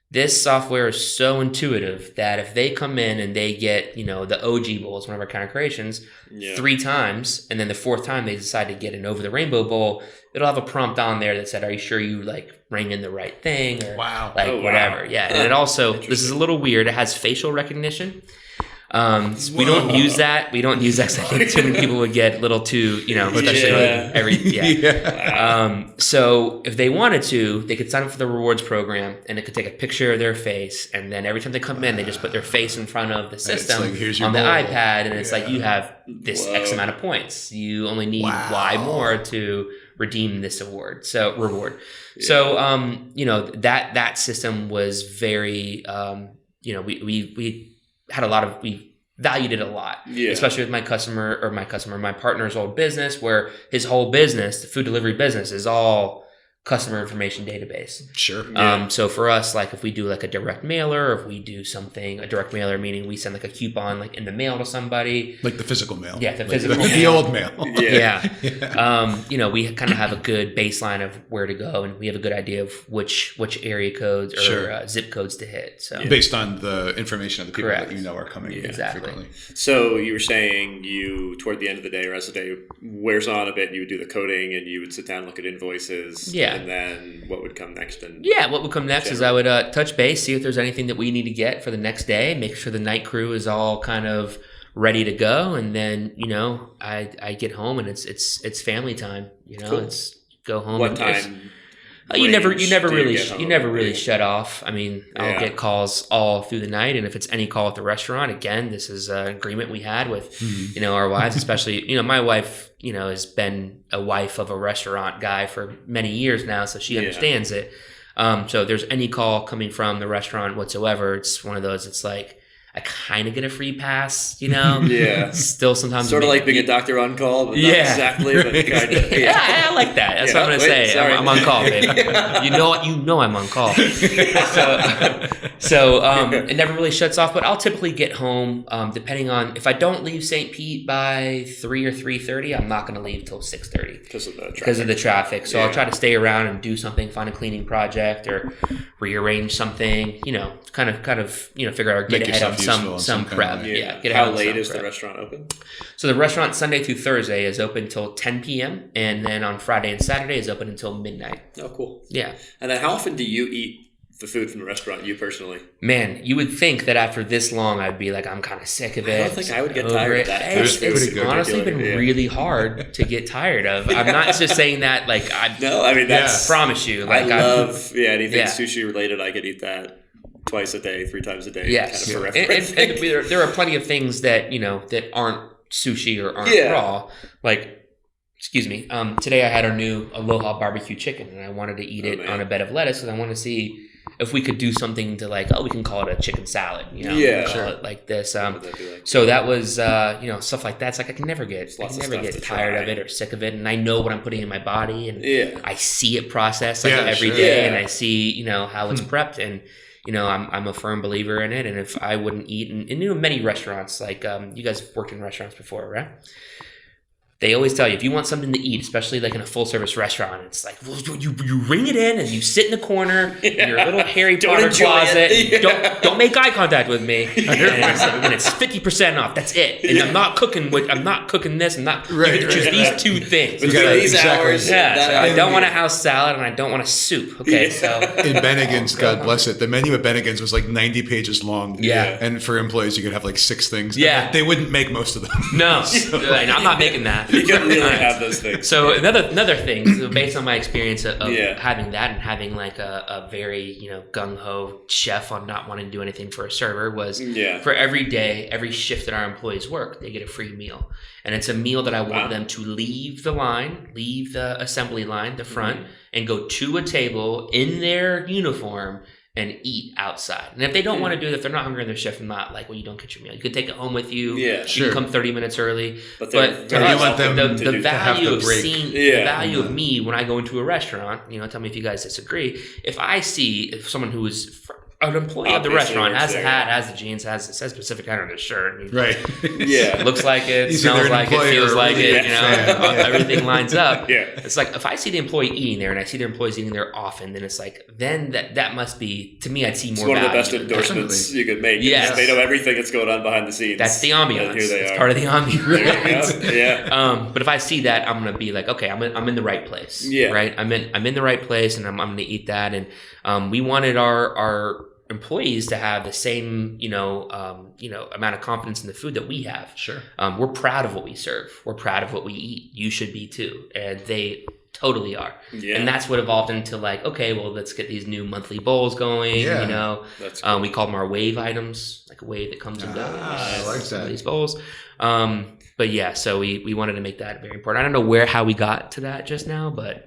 This software is so intuitive that if they come in and they get, the OG bowl is one of our kind of creations 3 times, and then the 4th time they decide to get an over the rainbow bowl, it'll have a prompt on there that said, "Are you sure you bring in the right thing?" Or whatever. Yeah. And it also, this is a little weird. It has facial recognition. We don't use that. Because I think too many people would get a little too, especially so if they wanted to, they could sign up for the rewards program, and it could take a picture of their face, and then every time they come in, they just put their face in front of the system on the iPad, and it's like, you have this X amount of points. You only need Y more to redeem this reward. So that system was very, we had we valued it a lot, especially with my partner's old business, where his whole business, the food delivery business, is all customer information database. Sure. So for us, like if we do like a direct mailer, or if we do something, a direct mailer meaning we send like a coupon like in the mail to somebody. Like the physical mail. Yeah, the physical mail. The old mail. We kind of have a good baseline of where to go, and we have a good idea of which area codes or zip codes to hit. So based on the information of the people Correct. that are coming in frequently. So you were saying toward the end of the day, or as the day wears on a bit, you would do the coding and you would sit down and look at invoices. Yeah. And then what would come next? What would come next is I would touch base, see if there's anything that we need to get for the next day, make sure the night crew is all kind of ready to go, and then I get home and it's family time. Cool. It's go home. What time? You never really shut off. I mean, I'll get calls all through the night, and if it's any call at the restaurant, again, this is an agreement we had with our wives, especially my wife has been a wife of a restaurant guy for many years now, so she understands it. So if there's any call coming from the restaurant whatsoever, it's one of those. It's like I kind of get a free pass, Still sometimes sort of like being a doctor on call, but not exactly, but kind of. I like that. That's what I'm gonna say. I'm on call, baby. You know I'm on call. So it never really shuts off. But I'll typically get home, depending on if I don't leave St. Pete by 3 or 3:30, I'm not gonna leave till 6:30 because of the traffic. So I'll try to stay around and do something, find a cleaning project or rearrange something. Kind of figure out or get ahead on some prep. How late is the restaurant open? So the restaurant Sunday through Thursday is open till 10 p.m. and then on Friday and Saturday is open until midnight. Oh, cool. Yeah. And then how often do you eat the food from the restaurant, you personally? Man, you would think that after this long, I'd be like, I'm kind of sick of it. I don't think I would get tired of that. It's honestly been really hard to get tired of. I'm not just saying that like I promise you. Like I love anything sushi related. I could eat that twice a day, 3 times a day. Yes, kind of forever. and there are plenty of things that that aren't sushi or aren't raw. Like, excuse me. Today I had our new Aloha barbecue chicken, and I wanted to eat it on a bed of lettuce because I want to see if we could do something to like, we can call it a chicken salad, call it like this. So that was, stuff like that. It's like I can never get tired of it or sick of it, and I know what I'm putting in my body, and I see it processed every day, and I see how it's prepped, and I'm a firm believer in it. And if I wouldn't eat, and many restaurants, like you guys have worked in restaurants before, right? They always tell you, if you want something to eat, especially like in a full-service restaurant, it's like, well, you ring it in and you sit in the corner in your little Harry Potter closet. Don't make eye contact with me. And it's 50% off. That's it. And I'm not cooking this. You get to choose these 2 things. These hours. I don't want a house salad and I don't want a soup. Okay, so in Bennigan's, God bless it, the menu at Bennigan's was like 90 pages long. Yeah. And for employees, you could have like 6 things. Yeah. They wouldn't make most of them. No, I'm not making that. You don't really have those things. So another thing, based on my experience of having that and having like a very gung-ho chef on not wanting to do anything for a server was for every day, every shift that our employees work, they get a free meal. And it's a meal that I want them to leave the assembly line, the front, and go to a table in their uniform and eat outside. And if they don't want to do that, if they're not hungry in their shift, I'm not like, well, you don't get your meal. You could take it home with you. Yeah, you can come 30 minutes early. But you want them the value of seeing the value of me when I go into a restaurant, tell me if you guys disagree. If someone who is an employee of the restaurant has a hat, has the jeans, it says Pacific Islander on his shirt. Right. Looks like it, smells like it, feels like it, everything lines up. Yeah. It's like, if I see the employee eating there and I see their employees eating there often, then it's like, then that must be, to me, I'd see more value. It's one of the best endorsements you could make. Yes. They know everything that's going on behind the scenes. That's the ambiance. Here they are. Part of the ambiance. Yeah. But if I see that, I'm going to be like, okay, I'm in the right place. Yeah. Right? I'm in the right place, and I'm going to eat that. And we wanted our employees to have the same, amount of confidence in the food that we have. Sure. We're proud of what we serve. We're proud of what we eat. You should be too. And they totally are. Yeah. And that's what evolved into like, okay, well, let's get these new monthly bowls going. Yeah. That's cool. We call them our wave items, like a wave that comes and goes. I like that. These bowls. But yeah, so we wanted to make that very important. I don't know how we got to that just now, but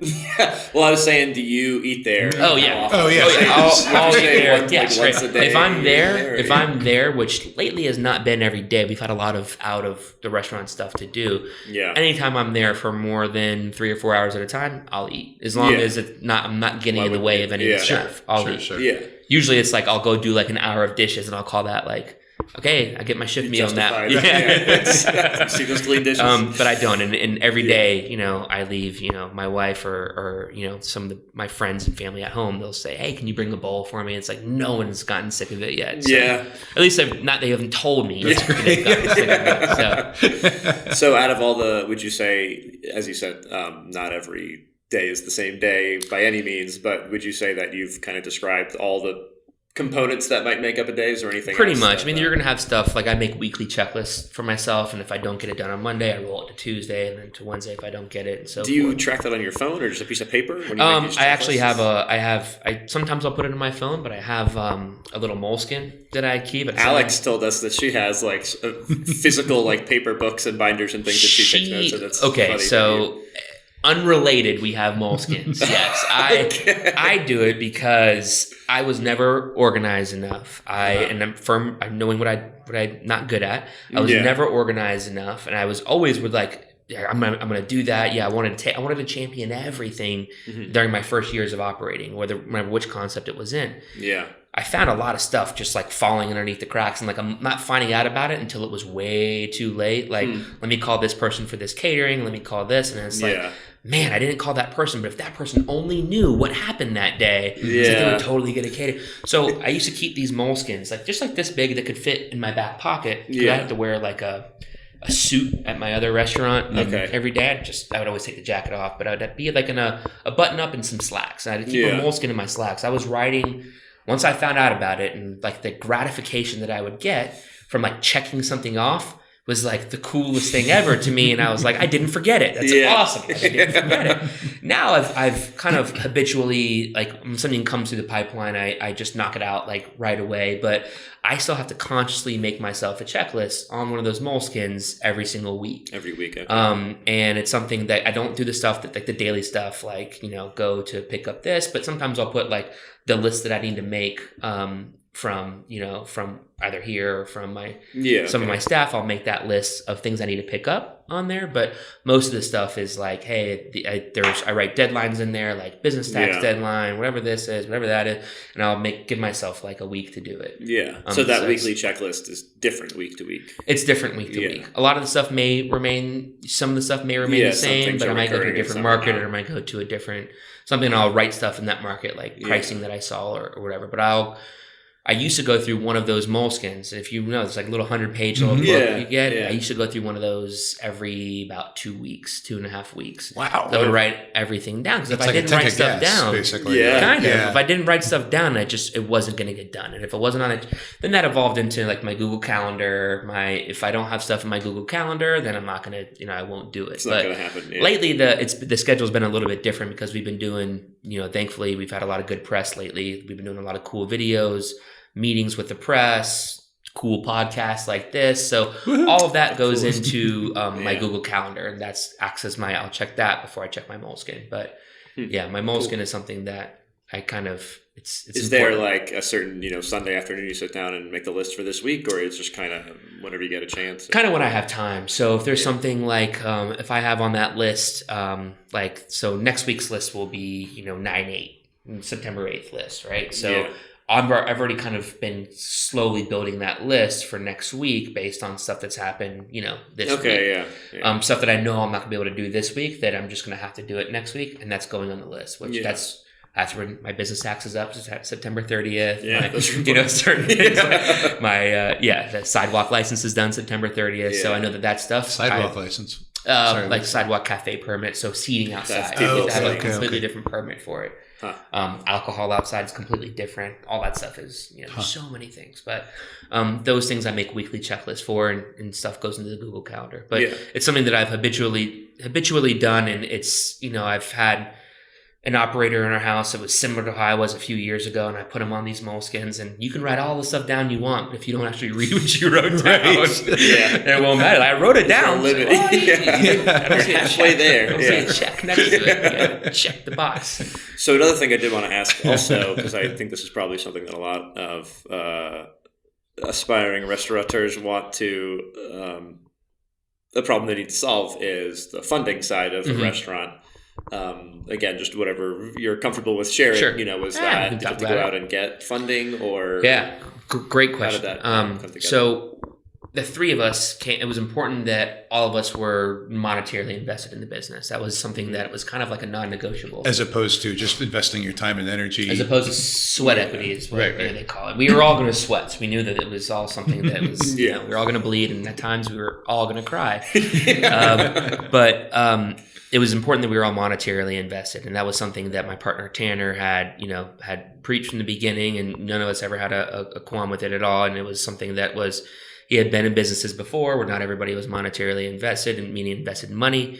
well, I was saying, do you eat there? Oh yeah. I'll eat there. Once a day. If I'm there, which lately has not been every day. We've had a lot of out of the restaurant stuff to do. Yeah. Anytime I'm there for more than 3 or 4 hours at a time, I'll eat. As long as I'm not getting in the way of any of the stuff. I'll eat. Sure. Yeah. Usually it's like I'll go do like an hour of dishes, and I'll call that like, okay, I get my shift meal now. See those clean dishes. But I don't. And every day, I leave, my wife or some of my friends and family at home, they'll say, hey, can you bring a bowl for me? It's like, no one's gotten sick of it yet. So, at least they haven't told me they've gotten sick of it. So out of all would you say, as you said, not every day is the same day by any means, but would you say that you've kind of described all the components that might make up a day? Is there anything pretty much? I mean, you're going to have stuff like I make weekly checklists for myself, and if I don't get it done on Monday, I roll it to Tuesday, and then to Wednesday if I don't get it, and so do you track that on your phone or just a piece of paper? I actually have sometimes I'll put it in my phone, but I have a little moleskin that I keep. Alex told us that she has like physical like paper books and binders and things that she takes notes, and it's okay. So unrelated, we have moleskins. Yes, I do it because I was never organized enough. I'm firm. I'm knowing what I'm not good at. I was never organized enough, and I was always with like, I'm gonna do that. Yeah, I wanted to champion everything during my first years of operating, remember which concept it was in. Yeah. I found a lot of stuff just like falling underneath the cracks, and like I'm not finding out about it until it was way too late. Like, let me call this person for this catering. Let me call this, and it's like, man, I didn't call that person, but if that person only knew what happened that day, they would totally get a catering. So I used to keep these moleskins, like just like this big, that could fit in my back pocket. I had to wear like a suit at my other restaurant every day. I would always take the jacket off, but I'd be like in a button up and some slacks. And I'd keep a moleskin in my slacks. I was riding once I found out about it, and like the gratification that I would get from like checking something off was like the coolest thing ever to me. And I was like, I didn't forget it. That's awesome. Like, I didn't forget it. Now I've kind of habitually, like when something comes through the pipeline, I just knock it out like right away. But I still have to consciously make myself a checklist on one of those moleskins every single week. Every week. Okay. And it's something that I don't do the stuff that like the daily stuff, like, go to pick up this, but sometimes I'll put like the list that I need to make, from either here or from some of my staff. I'll make that list of things I need to pick up on there. But most of the stuff is like, hey, I write deadlines in there, like business tax deadline, whatever this is, whatever that is, and I'll give myself like a week to do it. Yeah. So that weekly checklist is different week to week. It's different week to week. A lot of the stuff may remain. Some of the stuff may remain the same, but I might go to a different market, or I might go to a different something. And I'll write stuff in that market, like pricing that I saw or whatever. But I used to go through one of those moleskins. If you know, it's like a little 100-page little book you get. Yeah. I used to go through one of those every about 2 weeks, 2.5 weeks. Wow. I would write everything down, because if I didn't write stuff down, basically. Kind of. If I didn't write stuff down, it wasn't going to get done. And if it wasn't on it, then that evolved into like my Google Calendar. If I don't have stuff in my Google Calendar, then I'm not going to, I won't do it. It's not going to happen. Yeah. Lately, the schedule's been a little bit different, because we've been doing, thankfully, we've had a lot of good press lately. We've been doing a lot of cool videos, meetings with the press, cool podcasts like this. So all of that goes into my Google Calendar, and that's I'll check that before I check my moleskin. But my moleskin is something that I kind of, it's is important. there like a certain, Sunday afternoon you sit down and make the list for this week, or it's just kind of whenever you get a chance? Kind of when I have time. So if there's something like, if I have on that list, so next week's list will be, 9/8, September 8th list, right? So I've already kind of been slowly building that list for next week based on stuff that's happened, this week. Okay, yeah. Stuff that I know I'm not gonna be able to do this week, that I'm just gonna have to do it next week, and that's going on the list. Which that's when my business tax is up. It's September 30th. Yeah, certain things. The sidewalk license is done September 30th. Yeah. So I know that stuff. Sidewalk license. Like sidewalk cafe permit, so seating outside. You have a completely different permit for it. Alcohol outside is completely different. All that stuff is, there's so many things. But those things I make weekly checklists for, and stuff goes into the Google Calendar. But it's something that I've habitually done, and it's, I've had an operator in our house that was similar to how I was a few years ago, and I put him on these moleskins, and you can write all the stuff down you want, but if you don't actually read what you wrote down, it won't matter. I wrote it down. I don't see a check there. I don't see a check next to it. You check the box. So another thing I did want to ask also, because I think this is probably something that a lot of aspiring restaurateurs want to, the problem they need to solve is the funding side of the restaurant. Again, just whatever you're comfortable with sharing. Sure. Did you have to go out and get funding, or great question. How did that come together? So the three of us it was important that all of us were monetarily invested in the business. That was something that was kind of like a non-negotiable, as opposed to just investing your time and energy, as opposed to sweat equity is what they call it. We were all going to sweat, so we knew that it was all something that was we were all going to bleed, and at times we were all going to cry. But it was important that we were all monetarily invested, and that was something that my partner Tanner had preached from the beginning, and none of us ever had a qualm with it at all. And it was something that he had been in businesses before where not everybody was monetarily invested, and meaning invested in money.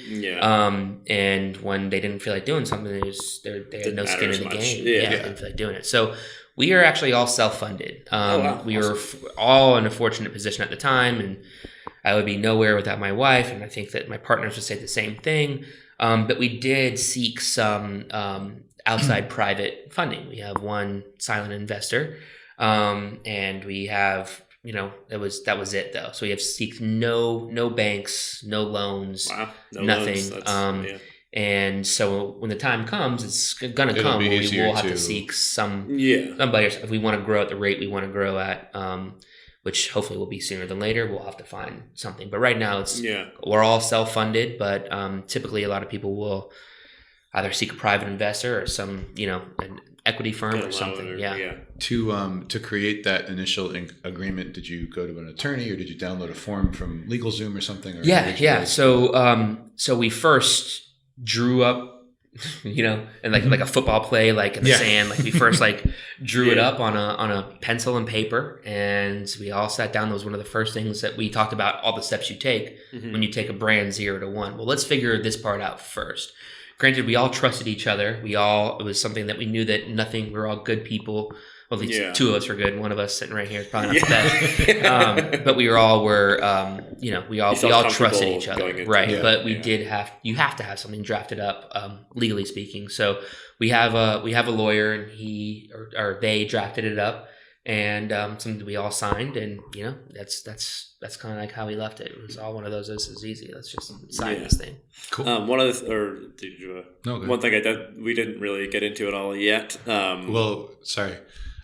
And when they didn't feel like doing something, they had no skin in the game. They didn't feel like doing it. So we are actually all self-funded. We were all in a fortunate position at the time, and I would be nowhere without my wife, and I think that my partners would say the same thing. But we did seek some outside private funding. We have one silent investor, and we have, that was it though. So we have seeked no banks, no loans, nothing. Loans. And so when the time comes, it's going to come. We will have to seek somebody. If we want to grow at the rate we want to grow at, which hopefully will be sooner than later, we'll have to find something. But right now we're all self-funded, but typically a lot of people will either seek a private investor or some, an equity firm or something. To create that initial agreement, did you go to an attorney, or did you download a form from LegalZoom or something? Or So we first drew up and like a football play, like in the sand. Like we first like drew it up on a pencil and paper, and we all sat down. That was one of the first things that we talked about. All the steps you take when you take a brand 0 to 1. Well, let's figure this part out first. Granted, we all trusted each other. It was something that we knew that we're all good people. Well, at least 2 of us were good. One of us sitting right here is probably not the best. But we all were, we all trusted each other, right? But you have to have something drafted up, legally speaking. So we have a lawyer, and they drafted it up, and something we all signed, and that's kind of like how we left it. It was all one of those. This is easy. Let's just sign this thing. Cool. One thing we didn't really get into at all yet. Well, sorry.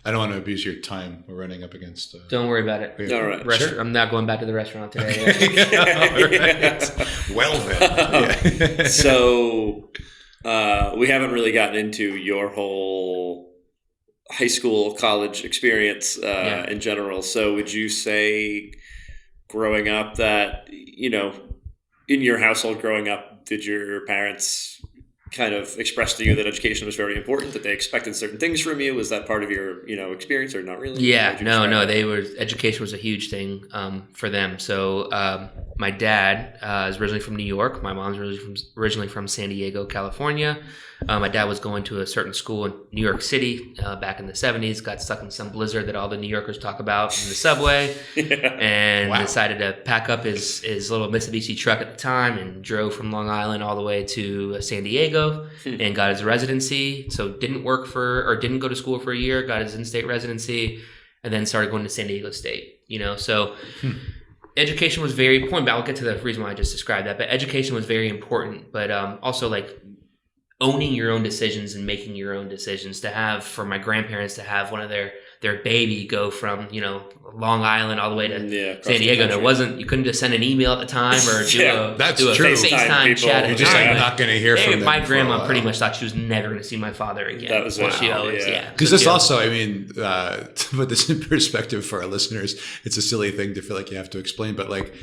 I don't want to abuse your time. We're running up against... Don't worry about it. All right. Sure. I'm not going back to the restaurant today. Well, then. Yeah. So we haven't really gotten into your whole high school, college experience in general. So would you say growing up that, in your household growing up, did your parents kind of expressed to you that education was very important, that they expected certain things from you? Was that part of your, experience, or not really? Yeah, no. Education was a huge thing for them. So my dad is originally from New York. My mom's originally from San Diego, California. My dad was going to a certain school in New York City back in the 70s, got stuck in some blizzard that all the New Yorkers talk about in the subway, and decided to pack up his little Mitsubishi truck at the time and drove from Long Island all the way to San Diego and got his residency. So didn't go to school for a year, got his in-state residency, and then started going to San Diego State. So education was very important. But I'll get to the reason why I just described that. But education was very important, but also like owning your own decisions and making your own decisions. For my grandparents to have one of their baby go from Long Island all the way to San Diego, and you couldn't just send an email at the time or do a FaceTime chat. You're just not going to hear from them. My grandma pretty much thought she was never going to see my father again. That was because this also, to put this in perspective for our listeners, it's a silly thing to feel like you have to explain, but like,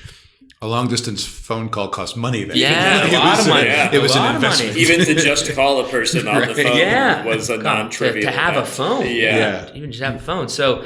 a long distance phone call costs money then. Yeah, a lot of money. It was an investment. Even to just call a person on the phone was a non-trivial. To have a phone. Even just have a phone. So,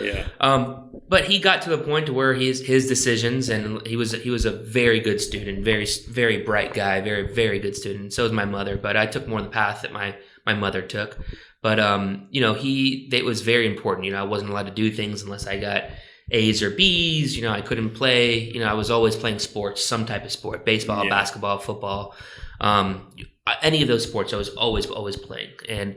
but he got to the point to where his decisions, and he was a very good student, very, very bright guy, very, very good student. So was my mother, but I took more the path that my mother took. But, it was very important. I wasn't allowed to do things unless I got A's or B's. I couldn't play. I was always playing sports, some type of sport, baseball, basketball, football, any of those sports. I was always playing. And,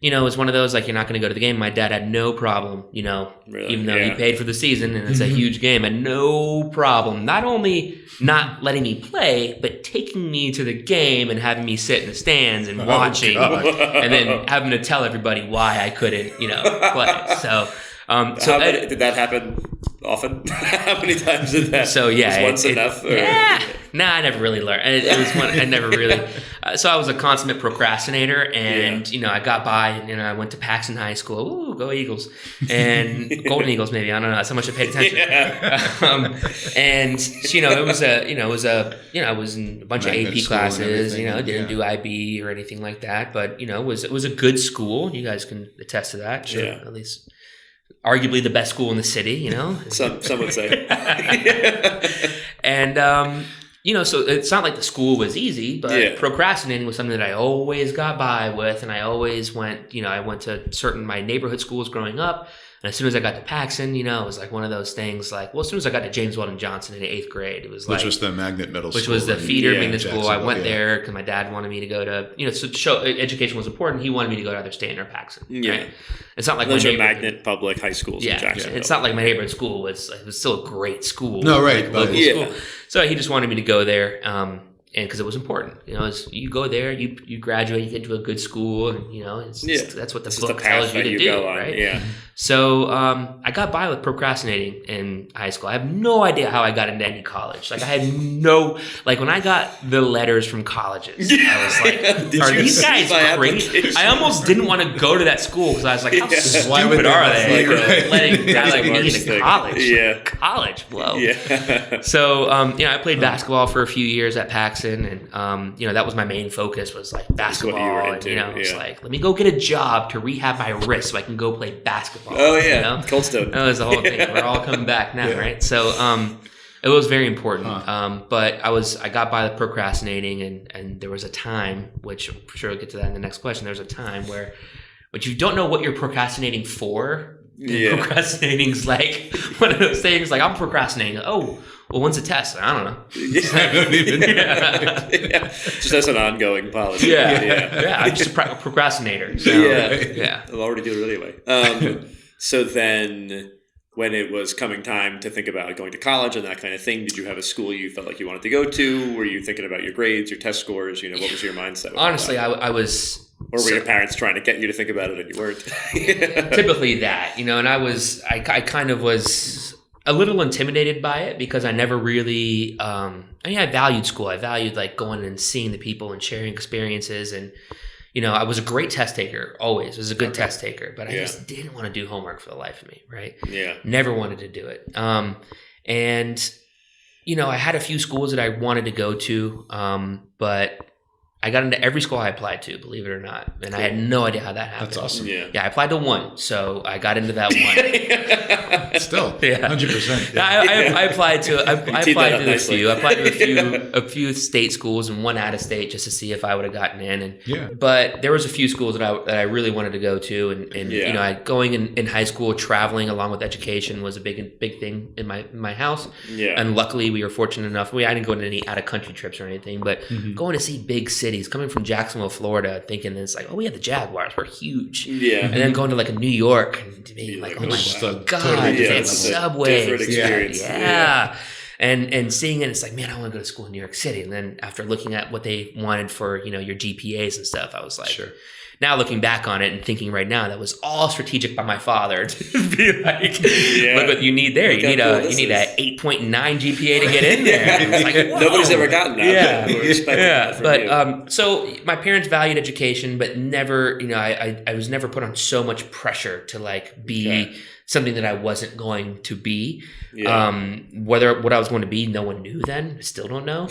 it was one of those, like, you're not going to go to the game. My dad had no problem, really? Even though he paid for the season and it's a huge game, had no problem not only not letting me play, but taking me to the game and having me sit in the stands and watching and then having to tell everybody why I couldn't, play. So, did that happen often? How many times did that? So was once enough? Or? Nah, I never really learned. It was one. I never really. So I was a consummate procrastinator, and I got by, and I went to Paxton High School. Ooh, go Eagles! And Golden Eagles, maybe. I don't know. That's how much I paid attention. And I was in a bunch of AP classes. Didn't do IB or anything like that, but it was a good school. You guys can attest to that. Sure, at least. Arguably the best school in the city, Some would say. And, so it's not like the school was easy, but procrastinating was something that I always got by with. And I always went, I went to my neighborhood schools growing up. And as soon as I got to Paxton, it was like one of those things like, well, as soon as I got to James Weldon Johnson in 8th grade, it was like... Which was the magnet middle school. Which was the feeder magnet school. I went there because my dad wanted me to go to, so to show education was important. He wanted me to go to either Stanton or Paxton. Yeah. Right? It's not like those are magnet public high schools in Jacksonville. It's not like my neighborhood school was still a great school. No, right. Local school. So he just wanted me to go there. And because it was important, you go there, you graduate, you get to a good school, and that's what the book tells you to do, right? Yeah. So I got by with procrastinating in high school. I have no idea how I got into any college. Like I had when I got the letters from colleges, I was like, are these guys crazy? I almost didn't want to go to that school because I was like, how stupid are they? Letting a guy like me into college? Yeah. College, whoa. Yeah. So I played basketball for a few years at Paxton. passion, and that was my main focus, was like basketball. What you were and into, it's like, let me go get a job to rehab my wrist so I can go play basketball. Oh yeah, Cold Stone. That was the whole thing. We're all coming back now, right? So it was very important. But I got by the procrastinating, and there was a time, which I'm sure we'll get to that in the next question. There's a time where you don't know what you're procrastinating for. Procrastinating's like one of those things. Like, I'm procrastinating. Oh, well, when's the test? I don't know. I don't even know. Just as an ongoing policy. Yeah. I'm just a procrastinator. So, I'll already do it anyway. So then, when it was coming time to think about going to college and that kind of thing, did you have a school you felt like you wanted to go to? Were you thinking about your grades, your test scores? What was your mindset? Honestly, I was. Or were your parents trying to get you to think about it and you weren't? Typically that, and I kind of was a little intimidated by it because I never really, I valued school. I valued like going and seeing the people and sharing experiences. And, I was a great test taker, always. I was a good test taker, but I just didn't want to do homework for the life of me, right? Yeah. Never wanted to do it. And, I had a few schools that I wanted to go to, but I got into every school I applied to, believe it or not. And I had no idea how that happened. That's awesome. Yeah, I applied to one. So I got into that one. Still, 100%. Yeah. I applied to a few. I applied to a few state schools and one out of state just to see if I would have gotten in. But there was a few schools that I really wanted to go to. And going in high school, traveling along with education was a big thing in my house. Yeah. And luckily we were fortunate enough. I didn't go on any out of country trips or anything, but going to see big cities, coming from Jacksonville, Florida, thinking it's like, oh, we have the Jaguars, we're huge. Yeah. And then going to like a New York and being like, oh my God, they have subways. Different experience. Yeah. And seeing it, it's like, man, I want to go to school in New York City. And then after looking at what they wanted for, your GPAs and stuff, I was like, sure. Now looking back on it and thinking right now, that was all strategic by my father to be like, look what you need there. You need a 8.9 GPA to get in there. It's like, nobody's ever gotten that. Yeah. But so my parents valued education, but never, I was never put on so much pressure to like be something that I wasn't going to be. Whether what I was going to be, no one knew then. I still don't know.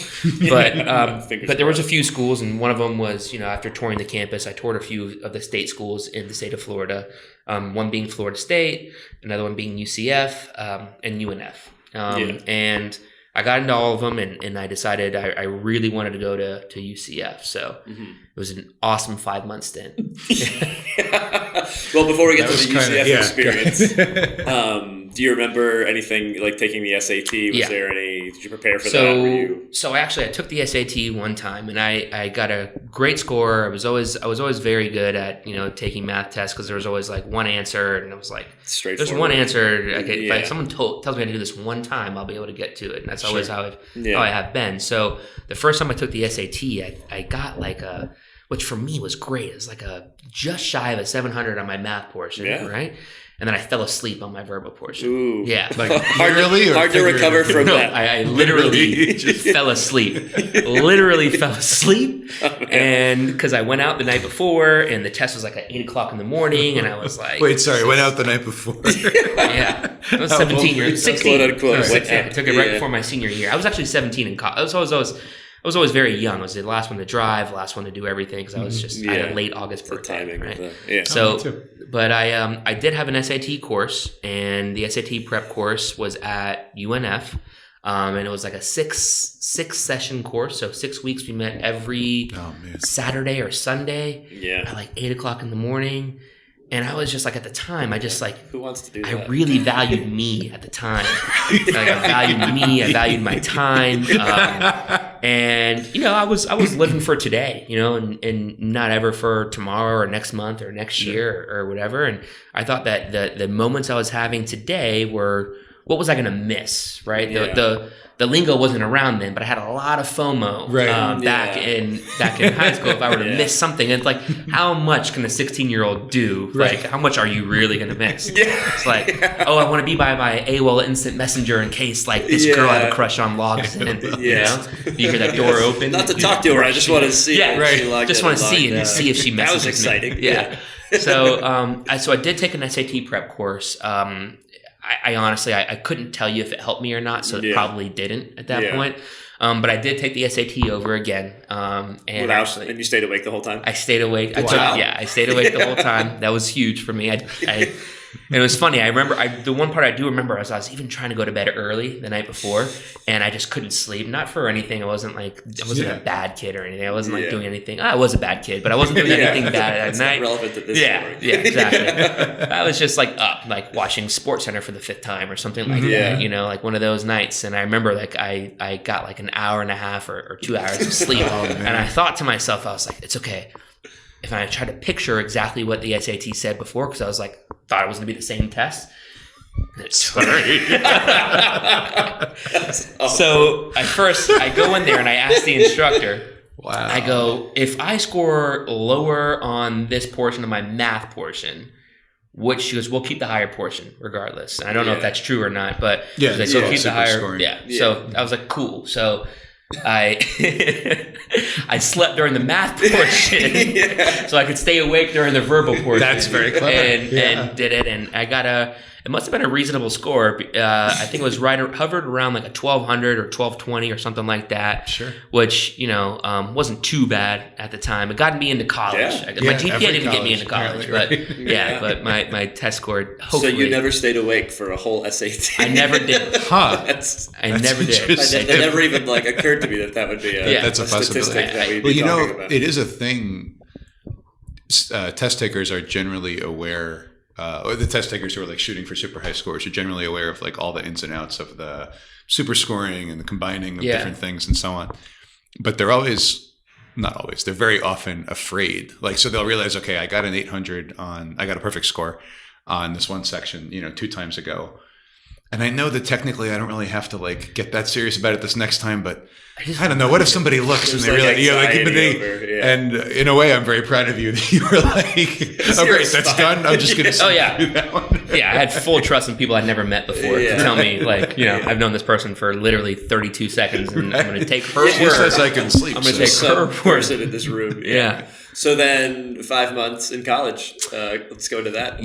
But there was a few schools, and one of them was, after touring the campus, I toured a few of the state schools in the state of Florida. One being Florida State, another one being UCF, and UNF. And I got into all of them, and I decided I really wanted to go to UCF. So it was an awesome 5-month stint. Well, before we get to the UCF experience, do you remember anything like taking the SAT? Did you prepare for that? So I took the SAT one time, and I got a great score. I was always very good at taking math tests because there was always like one answer, and I was like, there's one answer. If someone tells me to do this one time, I'll be able to get to it, and that's always how I have been. So the first time I took the SAT, I got like which for me was great. It was like just shy of a 700 on my math portion, right? And then I fell asleep on my verbal portion. Ooh. Yeah. Like hard to recover from that. I literally just fell asleep. Literally fell asleep. And because I went out the night before and the test was like at 8 o'clock in the morning and I was like... Wait, sorry. Went out the night before. Yeah. I was 16. Quote, unquote. I took it right before my senior year. I was actually 17 in college. I was always very young. I was the last one to drive, last one to do everything because I was just I had a late August birthday. Right? So, but I did have an SAT course, and the SAT prep course was at UNF, and it was like a six session course. So 6 weeks. We met every Saturday or Sunday at like 8 o'clock in the morning. And I was just like, at the time, I just like, who wants to do that? I really valued me at the time. Like I valued me, I valued my time. And, I was living for today, and not ever for tomorrow or next month or next year or whatever. And I thought that the moments I was having today were, what was I going to miss, right? The lingo wasn't around then, but I had a lot of FOMO back in high school. If I were to miss something, it's like, how much can a 16-year-old do? Like, how much are you really going to miss? It's like, I want to be by my AOL Instant Messenger in case like this girl I have a crush on logs in. You hear that door open. Not to talk to her, I just want to see. Just want to see and see if she messages me. That was exciting. So, so I did take an SAT prep course. I honestly, I couldn't tell you if it helped me or not, so it probably didn't at that point. But I did take the SAT over again. And you stayed awake the whole time? I stayed awake. Wow. I stayed awake the whole time. That was huge for me. And it was funny. I remember the one part I do remember is I was even trying to go to bed early the night before, and I just couldn't sleep. Not for anything. I wasn't a bad kid or anything. I wasn't like doing anything. I was a bad kid, but I wasn't doing anything bad at night. Relevant to this story. Yeah, exactly. I was just like up, like watching SportsCenter for the 5th time or something like that. You know, like one of those nights. And I remember like I got like an hour and a half or 2 hours of sleep, and I thought to myself, I was like, it's okay. If I tried to picture exactly what the SAT said before, because I was like, thought it was going to be the same test. So at first, I go in there and I ask the instructor, I go, if I score lower on this portion of my math portion, which she goes, we'll keep the higher portion regardless. And I don't know if that's true or not, but keep the higher. Scoring. So I was like, cool. So I slept during the math portion so I could stay awake during the verbal portion. That's very clever. And did it, and I got it must have been a reasonable score. I think it was hovered around like a 1200 or 1220 or something like that. Sure. Which, wasn't too bad at the time. It got me into college. My GPA didn't get me into college, right? But my test score, hopefully. So you never stayed awake for a whole SAT? I never did. I never did. It never even occurred to me that would be that's a statistic that we'd be talking about. It is a thing. Test takers are generally aware. Or the test takers who are like shooting for super high scores are generally aware of like all the ins and outs of the super scoring and the combining of different things and so on. But they're not always, they're very often afraid. Like, so they'll realize, okay, I got an 800 I got a perfect score on this one section, 2 times ago. And I know that technically I don't really have to like get that serious about it this next time, but I don't know. What if somebody looks and they really, and in a way, I'm very proud of you that you were like, oh great, that's done. I'm just going to do that one. I had full trust in people I'd never met before to tell me like, I've known this person for literally 32 seconds and I'm going to take her word. She says I can sleep. I'm going to take her person in this room. So then 5 months in college, let's go to that.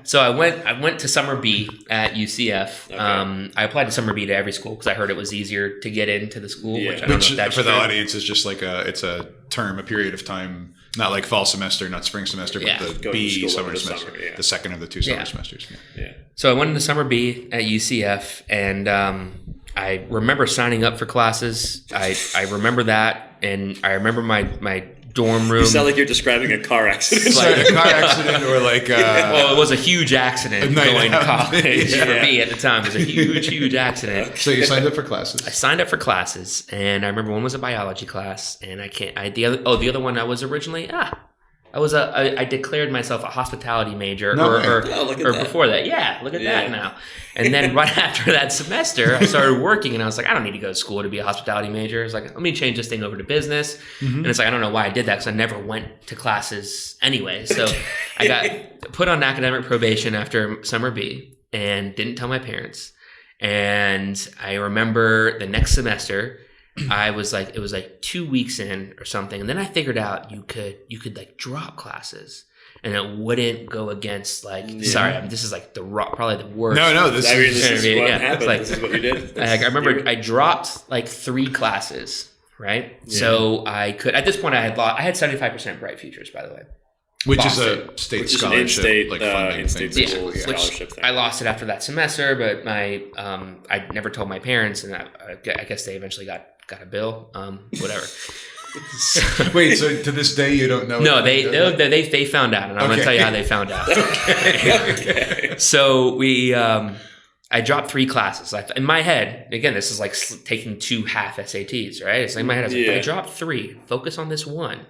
So I went to summer B at UCF. Okay. I applied to summer B to every school because I heard it was easier to get into the school, which I don't know if that's for the audience is just like it's a term, a period of time, not like fall semester, not spring semester, but the B summer semester, the second of the 2 summer semesters. So I went into summer B at UCF, and I remember signing up for classes. I remember that, and I remember my dorm room. You sound like you're describing a car accident. Like a car accident or like... well, it was a huge accident going to college for me at the time. It was a huge accident. So you signed up for classes? I signed up for classes, and I remember one was a biology class, and the other one I was originally... I declared myself a hospitality major or before that. Yeah, look at that now. And then right after that semester, I started working and I was like, I don't need to go to school to be a hospitality major. I was like, let me change this thing over to business. And it's like, I don't know why I did that because I never went to classes anyway. So I got put on academic probation after summer B and didn't tell my parents. And I remember the next semester, it was like 2 weeks in or something, and then I figured out you could like drop classes, and it wouldn't go against like. Sorry, this is like probably the worst. No, this is what happened. This is what you did. I remember I dropped like 3 classes, right? Yeah. So I could at this point I had 75% Bright Futures, by the way. Which is a state scholarship, like funding in-state school scholarship thing. I lost it after that semester, but I never told my parents, and I guess they eventually got a bill, whatever. Wait, so to this day you don't know? No, they found out, and I'm going to tell you how they found out. Okay. So I dropped 3 classes. In my head, again, this is like taking 2 half SATs, right? It's like in my head, I was like, if I drop 3, focus on this one.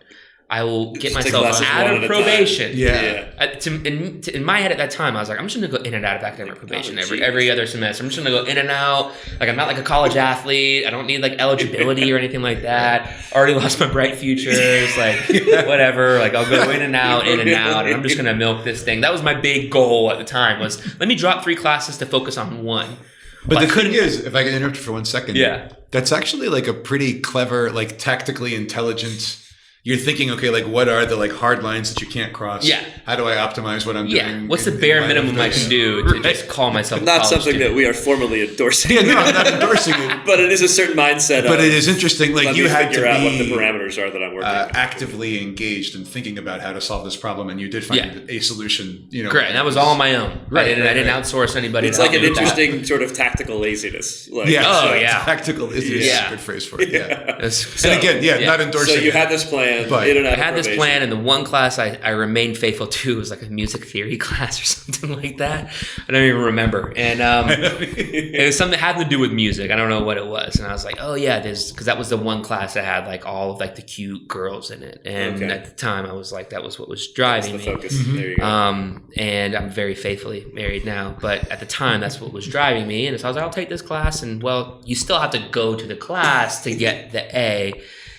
I will get myself out of probation. In my head at that time, I was like, I'm just going to go in and out of academic probation every other semester. I'm just going to go in and out. Like, I'm not like a college athlete. I don't need like eligibility or anything like that. Already lost my Bright Futures. Like, whatever. Like, I'll go in and out. And I'm just going to milk this thing. That was my big goal at the time was let me drop 3 classes to focus on one. But the thing is, if I can interrupt for 1 second. Yeah. That's actually like a pretty clever, like tactically intelligent you're thinking, okay, like what are the like hard lines that you can't cross? Yeah. How do I optimize what I'm doing? What's the bare minimum I can do to just call myself not a something that we are formally endorsing. Yeah, no, I'm not endorsing it. But it is a certain mindset. But it is interesting. Like you had to figure out what the be parameters are that I'm working with. actively engaged in thinking about how to solve this problem, and you did find a solution. You know, correct. And that was all on my own. Right, I didn't outsource anybody. It's like an interesting sort of tactical laziness. Like, tactical is a good phrase for it. Yeah. So, and again, not endorsing. So you had this plan, but in and out I had of this plan, and the one class I remained faithful to was like a music theory class or something like that. I don't even remember. And it was something that had to do with music. I don't know what it was. And I was like, oh yeah, because that was the one class that had like all of like the cute girls in it. And at the time I was like, that was what was driving me. Focus. There you go. And I'm very faithfully married now. But at the time, that's what was driving me. And so I was like, I'll take this class. And well, you still have to go to the class to get the A.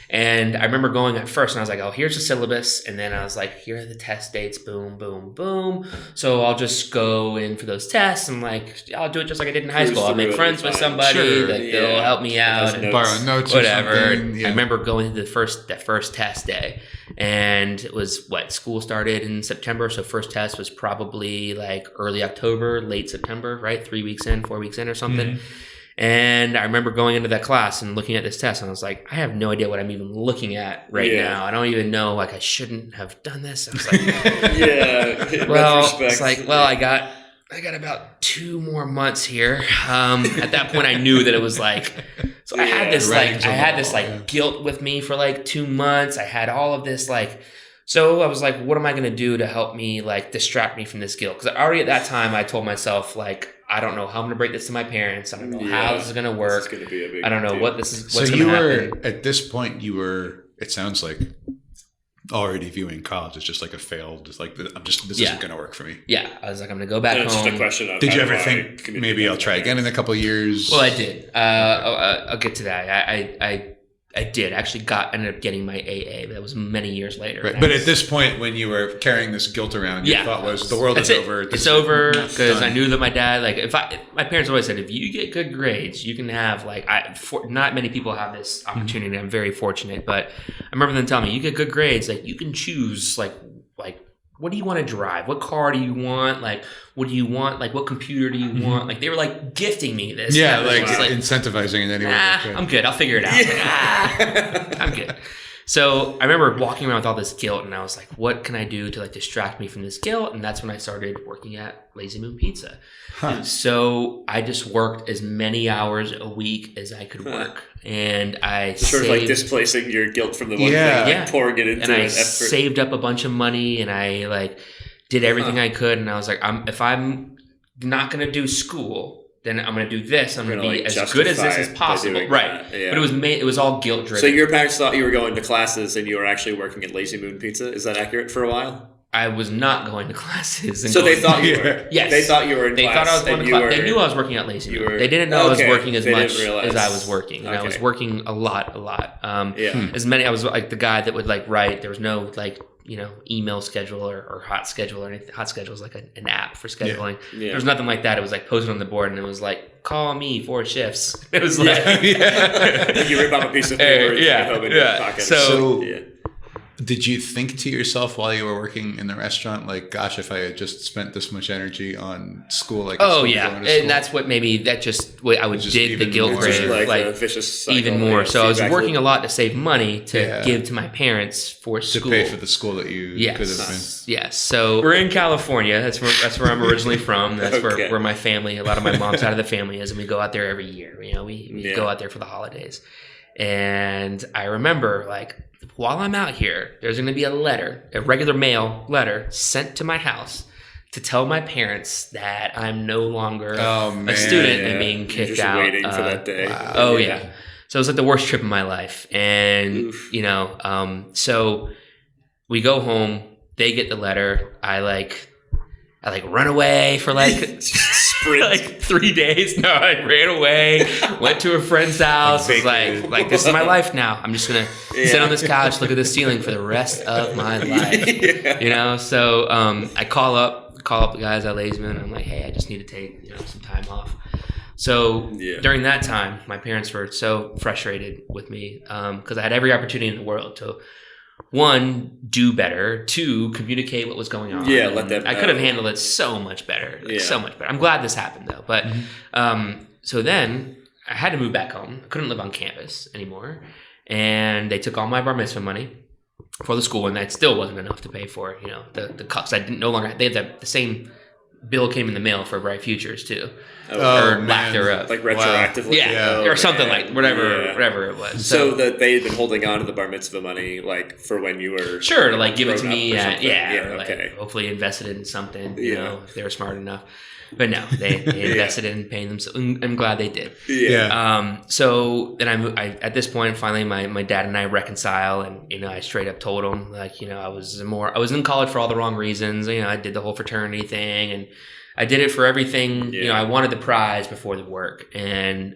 And I remember going at first and I was like, oh, here's the syllabus. And then I was like, here are the test dates, boom, boom, boom. So I'll just go in for those tests. And like, I'll do it just like I did in high school. I'll make friends with somebody that they'll help me out. And borrow notes whatever. Or something. Yeah. I remember going to that first test day. And it was school started in September. So first test was probably like early October, late September, right? 4 weeks in or something. Mm-hmm. And I remember going into that class and looking at this test and I was like, I have no idea what I'm even looking at now. I don't even know, like I shouldn't have done this. I was like, it's like, I got about 2 more months here. At that point I knew that it was like, so I had this guilt with me for like 2 months. I had all of this so I was like, what am I going to do to help me distract me from this guilt? Because already at that time I told myself I don't know how I'm going to break this to my parents. I don't know how this is going to work. This is going to be a big I don't know deal. what's going to happen. At this point, it sounds like already viewing college as just like a failed, this isn't going to work for me. Yeah. I was like, I'm going to go back home. It's just a question of did you ever think maybe I'll try again in a couple of years? Well, I did. I'll get to that. I did. I actually ended up getting my AA, but that was many years later. Right. But at this point, when you were carrying this guilt around, your thought was the world is over. It's over because I knew that my dad, my parents always said, if you get good grades, you can have not many people have this opportunity. I'm very fortunate, but I remember them telling me, you get good grades, you can choose what do you want to drive? What car do you want? What do you want? What computer do you want? They were gifting me this. Yeah, incentivizing it anyway. I'm good. I'll figure it out. I'm good. So I remember walking around with all this guilt, and I was like, what can I do to distract me from this guilt? And that's when I started working at Lazy Moon Pizza. So I just worked as many hours a week as I could work. And I sort of displacing your guilt from the one thing, pouring it into and I an effort. Saved up a bunch of money, and I did everything I could. And I was like, if I'm not going to do school, then I'm going to do this. I'm going to be as good as this as possible. Right. Yeah. But it was all guilt driven. So your parents thought you were going to classes and you were actually working at Lazy Moon Pizza. Is that accurate for a while? I was not going to classes. So they thought you were? Yes. They thought you were in class. They thought I was going to class. They knew I was working at Lazy Moon. They didn't know I was working as much as I was working. And I was working a lot. As many, I was the guy that would write. There was no email schedule or hot schedule or anything. Hot schedule is an app for scheduling. Yeah. There was nothing like that. It was posted on the board and it was call me 4 shifts. It was you rip off a piece of paper and take it home in your pocket. So did you think to yourself while you were working in the restaurant, gosh, if I had just spent this much energy on school, and that's what I would dig the guilt grave, a vicious cycle, even more. So I was working a lot to save money to give to my parents for school, to pay for the school that you could have been. Yes. So we're in California. That's where I'm originally from. That's where my family, a lot of my mom's side of the family is, and we go out there every year. We go out there for the holidays. And I remember while I'm out here, there's going to be a regular mail letter sent to my house to tell my parents that I'm no longer a student and being kicked out. Waiting for that day. Wow. Oh yeah. So it was the worst trip of my life. And, so we go home, they get the letter. I run away for sprint 3 days. No, I ran away, went to a friend's house. It's this is my life now. I'm just gonna sit on this couch, look at the ceiling for the rest of my life. So I call up the guys at Lazy Moon. I'm like, hey, I just need to take some time off. So during that time, my parents were so frustrated with me because I had every opportunity in the world to one, do better. Two, communicate what was going on. Yeah, let them I could have handled it so much better. So much better. I'm glad this happened though. But so then I had to move back home. I couldn't live on campus anymore. And they took all my bar mitzvah money for the school, and that still wasn't enough to pay for, the cups. I didn't no longer, they had the same bill came in the mail for Bright Futures too. Or lack thereof. Like retroactively? Yeah. Or something like whatever it was. So that they had been holding on to the bar mitzvah money like for when you were sure to like give it to me or like hopefully invested it in something, if they were smart enough. But no, they invested in paying themselves. I'm glad they did. Yeah. So then I at this point, finally, my dad and I reconcile, and I straight up told him like, I was in college for all the wrong reasons. I did the whole fraternity thing, and I did it for everything. I wanted the prize before the work, and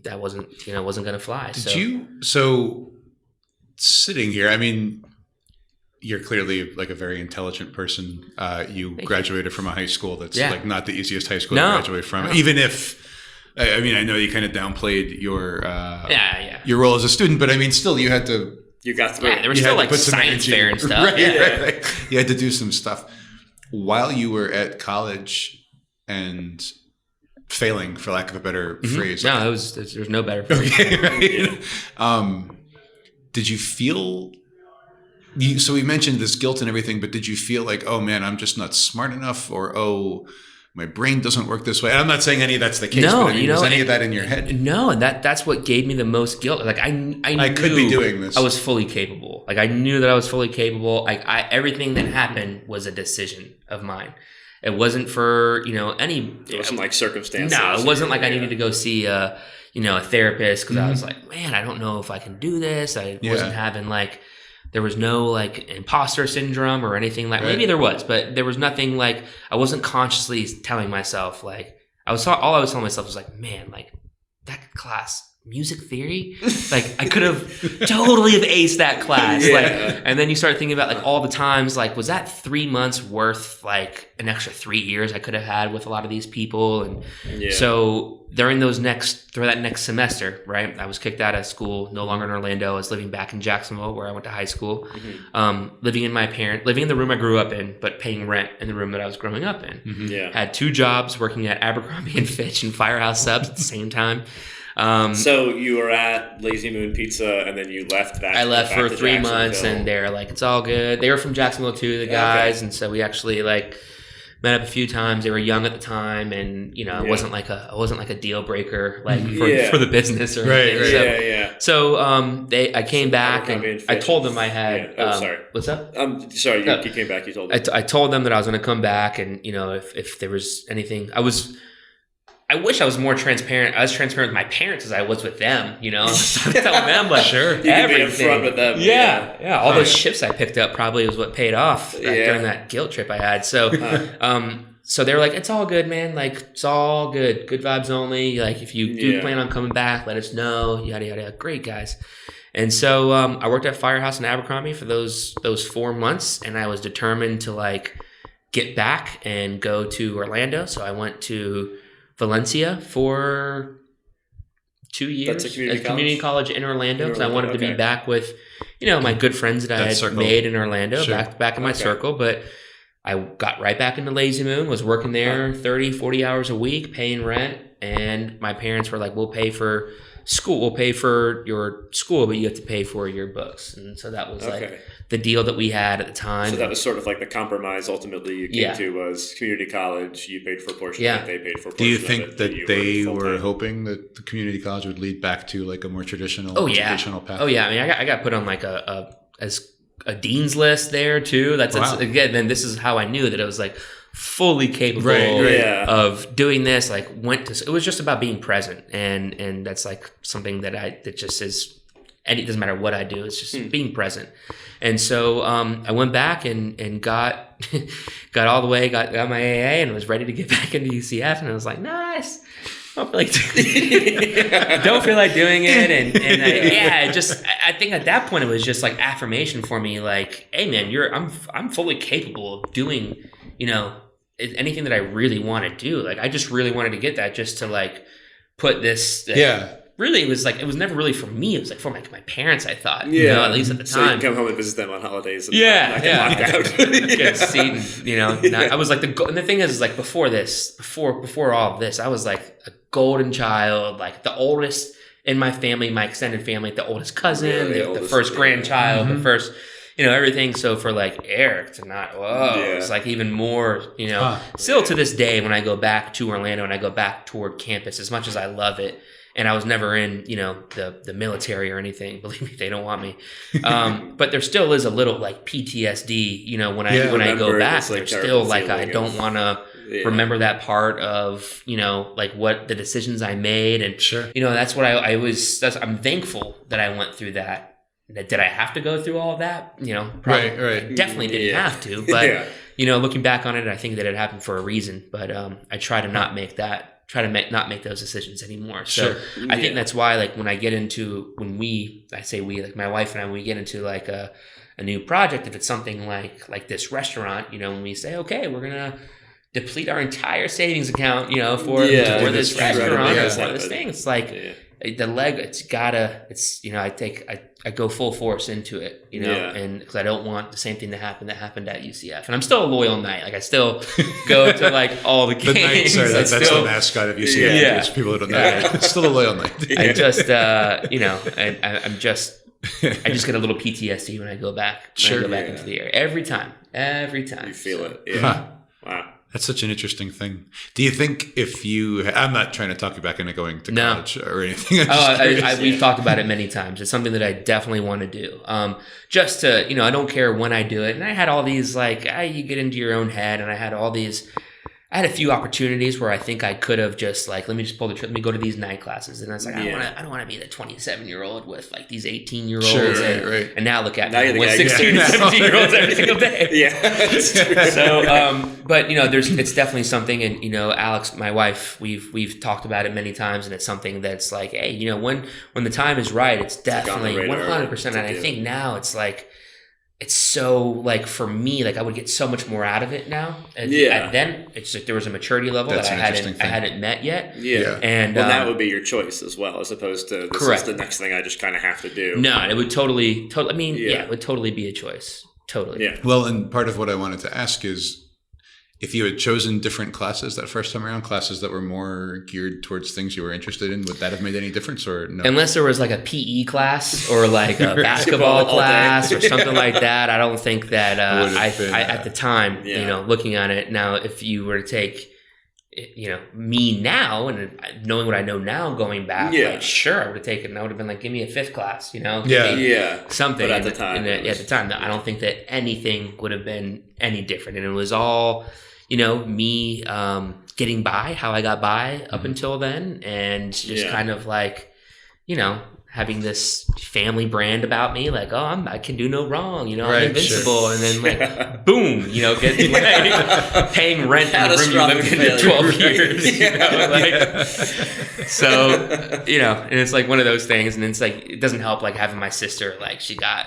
that wasn't going to fly. So sitting here, I mean, you're clearly like a very intelligent person. You graduated from a high school that's like not the easiest high school to graduate from. No. Even if, I mean, I know you kind of downplayed your your role as a student, but I mean, still, you had to. You got through. Yeah, there was still like science fair and stuff. Right. You had to do some stuff while you were at college and failing, for lack of a better phrase. No, there's no better phrase. Okay, right? Did you feel? So we mentioned this guilt and everything, but did you feel like, oh man, I'm just not smart enough, or oh, my brain doesn't work this way? And I'm not saying any of that's the case, but I mean, was any of that in your head? No, and that's what gave me the most guilt. Like I knew could be doing this. I was fully capable. Like I knew that I was fully capable. Everything that happened was a decision of mine. It wasn't for any. It wasn't like circumstances. No, it wasn't like I needed to go see a therapist because I was like, man, I don't know if I can do this. I wasn't having like. There was no like imposter syndrome or anything like. Maybe there was, but there was nothing like. I wasn't consciously telling myself like. All I was telling myself was like, man, like that class, music theory, like I could have totally have aced that class. Like, and then you start thinking about like all the times, like was that 3 months worth like an extra 3 years I could have had with a lot of these people, and so. During that next semester, right, I was kicked out of school, no longer in Orlando. I was living back in Jacksonville, where I went to high school, living in the room I grew up in, but paying rent in the room that I was growing up in. Had 2 jobs, working at Abercrombie and Fitch and Firehouse Subs at the same time. So you were at Lazy Moon Pizza, and then you left back. I left for 3 months, and they're like, "It's all good." They were from Jacksonville too, the guys, and so we actually like. Met up a few times. They were young at the time, and I wasn't like a deal breaker like for the business or anything. So I came back and I told them I had. Sorry. What's up? Sorry. You came back. You told them. I told them that I was going to come back, and if there was anything, I wish I was more transparent. I was transparent with my parents as I was with them, So telling them like everything. Be upfront with them. Yeah. All those shifts I picked up probably was what paid off during that guilt trip I had. So, so they were like, "It's all good, man. Like it's all good. Good vibes only. Like if you do plan on coming back, let us know. Yada yada yada. Great guys." And so I worked at Firehouse and Abercrombie for those 4 months, and I was determined to like get back and go to Orlando. So I went to Valencia for 2 years at community college in Orlando because I wanted to be back with, my good friends that I had made in Orlando, back in my circle. But I got right back into Lazy Moon, was working there 30, 40 hours a week, paying rent. And my parents were like, we'll pay for school. We'll pay for your school, but you have to pay for your books. And so that was like the deal that we had at the time. So that was sort of like the compromise ultimately you came to was community college. You paid for a portion of it. They paid for a portion of it. Do you think that they were hoping that the community college would lead back to like a more traditional educational path? Oh yeah. I mean, I got put on like a dean's list there too. That's again, then this is how I knew that it was like fully capable of doing this. Like it was just about being present. And that's like something that just is, and it doesn't matter what I do. It's just being present. And so I went back and got all the way, got my AA and was ready to get back into UCF. And I was like, nice. Don't feel like doing it. And I think at that point it was just like affirmation for me. Like, hey man, I'm fully capable of doing, anything that I really want to do. Like I just really wanted to get that just to like put this. really, it was never really for me. It was like for my parents, I thought, at least at the time. So you can come home and visit them on holidays. And yeah. Get a seat, and, I was like and the thing is like before all of this, I was like a golden child, like the oldest in my family, my extended family, the oldest cousin, the first grandchild, the first, everything. So for like Eric to not, it's like even more, still to this day when I go back to Orlando and I go back toward campus, as much as I love it, and I was never in, the military or anything. Believe me, they don't want me. But there still is a little like PTSD, when I go back, there's still like I don't want to remember that part of, like what the decisions I made. And, that's what I'm thankful that I went through that. Did I have to go through all of that? Probably, right. Definitely didn't have to. But, looking back on it, I think that it happened for a reason. But I try to not make those decisions anymore. So I think that's why, like, when I get into, like my wife and I, when we get into like a new project, if it's something like this restaurant, when we say, okay, we're going to deplete our entire savings account, for this restaurant, for this thing. It's like the leg. I go full force into it, and because I don't want the same thing that happened at UCF. And I'm still a loyal Knight. Like I still go to like all the games. The Knights are that's the mascot of UCF. Yeah. People who don't know, it's still a loyal Knight. I just, I just get a little PTSD when I go back. Into the area every time. You feel it. Yeah. Wow. That's such an interesting thing. Do you think I'm not trying to talk you back into going to college or anything. We've talked about it many times. It's something that I definitely want to do. Just to, I don't care when I do it. And I had all these you get into your own head, and I had a few opportunities where I think I could have just like, let me just pull the trip, let me go to these night classes. And I was like, I don't want to be the 27-year-old with like these 18-year-olds. Right. And now look at me with 16 and 17-year-olds every single day. So, but it's definitely something. And, Alex, my wife, we've talked about it many times, and it's something that's like, hey, when the time is right, it's definitely 100%. And I think now it's like, it's so like for me, like I would get so much more out of it now. And then it's like there was a maturity level that I hadn't met yet. Yeah. And that would be your choice as well, as opposed to this is the next thing I just kind of have to do. No, it would totally. I mean, it would totally be a choice. Totally. Yeah. Well, and part of what I wanted to ask is, if you had chosen different classes that first time around, classes that were more geared towards things you were interested in, would that have made any difference or no? Unless there was like a PE class or like a basketball class or something like that, I don't think that at the time, looking at it now, if you were to take, me now and knowing what I know now, going back, like sure, I would have taken. I would have been like, give me a fifth class, something. But at the time, I don't think that anything would have been any different, and it was all. Me getting by, how I got by up until then, and just kind of like, having this family brand about me, like, I can do no wrong, I'm invincible, and then like, boom, getting like paying rent in the room you lived in for 12 years, so, and it's like one of those things, and it's like, it doesn't help like having my sister, like she got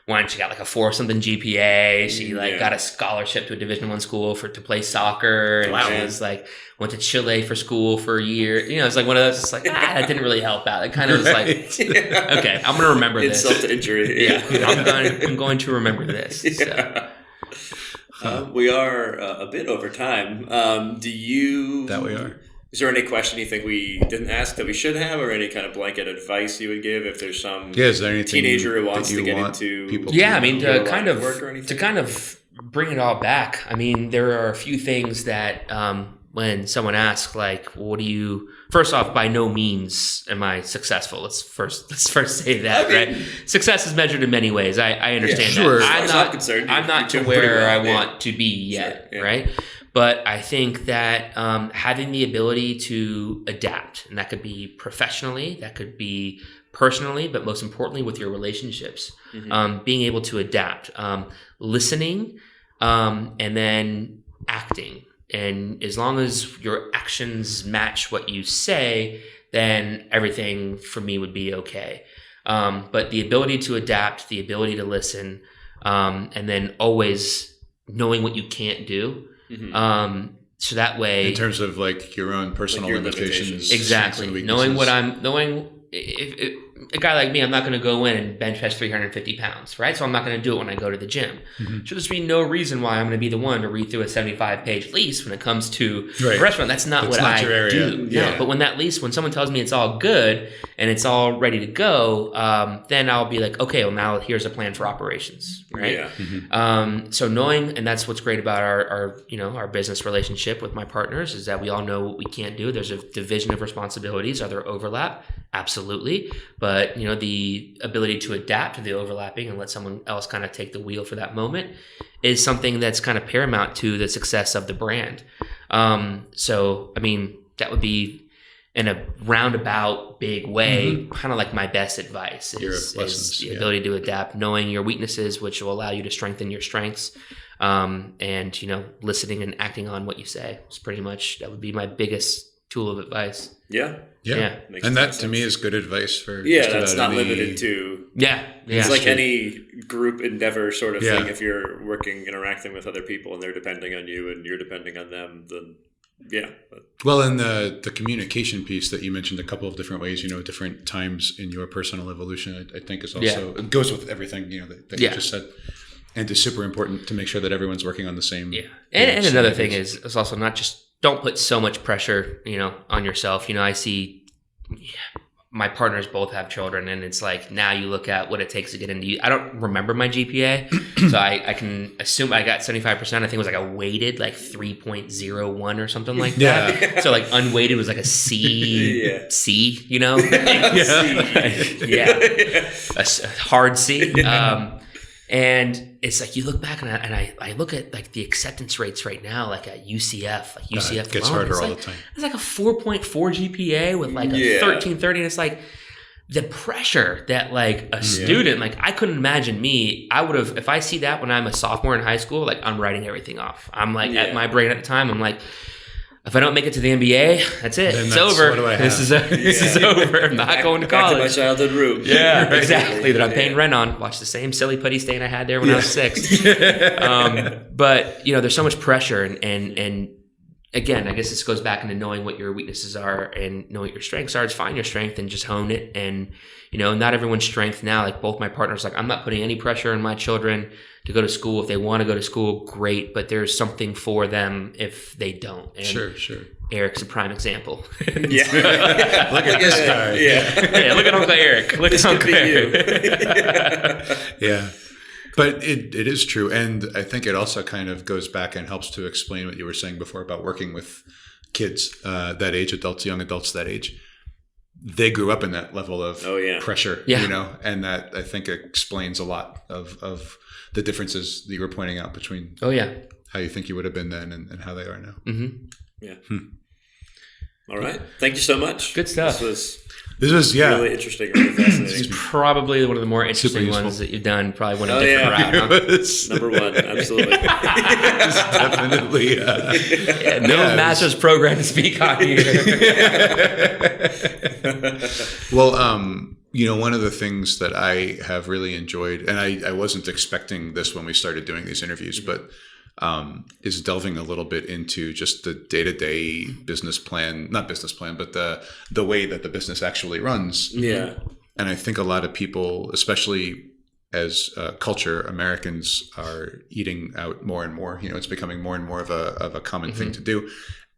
like a 4-something GPA. She like got a scholarship to a Division I school to play soccer. And she was like, went to Chile for school for a year. It's like one of those, it's like, that didn't really help out. It kind of was like, okay, I'm going to remember this. Insult to injury. I'm going to remember this. So. We are a bit over time. That we are. Is there any question you think we didn't ask that we should have, or any kind of blanket advice you would give if there's some teenager who wants to get into to kind of bring it all back. I mean, there are a few things that when someone asks, like, what do you? First off, by no means am I successful. Let's first say that, right? Success is measured in many ways. I understand that. I'm not to where I want to be yet, right? But I think that having the ability to adapt, and that could be professionally, that could be personally, but most importantly with your relationships, being able to adapt, listening, and then acting. And as long as your actions match what you say, then everything for me would be okay. But the ability to adapt, the ability to listen, and then always knowing what you can't do. So that way, in terms of like your own personal limitations, exactly, knowing a guy like me, I'm not going to go in and bench press 350 pounds, right? So I'm not going to do it when I go to the gym. Mm-hmm. So there's be no reason why I'm going to be the one to read through a 75-page lease when it comes to a restaurant. That's not what I do. Yeah. No, but when someone tells me it's all good and it's all ready to go, then I'll be like, okay, well now here's a plan for operations, right? Yeah. Mm-hmm. So knowing, and that's what's great about our business relationship with my partners, is that we all know what we can't do. There's a division of responsibilities. Are there overlap? Absolutely. But, the ability to adapt to the overlapping and let someone else kind of take the wheel for that moment is something that's kind of paramount to the success of the brand. So, I mean, that would be in a roundabout big way, kind of like my best advice is the ability to adapt, knowing your weaknesses, which will allow you to strengthen your strengths. And, listening and acting on what you say is pretty much, that would be my biggest tool of advice. Yeah. And that to me is good advice for that's not limited to it's like any group endeavor sort of thing. If you're interacting with other people and they're depending on you and you're depending on them, then well, and the communication piece that you mentioned a couple of different ways, different times in your personal evolution, I think is also it goes with everything that you just said. And it's super important to make sure that everyone's working on the same. Yeah. And another thing is also not just, don't put so much pressure, on yourself. I see my partners both have children, and it's like, now you look at what it takes to get into, I don't remember my GPA, so I can assume I got 75%. I think it was like a weighted 3.01 or something like that. So unweighted was like a C, C, a hard C. And it's like, you look back and I look at the acceptance rates right now, at UCF, UCF gets harder all the time. It's like a 4.4 GPA with a 1330. And it's like the pressure that a student, I couldn't imagine me. I would have, if I see that when I'm a sophomore in high school, I'm writing everything off. I'm at my brain at the time, I'm like, if I don't make it to the NBA, that's it. It's over. What do I have? This is over. I'm not going to college. Back to my childhood room. Yeah, exactly. That I'm paying rent on. Watch the same silly putty stain I had there when I was 6. But there's so much pressure, and again, I guess this goes back into knowing what your weaknesses are and know what your strengths are. It's find your strength and just hone it. And not everyone's strength now. Both my partners, I'm not putting any pressure on my children to go to school. If they want to go to school, great, but there's something for them if they don't. And sure. Eric's a prime example. Look at this guy. Yeah, look at Uncle Eric. Look at Uncle Eric. Yeah. But it is true. And I think it also kind of goes back and helps to explain what you were saying before about working with kids that age, young adults that age. They grew up in that level of pressure, and that I think explains a lot of the differences that you were pointing out between how you think you would have been then and how they are now. Mm-hmm. Yeah. All right. Thank you so much. Good stuff. This was really interesting, really fascinating. This is probably one of the more interesting ones that you've done. Probably one of different route. Huh? Number one, absolutely. It's definitely. No master's program to speak on here. Well, one of the things that I have really enjoyed, and I wasn't expecting this when we started doing these interviews, but is delving a little bit into just the day-to-day not business plan, but the way that the business actually runs. Yeah. And I think a lot of people, especially as culture, Americans are eating out more and more. It's becoming more and more of a common thing to do.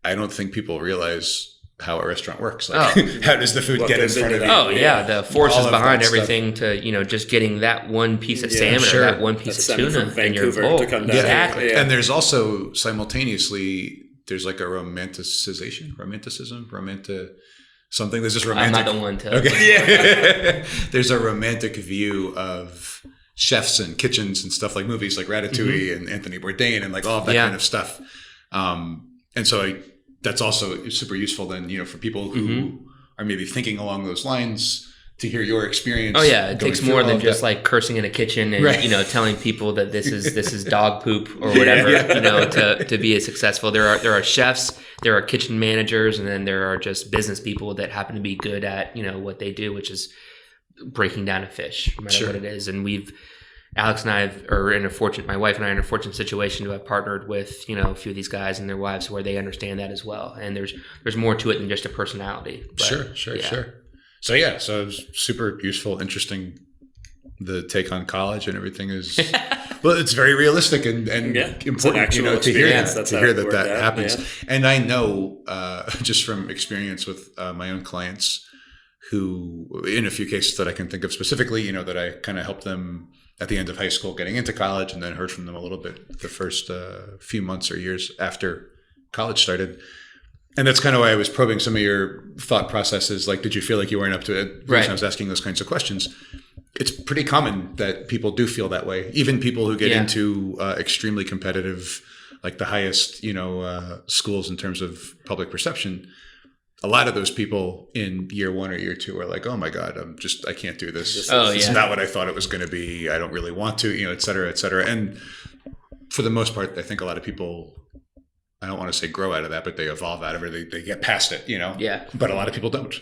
I don't think people realize how a restaurant works. How does the food get in front of you? Oh yeah, the forces behind everything to just getting that one piece of salmon or that one piece of tuna in your bowl. Exactly. And there's also simultaneously there's a something. There's this romantic. I'm not the one to. Okay. There's a romantic view of chefs and kitchens and stuff, like movies like Ratatouille and Anthony Bourdain and all of that kind of stuff. And so that's also super useful then, for people who are maybe thinking along those lines to hear your experience. Oh yeah, it takes more than just cursing in a kitchen and telling people that this is dog poop or whatever. To be successful. There are chefs, there are kitchen managers, and then there are just business people that happen to be good at what they do, which is breaking down a fish, no matter what it is. And Alex and I my wife and I are in a fortunate situation to have partnered with, a few of these guys and their wives where they understand that as well. And there's more to it than just a personality. But, sure. So yeah, so it was super useful, interesting. The take on college and everything is well, it's very realistic and important, to hear that happens. Yeah. And I know just from experience with my own clients, who in a few cases that I can think of specifically, that I kind of helped them at the end of high school getting into college, and then heard from them a little bit the first few months or years after college started. And that's kind of why I was probing some of your thought processes. Like, did you feel like you weren't up to it? Right. I was asking those kinds of questions. It's pretty common that people do feel that way. Even people who get into extremely competitive, like the highest, schools in terms of public perception. A lot of those people in year 1 or year 2 are like, oh my God, I can't do this. It's not what I thought it was going to be. I don't really want to, et cetera, et cetera. And for the most part, I think a lot of people, I don't want to say grow out of that, but they evolve out of it. They get past it, Yeah. But a lot of people don't.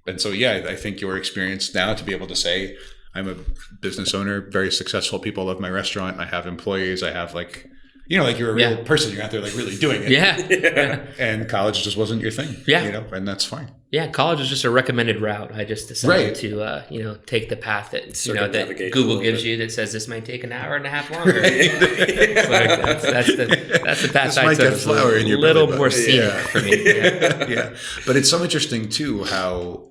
And so, I think your experience now to be able to say, I'm a business owner, very successful. People love my restaurant. I have employees. I have like you're a real person. You're out there like really doing it. Yeah. And college just wasn't your thing. Yeah. And that's fine. Yeah. College is just a recommended route. I just decided to, take the path that, that Google gives you that says this might take an hour and a half longer. That's the path I took. Get flour in your a little more scenic for me. Yeah. But it's so interesting too, how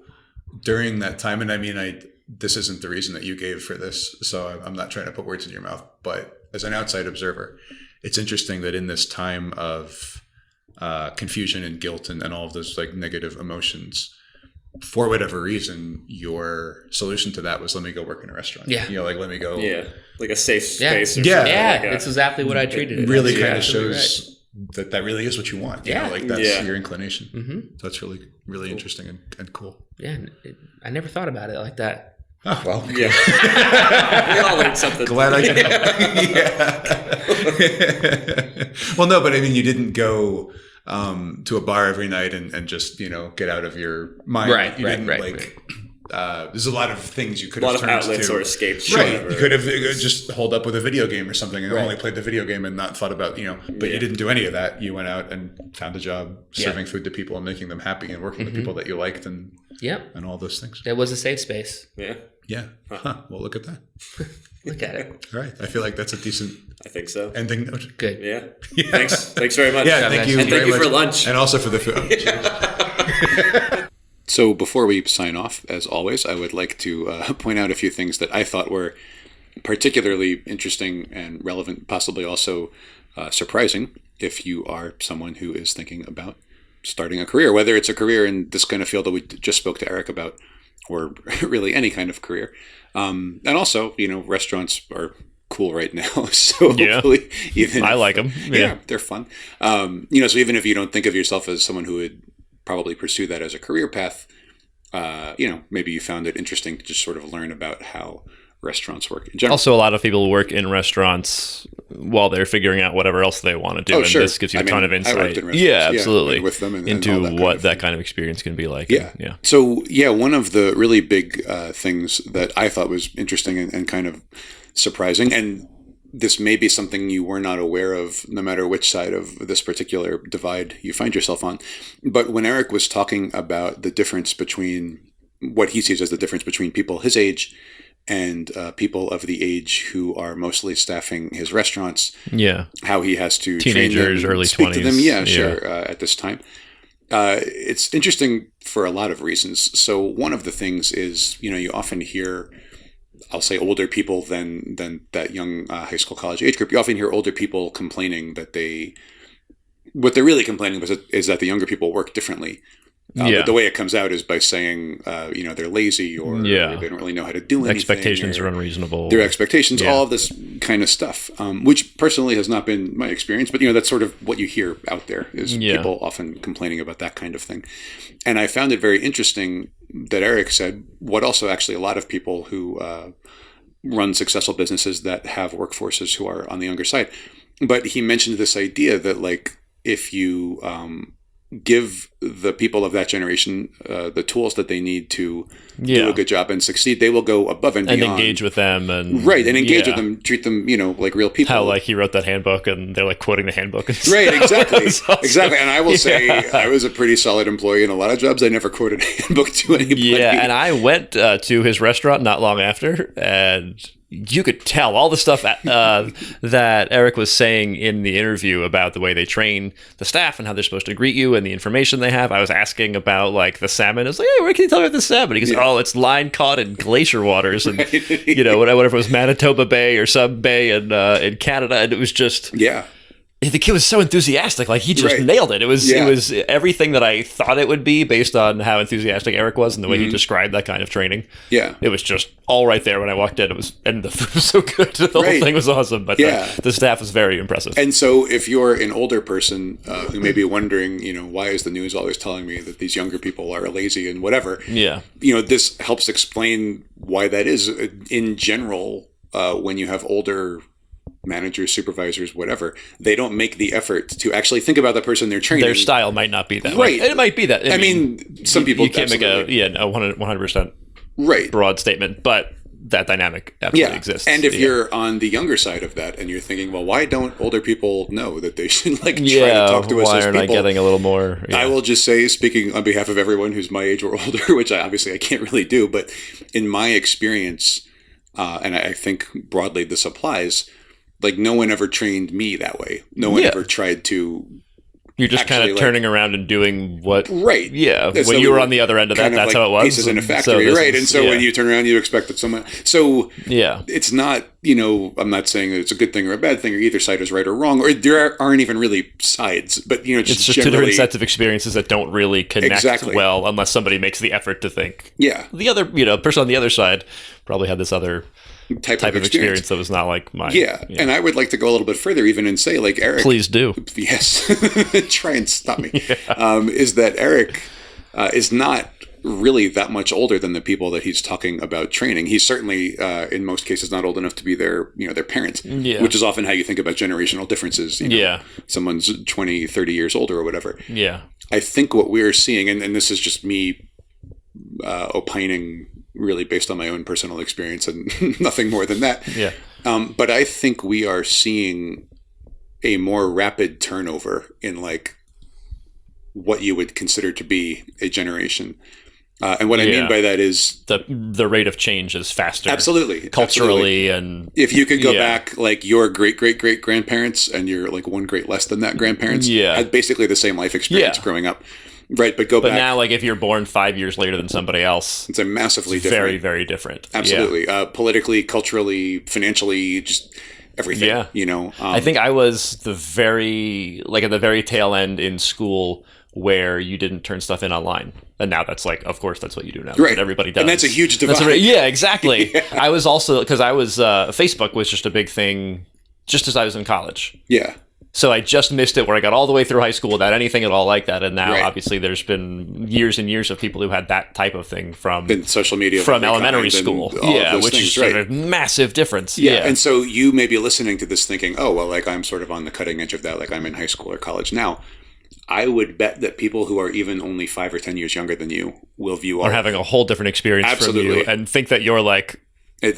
during that time, and I mean, this isn't the reason that you gave for this, so I'm not trying to put words in your mouth, but as an outside observer, it's interesting that in this time of confusion and guilt and all of those like negative emotions, for whatever reason, your solution to that was, let me go work in a restaurant. Yeah. Let me go. Yeah. Like a safe space. That's exactly what I treated it. Really kind of shows that really is what you want. That's your inclination. Mm-hmm. So that's really, really interesting and cool. Yeah. I never thought about it like that. Oh, well. Yeah. We all learned something. Glad I can. Well, no, but I mean, you didn't go to a bar every night and just, get out of your mind. Right. There's a lot of things you could have turned to. A lot of outlets or escapes. Right. You could have just holed up with a video game or something and only played the video game and not thought about, but you didn't do any of that. You went out and found a job serving food to people and making them happy and working with people that you liked and all those things. It was a safe space. Yeah. Huh. Well, look at that. Look at it. All right. I feel like that's a decent ending note. Good. Yeah. Thanks very much. Yeah, thank you. And thank you for lunch. And also for the food. So before we sign off, as always, I would like to point out a few things that I thought were particularly interesting and relevant, possibly also surprising if you are someone who is thinking about starting a career, whether it's a career in this kind of field that we just spoke to Eric about, or really any kind of career. And also, restaurants are cool right now. So hopefully I like them. Yeah, they're fun. So even if you don't think of yourself as someone who would probably pursue that as a career path, maybe you found it interesting to just sort of learn about how restaurants work in general. Also, a lot of people work in restaurants while they're figuring out whatever else they want to do. Sure. This gives you a ton of insight. Absolutely. With them into what that kind of experience can be like. Yeah. So, one of the really big things that I thought was interesting and kind of surprising, and this may be something you were not aware of, no matter which side of this particular divide you find yourself on. But when Eric was talking about the difference between what he sees as the difference between people his age and people of the age who are mostly staffing his restaurants, how he has to teenagers, early 20s, to them, at this time. It's interesting for a lot of reasons. So one of the things is, you often hear, I'll say older people than that young high school, college age group. You often hear older people complaining that what they're really complaining about is that the younger people work differently. But the way it comes out is by saying, they're lazy or they don't really know how to do anything. Expectations are unreasonable. Their expectations, all of this kind of stuff, which personally has not been my experience. But, that's sort of what you hear out there is people often complaining about that kind of thing. And I found it very interesting that Eric said what also actually a lot of people who run successful businesses that have workforces who are on the younger side. But he mentioned this idea that, like, if you give the people of that generation the tools that they need to do a good job and succeed, they will go above and beyond. And engage with them. And engage with them, treat them, like real people. How, like, he wrote that handbook and they're, like, quoting the handbook. Right, exactly. Awesome. Exactly. And I will say I was a pretty solid employee in a lot of jobs. I never quoted a handbook to anybody. Yeah, and I went to his restaurant not long after, and you could tell all the stuff that Eric was saying in the interview about the way they train the staff and how they're supposed to greet you and the information they have. I was asking about, like, the salmon. I was like, hey, where can you tell me about the salmon? He goes, oh, it's line caught in glacier waters. And, whatever it was, Manitoba Bay or some bay in Canada. And it was just... Yeah. The kid was so enthusiastic. Like, he just nailed it. It was everything that I thought it would be based on how enthusiastic Eric was and the way he described that kind of training. Yeah. It was just all right there when I walked in. And the food was so good. The whole thing was awesome. But the staff was very impressive. And so if you're an older person who may be wondering, why is the news always telling me that these younger people are lazy and whatever? Yeah. This helps explain why that is. In general, when you have older managers, supervisors, whatever, they don't make the effort to actually think about the person they're training. Their style might not be that way. It might be that. I mean, some people... You can't make a 100% broad statement, but that dynamic absolutely exists. And if you're on the younger side of that and you're thinking, well, why don't older people know that they should try to talk to us as people? Why aren't I getting a little more... I will just say, speaking on behalf of everyone who's my age or older, which I can't really do, but in my experience, and I think broadly this applies, like, no one ever trained me that way. No one ever tried to... You're just kind of turning around and doing what... Right. Yeah. When you were on the other end of that, that's how it was. Pieces in a factory, right. And so when you turn around, you expect that someone... So it's not, I'm not saying that it's a good thing or a bad thing, or either side is right or wrong, or there aren't even really sides. But, just it's just two different sets of experiences that don't really connect well unless somebody makes the effort to think. Yeah. The other, person on the other side probably had this other... Type of experience that was not like mine. Yeah, and I would like to go a little bit further even and say, like, Eric... Please do. Yes. Try and stop me. Is that Eric is not really that much older than the people that he's talking about training. He's certainly, in most cases, not old enough to be their parent, which is often how you think about generational differences. Someone's 20, 30 years older or whatever. Yeah. I think what we're seeing, and this is just me opining really based on my own personal experience and nothing more than that. Yeah. But I think we are seeing a more rapid turnover in, like, what you would consider to be a generation. And what I mean by that is the rate of change is faster. Absolutely. Culturally. And if you could go back, like, your great grandparents and your, like, one great less than that grandparents had basically the same life experience growing up. Right, but back. Now, like, if you're born 5 years later than somebody else, it's a massively different. Very, very different. Absolutely. Politically, culturally, financially, just everything. Yeah. I think I was at the very tail end in school where you didn't turn stuff in online. And now that's, like, of course, that's what you do now. Right. But everybody does. And that's a huge divide. Exactly. I was also, because Facebook was just a big thing just as I was in college. Yeah. So I just missed it where I got all the way through high school without anything at all like that. And now, obviously, there's been years and years of people who had that type of thing from social media, from elementary school. Which is a massive difference. Yeah. And so you may be listening to this thinking, oh, well, like, I'm sort of on the cutting edge of that. Like, I'm in high school or college now. I would bet that people who are even only 5 or 10 years younger than you will view are having a whole different experience from you and think that you're like...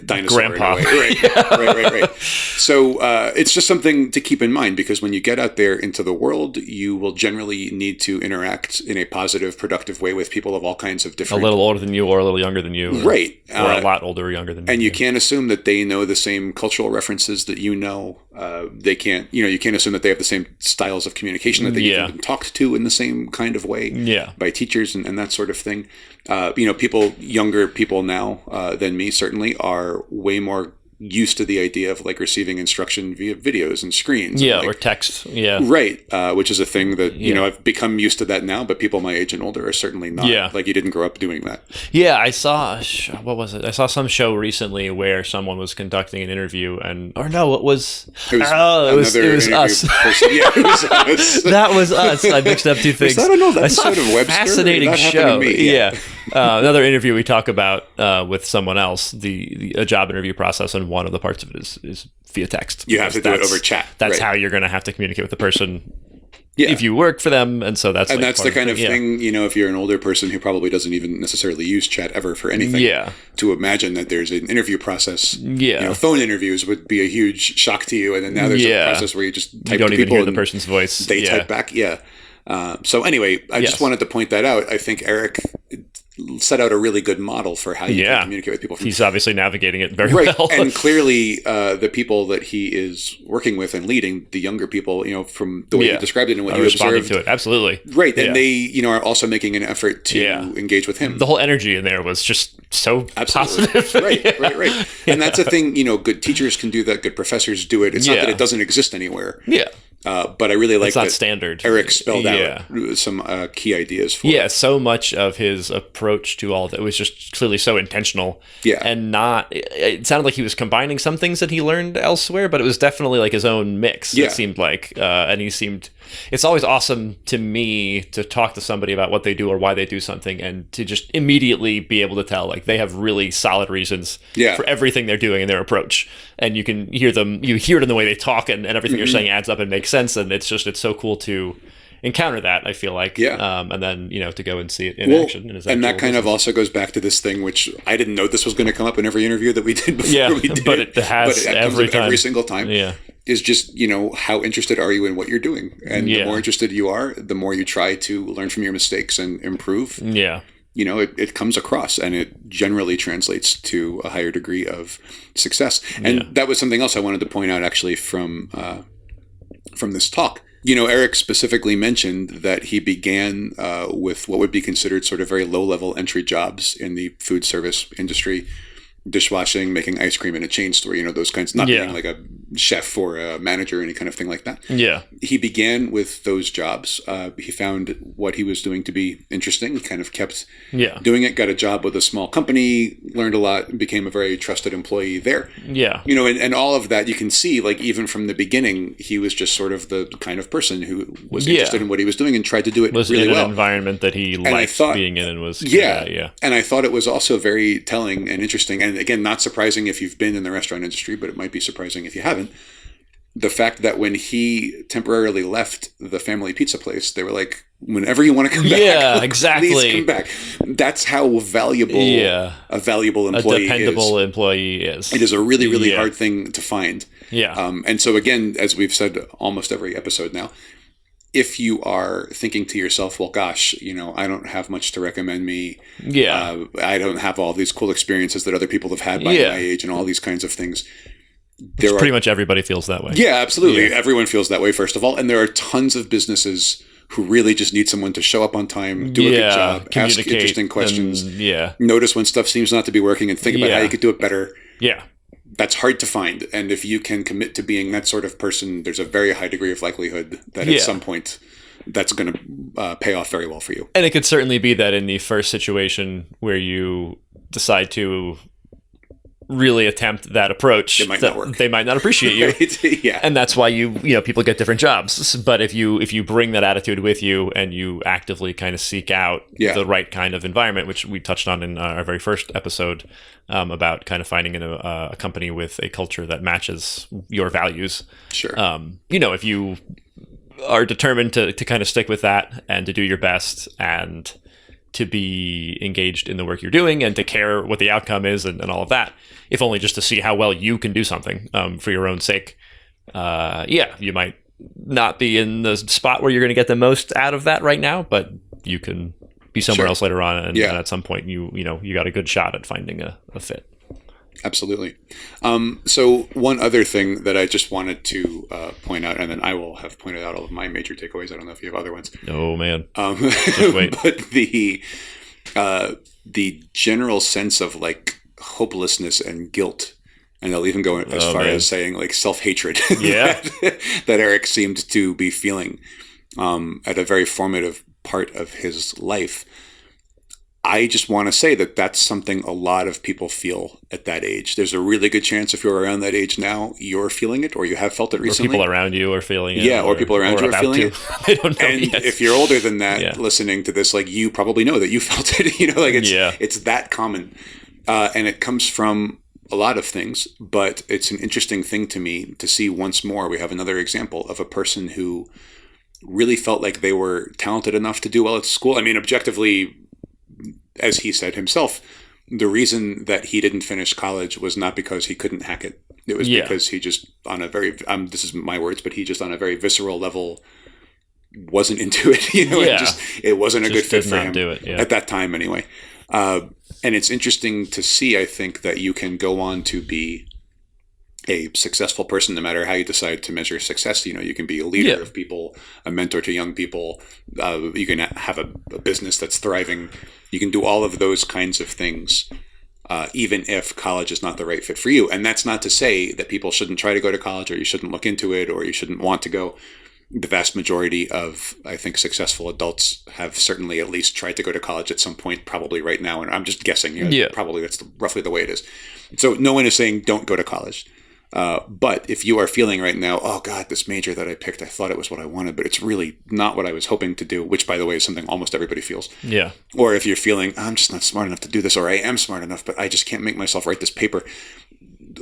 dinosaur grandpa. Right. So it's just something to keep in mind, because when you get out there into the world, you will generally need to interact in a positive, productive way with people of all kinds of different... A little older than you or a little younger than you. Right. Or a lot older or younger than you. And you can't assume that they know the same cultural references that you know. They can't, you can't assume that they have the same styles of communication, that they've even been talked to in the same kind of way by teachers and that sort of thing. Younger people now than me certainly are way more used to the idea of, like, receiving instruction via videos and screens. Yeah, and, like, or text. Yeah. Right. Which is a thing that, I've become used to that now, but people my age and older are certainly not. Yeah. Like, you didn't grow up doing that. Yeah, I saw, what was it? I saw some show recently where someone was conducting an interview it was us. Yeah, it was us. That was us. I mixed up two things. I don't know. That's a fascinating show. Yeah. Another interview we talk about with someone else, a job interview process, and one of the parts of it is via text. You have to do it over chat. That's how you're going to have to communicate with the person if you work for them. And so that's the kind of thing, if you're an older person who probably doesn't even necessarily use chat ever for anything, to imagine that there's an interview process. Phone interviews would be a huge shock to you. And then now there's a process where you just type you don't to even people hear the person's voice. They type back. So anyway, I just wanted to point that out. I think Eric set out a really good model for how you can communicate with people. He's obviously navigating it very well. And clearly the people that he is working with and leading, the younger people, from the way you described it and what you observed. To it. Absolutely. Right. And they, are also making an effort to engage with him. The whole energy in there was just so positive. Right. And that's a thing, good teachers can do that. Good professors do it. It's not that it doesn't exist anywhere. Yeah. But I really like that standard. Eric spelled out some key ideas for it. So much of his approach to all that was just clearly so intentional. And it sounded like he was combining some things that he learned elsewhere, but it was definitely like his own mix, it seemed like. And it's always awesome to me to talk to somebody about what they do or why they do something and to just immediately be able to tell, like, they have really solid reasons for everything they're doing in their approach. And you can hear it in the way they talk and everything you're saying adds up and makes sense. And it's so cool to encounter that, I feel like. And then, to go and see it in action. And that kind of also goes back to this thing, which I didn't know this was going to come up in every interview that we did before we did but it has every single time. Is just, how interested are you in what you're doing? And the more interested you are, the more you try to learn from your mistakes and improve. It comes across and it generally translates to a higher degree of success. And that was something else I wanted to point out actually from this talk. Eric specifically mentioned that he began with what would be considered sort of very low-level entry jobs in the food service industry, dishwashing, making ice cream in a chain store, those kinds, not being like a chef or a manager or any kind of thing like that. He began with those jobs. He found what he was doing to be interesting. He kind of kept doing it, got a job with a small company, learned a lot, and became a very trusted employee there. And all of that you can see, like, even from the beginning, he was just sort of the kind of person who was interested in what he was doing and tried to do it really well. Was in an environment that he liked being in and was And I thought it was also very telling and interesting. And again, not surprising if you've been in the restaurant industry, but it might be surprising if you haven't. The fact that when he temporarily left the family pizza place, they were like, whenever you want to come back, exactly. Please come back. That's how valuable a valuable employee is. A dependable employee is. It is a really, really hard thing to find. Yeah. And so again, as we've said almost every episode now, if you are thinking to yourself, well, gosh, I don't have much to recommend me. I don't have all these cool experiences that other people have had by my age and all these kinds of things. Pretty much everybody feels that way. Yeah, absolutely. Everyone feels that way, first of all. And there are tons of businesses who really just need someone to show up on time, do a good job, ask interesting questions, notice when stuff seems not to be working and think about how you could do it better. That's hard to find. And if you can commit to being that sort of person, there's a very high degree of likelihood that at some point that's going to pay off very well for you. And it could certainly be that in the first situation where you decide to really attempt that approach, it might not work. They might not appreciate you. Right? And that's why people get different jobs. But if you bring that attitude with you and you actively kind of seek out the right kind of environment, which we touched on in our very first episode, about kind of finding a company with a culture that matches your values. Sure. If you are determined to kind of stick with that and to do your best and to be engaged in the work you're doing and to care what the outcome is and all of that, if only just to see how well you can do something for your own sake. You might not be in the spot where you're going to get the most out of that right now, but you can be somewhere else later on. And at some point, you got a good shot at finding a fit. Absolutely. So one other thing that I just wanted to point out, and then I will have pointed out all of my major takeaways. I don't know if you have other ones. Oh man. Just wait. But the general sense of like hopelessness and guilt, and I'll even go as far as saying like self-hatred that Eric seemed to be feeling at a very formative part of his life. I just want to say that that's something a lot of people feel at that age. There's a really good chance if you're around that age now, you're feeling it or you have felt it recently. Or people around you are feeling it. Yeah, or people around you are feeling it. They don't know and yet. If you're older than that, listening to this, like you probably know that you felt it. It's that common. And it comes from a lot of things, but it's an interesting thing to me to see once more. We have another example of a person who really felt like they were talented enough to do well at school. I mean, objectively, as he said himself, the reason that he didn't finish college was not because he couldn't hack it. It was because he just, on a very, this is my words, but he just on a very visceral level wasn't into it. It wasn't a good fit for him at that time anyway. And it's interesting to see, I think, that you can go on to be a successful person no matter how you decide to measure success. You can be a leader of people, a mentor to young people. You can have a business that's thriving. You can do all of those kinds of things, even if college is not the right fit for you. And that's not to say that people shouldn't try to go to college, or you shouldn't look into it, or you shouldn't want to go. The vast majority of, I think, successful adults have certainly at least tried to go to college at some point, probably right now. And I'm just guessing. Probably that's roughly the way it is. So no one is saying don't go to college. But if you are feeling right now, oh God, this major that I picked, I thought it was what I wanted, but it's really not what I was hoping to do, which by the way is something almost everybody feels. Yeah. Or if you're feeling, I'm just not smart enough to do this, or I am smart enough, but I just can't make myself write this paper.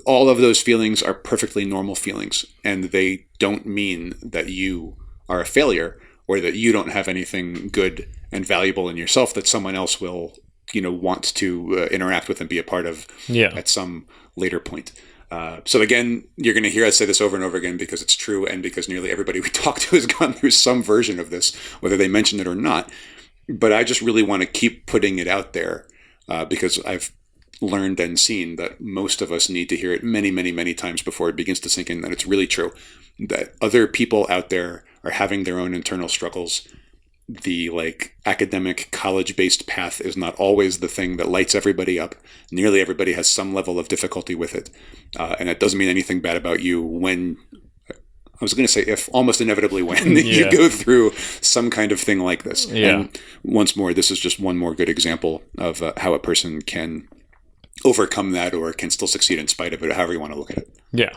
All of those feelings are perfectly normal feelings, and they don't mean that you are a failure or that you don't have anything good and valuable in yourself that someone else will, want to interact with and be a part of at some later point. So again, you're going to hear us say this over and over again because it's true, and because nearly everybody we talk to has gone through some version of this, whether they mention it or not. But I just really want to keep putting it out there because I've learned and seen that most of us need to hear it many, many, many times before it begins to sink in that it's really true, that other people out there are having their own internal struggles. The academic college-based path is not always the thing that lights everybody up. Nearly everybody has some level of difficulty with it. And that doesn't mean anything bad about you when, I was going to say if, almost inevitably when you go through some kind of thing like this. Yeah. And once more, this is just one more good example of how a person can overcome that or can still succeed in spite of it, however you want to look at it. Yeah.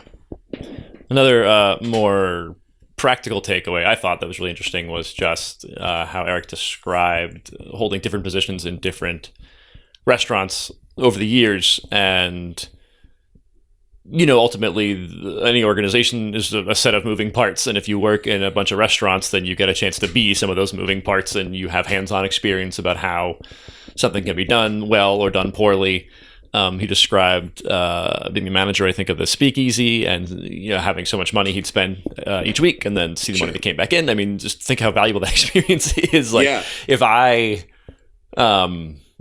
Another more practical takeaway I thought that was really interesting was just how Eric described holding different positions in different restaurants over the years. And, ultimately any organization is a set of moving parts. And if you work in a bunch of restaurants, then you get a chance to be some of those moving parts, and you have hands-on experience about how something can be done well or done poorly. He described being a manager, I think, of the Speakeasy, and having so much money he'd spend each week, and then see the money that came back in. I mean, just think how valuable that experience is. If I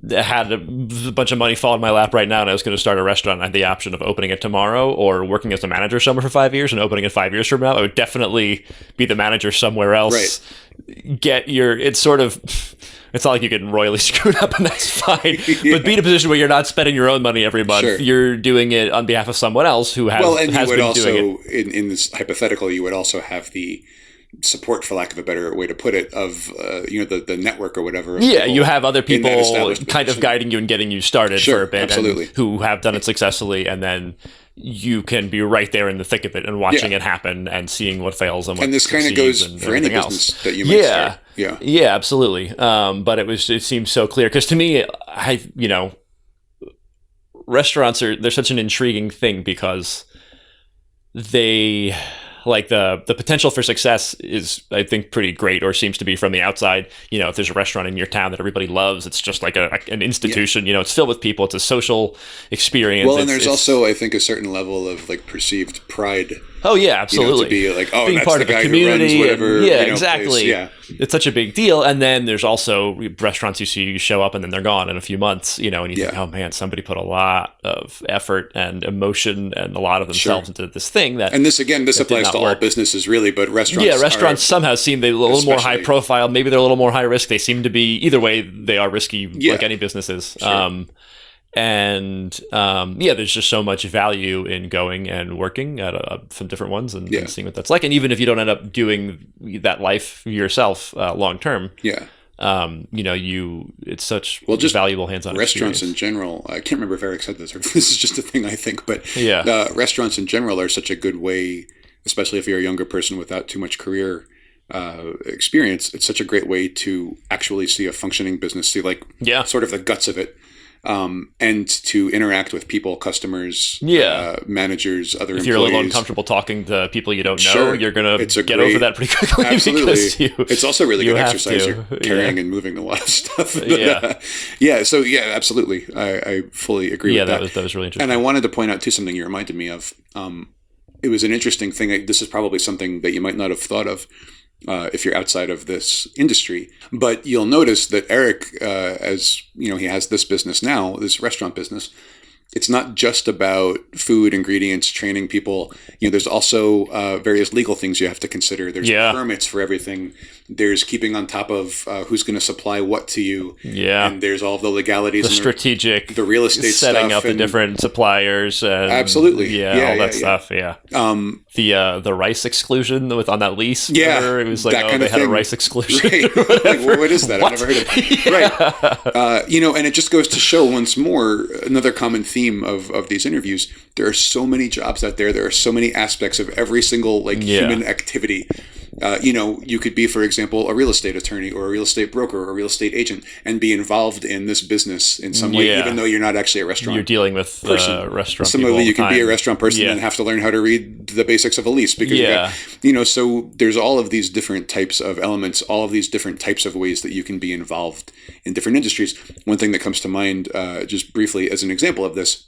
had a bunch of money fall in my lap right now, and I was going to start a restaurant, and I had the option of opening it tomorrow or working as a manager somewhere for 5 years and opening it 5 years from now, I would definitely be the manager somewhere else. Right. It's not like you get royally screwed up, and that's fine. But be in a position where you're not spending your own money every month. Sure. You're doing it on behalf of someone else who has, doing it. In this hypothetical, you would also have the support, for lack of a better way to put it, of the network or whatever. Yeah, you have other people kind of guiding you and getting you started for a bit, absolutely. And who have done it successfully, and then you can be right there in the thick of it and watching it happen and seeing what fails and what and this kind of goes for any business that you might start. Yeah, absolutely. But it seems so clear because to me, restaurants they're such an intriguing thing because they the potential for success is, I think, pretty great, or seems to be from the outside. If there's a restaurant in your town that everybody loves, it's just like an institution. It's filled with people. It's a social experience. Well, and there's also, I think, a certain level of perceived pride. Oh yeah, absolutely. To be like, oh, being that's part the of the guy community, who runs whatever. Exactly. Place. Yeah, it's such a big deal. And then there's also restaurants you see show up and then they're gone in a few months. And you think, oh man, somebody put a lot of effort and emotion and a lot of themselves into this thing. And this applies to all businesses, really, but restaurants. Yeah, restaurants somehow seem a little more high profile. Maybe they're a little more high risk. They seem to be, either way, they are risky, like any business is. Sure. There's just so much value in going and working at some different ones and seeing what that's like. And even if you don't end up doing that life yourself long term, it's such just valuable hands-on restaurants experience. In general. I can't remember if Eric said this or if this is just a thing I think, but restaurants in general are such a good way, especially if you're a younger person without too much career experience. It's such a great way to actually see a functioning business, see sort of the guts of it. and to interact with people, customers, managers, other employees. If you're a little uncomfortable talking to people you don't know, Sure. you're going to get over that pretty quickly. Absolutely. Because it's also really good exercise. You're carrying and moving a lot of stuff. So absolutely. I fully agree with that. That was really interesting. And I wanted to point out too something you reminded me of. It was an interesting thing. This is probably something that you might not have thought of if you're outside of this industry. But you'll notice that Eric, as you know, he has this business now, this restaurant business. It's not just about food, ingredients, training people. You know, there's also various legal things you have to consider. There's permits for everything. There's keeping on top of who's going to supply what to you. Yeah. And there's all the legalities. The strategic. The real estate setting stuff. Up the different suppliers. And, absolutely. All that stuff. Yeah. The rice exclusion on that lease. Yeah. Remember? It was like, they had a rice exclusion. Right. Like, well, what is that? I've never heard of it. Right. And it just goes to show once more, another common theme of these interviews. There are so many jobs out there. There are so many aspects of every single human activity. You could be, for example, a real estate attorney or a real estate broker or a real estate agent and be involved in this business in some way, even though you're not actually a restaurant. You're dealing with restaurant. Similarly, you can be a restaurant person and have to learn how to read the basics of a lease because so there's all of these different types of elements, all of these different types of ways that you can be involved in different industries. One thing that comes to mind, just briefly as an example of this,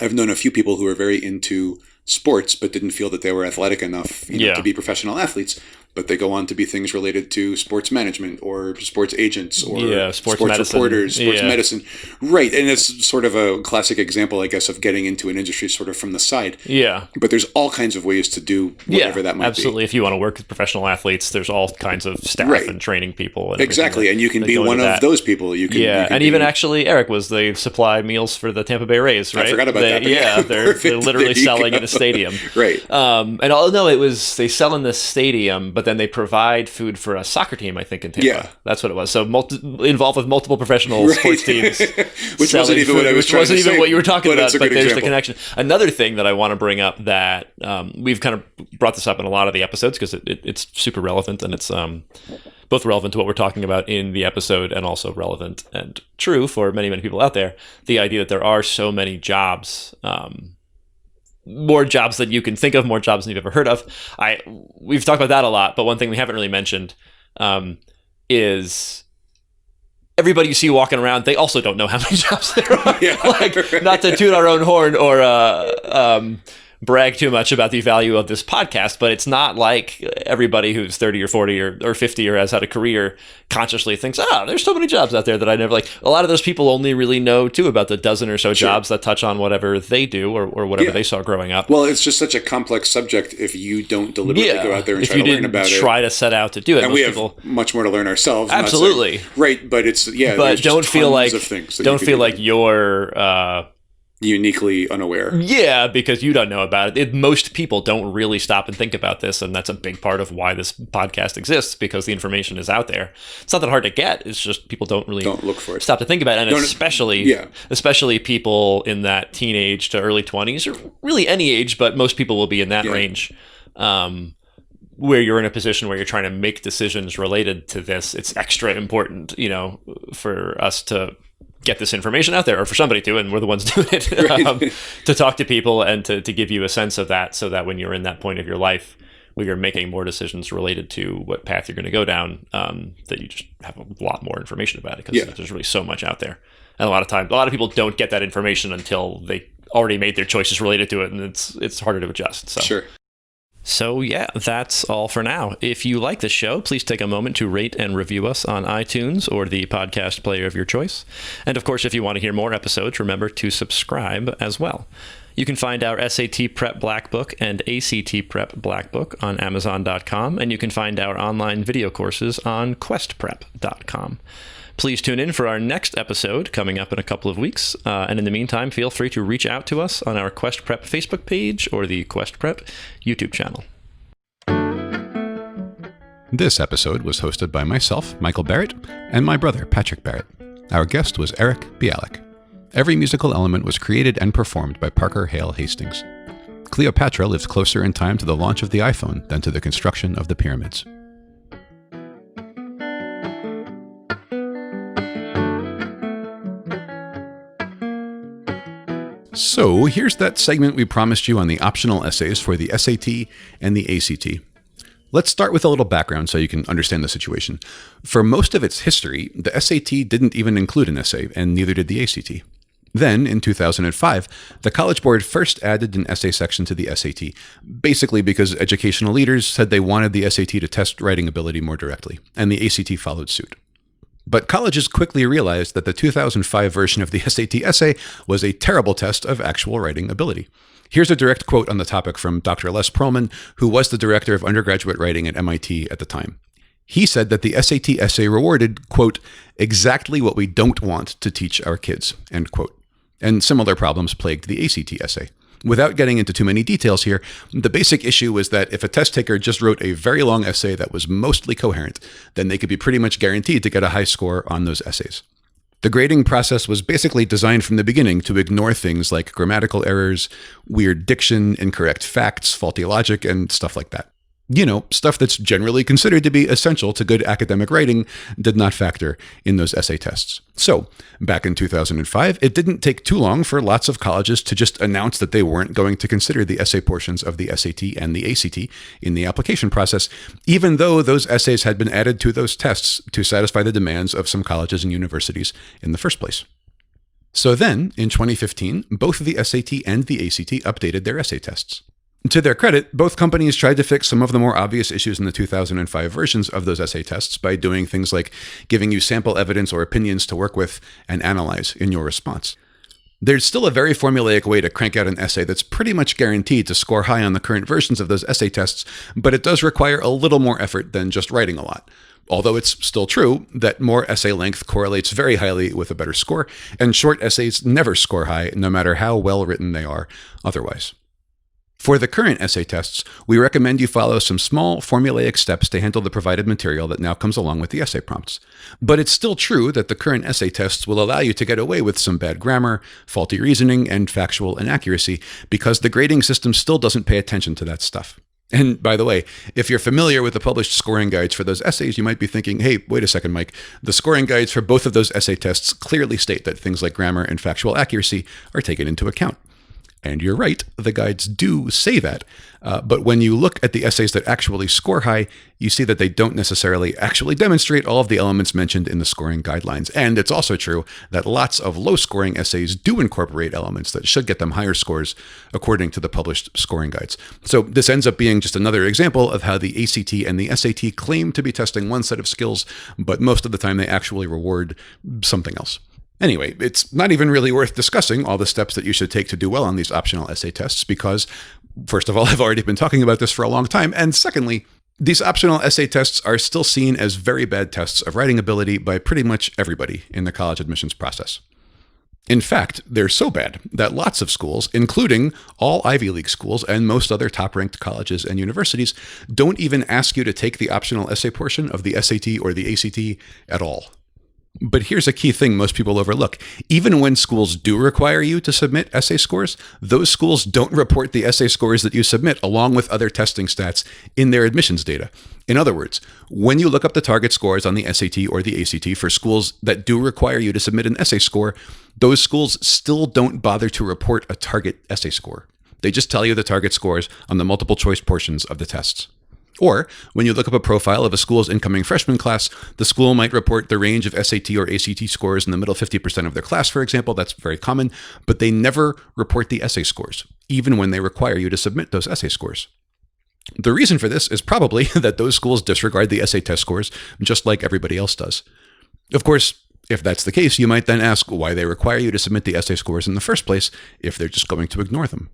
I've known a few people who are very into sports but didn't feel that they were athletic enough to be professional athletes, but they go on to be things related to sports management or sports agents or sports reporters, sports medicine. Right. And it's sort of a classic example, I guess, of getting into an industry sort of from the side. Yeah. But there's all kinds of ways to do whatever that might be. Absolutely. If you want to work with professional athletes, there's all kinds of staff and training people. And exactly. And you can be one of those people. You can, and even actually, Eric, they supply meals for the Tampa Bay Rays, right? I forgot about that. Yeah. They're literally selling in a stadium. Right. They sell in the stadium, but then they provide food for a soccer team, I think, in Tampa. Yeah. That's what it was. So involved with multiple professional sports teams. Which wasn't even what I was trying to say. Which wasn't even what you were talking about, but there's example. The connection. Another thing that I want to bring up that we've kind of brought this up in a lot of the episodes because it's super relevant and it's both relevant to what we're talking about in the episode and also relevant and true for many, many people out there. The idea that there are so many jobs, more jobs than you can think of, more jobs than you've ever heard of. We've talked about that a lot, but one thing we haven't really mentioned is everybody you see walking around, they also don't know how many jobs there are. Yeah. Not to toot our own horn or brag too much about the value of this podcast, but it's not like everybody who's 30 or 40 or 50 or has had a career consciously thinks, there's so many jobs out there that I never like. A lot of those people only really know too about the dozen or so jobs that touch on whatever they do or whatever they saw growing up. Well, it's just such a complex subject if you don't deliberately go out there and try to learn about it. Try to set out to do it. And we have much more to learn ourselves. Absolutely. Right, but it's but don't feel like you're uniquely unaware. Yeah, because you don't know about it. Most people don't really stop and think about this, and that's a big part of why this podcast exists, because the information is out there. It's not that hard to get. It's just people don't look for it. Stop to think about it, and especially people in that teenage to early 20s, or really any age, but most people will be in that range, where you're in a position where you're trying to make decisions related to this. It's extra important, for us to get this information out there, or for somebody to, and we're the ones doing it, to talk to people and to give you a sense of that, so that when you're in that point of your life where you're making more decisions related to what path you're going to go down, that you just have a lot more information about it, because there's really so much out there. And a lot of people don't get that information until they already made their choices related to it, and it's harder to adjust. So. Sure. So yeah, that's all for now. If you like the show, please take a moment to rate and review us on iTunes or the podcast player of your choice. And of course, if you want to hear more episodes, remember to subscribe as well. You can find our SAT Prep Black Book and ACT Prep Black Book on Amazon.com, and you can find our online video courses on QuestPrep.com. Please tune in for our next episode coming up in a couple of weeks. And in the meantime, feel free to reach out to us on our Quest Prep Facebook page or the Quest Prep YouTube channel. This episode was hosted by myself, Michael Barrett, and my brother, Patrick Barrett. Our guest was Eric Bialik. Every musical element was created and performed by Parker Hale Hastings. Cleopatra lives closer in time to the launch of the iPhone than to the construction of the pyramids. So here's that segment we promised you on the optional essays for the SAT and the ACT. Let's start with a little background so you can understand the situation. For most of its history, the SAT didn't even include an essay, and neither did the ACT. Then, in 2005, the College Board first added an essay section to the SAT, basically because educational leaders said they wanted the SAT to test writing ability more directly, and the ACT followed suit. But colleges quickly realized that the 2005 version of the SAT essay was a terrible test of actual writing ability. Here's a direct quote on the topic from Dr. Les Perlman, who was the director of undergraduate writing at MIT at the time. He said that the SAT essay rewarded, quote, exactly what we don't want to teach our kids, end quote. And similar problems plagued the ACT essay. Without getting into too many details here, the basic issue was that if a test taker just wrote a very long essay that was mostly coherent, then they could be pretty much guaranteed to get a high score on those essays. The grading process was basically designed from the beginning to ignore things like grammatical errors, weird diction, incorrect facts, faulty logic, and stuff like that. You know, stuff that's generally considered to be essential to good academic writing did not factor in those essay tests. So, back in 2005, it didn't take too long for lots of colleges to just announce that they weren't going to consider the essay portions of the SAT and the ACT in the application process, even though those essays had been added to those tests to satisfy the demands of some colleges and universities in the first place. So then, in 2015, both the SAT and the ACT updated their essay tests. To their credit, both companies tried to fix some of the more obvious issues in the 2005 versions of those essay tests by doing things like giving you sample evidence or opinions to work with and analyze in your response. There's still a very formulaic way to crank out an essay that's pretty much guaranteed to score high on the current versions of those essay tests, but it does require a little more effort than just writing a lot. Although it's still true that more essay length correlates very highly with a better score, and short essays never score high, no matter how well written they are otherwise. For the current essay tests, we recommend you follow some small formulaic steps to handle the provided material that now comes along with the essay prompts. But it's still true that the current essay tests will allow you to get away with some bad grammar, faulty reasoning, and factual inaccuracy because the grading system still doesn't pay attention to that stuff. And by the way, if you're familiar with the published scoring guides for those essays, you might be thinking, hey, wait a second, Mike, the scoring guides for both of those essay tests clearly state that things like grammar and factual accuracy are taken into account. And you're right, the guides do say that. But when you look at the essays that actually score high, you see that they don't necessarily actually demonstrate all of the elements mentioned in the scoring guidelines. And it's also true that lots of low-scoring essays do incorporate elements that should get them higher scores according to the published scoring guides. So this ends up being just another example of how the ACT and the SAT claim to be testing one set of skills, but most of the time they actually reward something else. Anyway, it's not even really worth discussing all the steps that you should take to do well on these optional essay tests because, first of all, I've already been talking about this for a long time, and secondly, these optional essay tests are still seen as very bad tests of writing ability by pretty much everybody in the college admissions process. In fact, they're so bad that lots of schools, including all Ivy League schools and most other top-ranked colleges and universities, don't even ask you to take the optional essay portion of the SAT or the ACT at all. But here's a key thing most people overlook. Even when schools do require you to submit essay scores, those schools don't report the essay scores that you submit along with other testing stats in their admissions data. In other words, when you look up the target scores on the SAT or the ACT for schools that do require you to submit an essay score, those schools still don't bother to report a target essay score. They just tell you the target scores on the multiple choice portions of the tests. Or, when you look up a profile of a school's incoming freshman class, the school might report the range of SAT or ACT scores in the middle 50% of their class, for example. That's very common, but they never report the essay scores, even when they require you to submit those essay scores. The reason for this is probably that those schools disregard the essay test scores, just like everybody else does. Of course, if that's the case, you might then ask why they require you to submit the essay scores in the first place if they're just going to ignore them.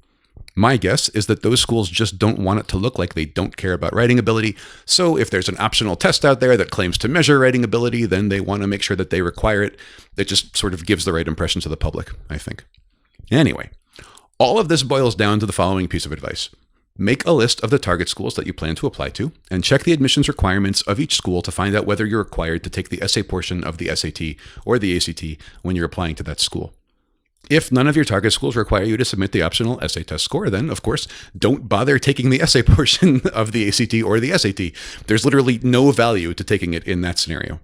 My guess is that those schools just don't want it to look like they don't care about writing ability. So if there's an optional test out there that claims to measure writing ability, then they want to make sure that they require it. That just sort of gives the right impression to the public, I think. Anyway, all of this boils down to the following piece of advice. Make a list of the target schools that you plan to apply to, and check the admissions requirements of each school to find out whether you're required to take the essay portion of the SAT or the ACT when you're applying to that school. If none of your target schools require you to submit the optional essay test score, then, of course, don't bother taking the essay portion of the ACT or the SAT. There's literally no value to taking it in that scenario.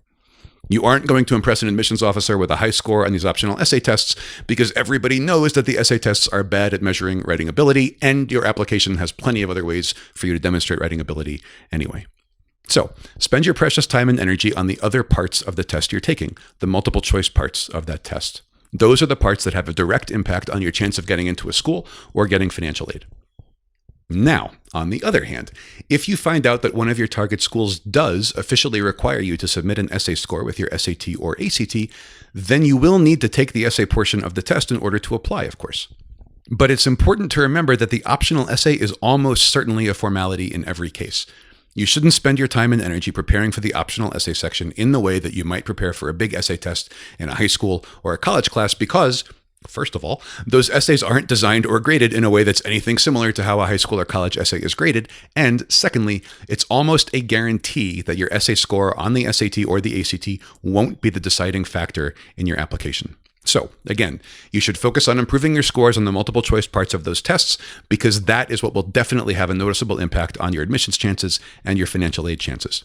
You aren't going to impress an admissions officer with a high score on these optional essay tests because everybody knows that the essay tests are bad at measuring writing ability, and your application has plenty of other ways for you to demonstrate writing ability anyway. So spend your precious time and energy on the other parts of the test you're taking, the multiple choice parts of that test. Those are the parts that have a direct impact on your chance of getting into a school or getting financial aid. Now, on the other hand, if you find out that one of your target schools does officially require you to submit an essay score with your SAT or ACT, then you will need to take the essay portion of the test in order to apply, of course. But it's important to remember that the optional essay is almost certainly a formality in every case. You shouldn't spend your time and energy preparing for the optional essay section in the way that you might prepare for a big essay test in a high school or a college class because, first of all, those essays aren't designed or graded in a way that's anything similar to how a high school or college essay is graded. And secondly, it's almost a guarantee that your essay score on the SAT or the ACT won't be the deciding factor in your application. So again, you should focus on improving your scores on the multiple choice parts of those tests because that is what will definitely have a noticeable impact on your admissions chances and your financial aid chances.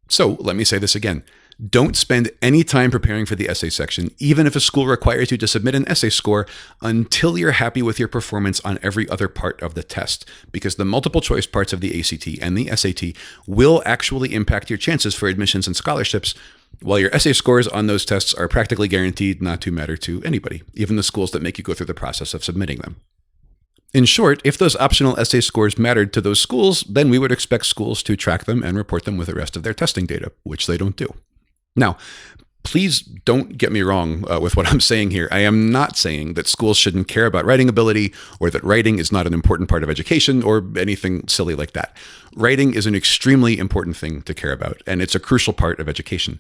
So let me say this again. Don't spend any time preparing for the essay section, even if a school requires you to submit an essay score, until you're happy with your performance on every other part of the test, because the multiple choice parts of the ACT and the SAT will actually impact your chances for admissions and scholarships, while your essay scores on those tests are practically guaranteed not to matter to anybody, even the schools that make you go through the process of submitting them. In short, if those optional essay scores mattered to those schools, then we would expect schools to track them and report them with the rest of their testing data, which they don't do. Now, please don't get me wrong with what I'm saying here. I am not saying that schools shouldn't care about writing ability or that writing is not an important part of education or anything silly like that. Writing is an extremely important thing to care about, and it's a crucial part of education.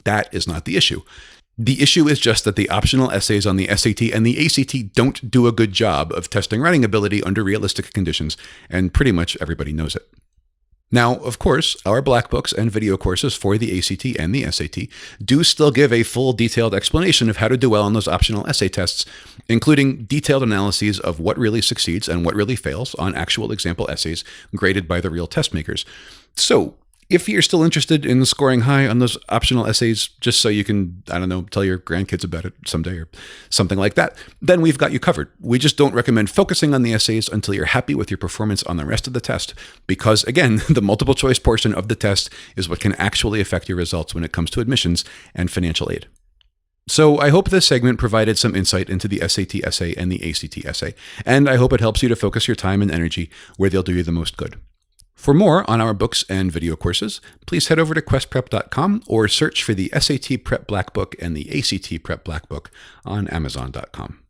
That is not the issue. The issue is just that the optional essays on the SAT and the ACT don't do a good job of testing writing ability under realistic conditions, and pretty much everybody knows it. Now, of course, our black books and video courses for the ACT and the SAT do still give a full detailed explanation of how to do well on those optional essay tests, including detailed analyses of what really succeeds and what really fails on actual example essays graded by the real test makers. So, if you're still interested in scoring high on those optional essays, just so you can, I don't know, tell your grandkids about it someday or something like that, then we've got you covered. We just don't recommend focusing on the essays until you're happy with your performance on the rest of the test, because again, the multiple choice portion of the test is what can actually affect your results when it comes to admissions and financial aid. So I hope this segment provided some insight into the SAT essay and the ACT essay, and I hope it helps you to focus your time and energy where they'll do you the most good. For more on our books and video courses, please head over to questprep.com or search for the SAT Prep Black Book and the ACT Prep Black Book on amazon.com.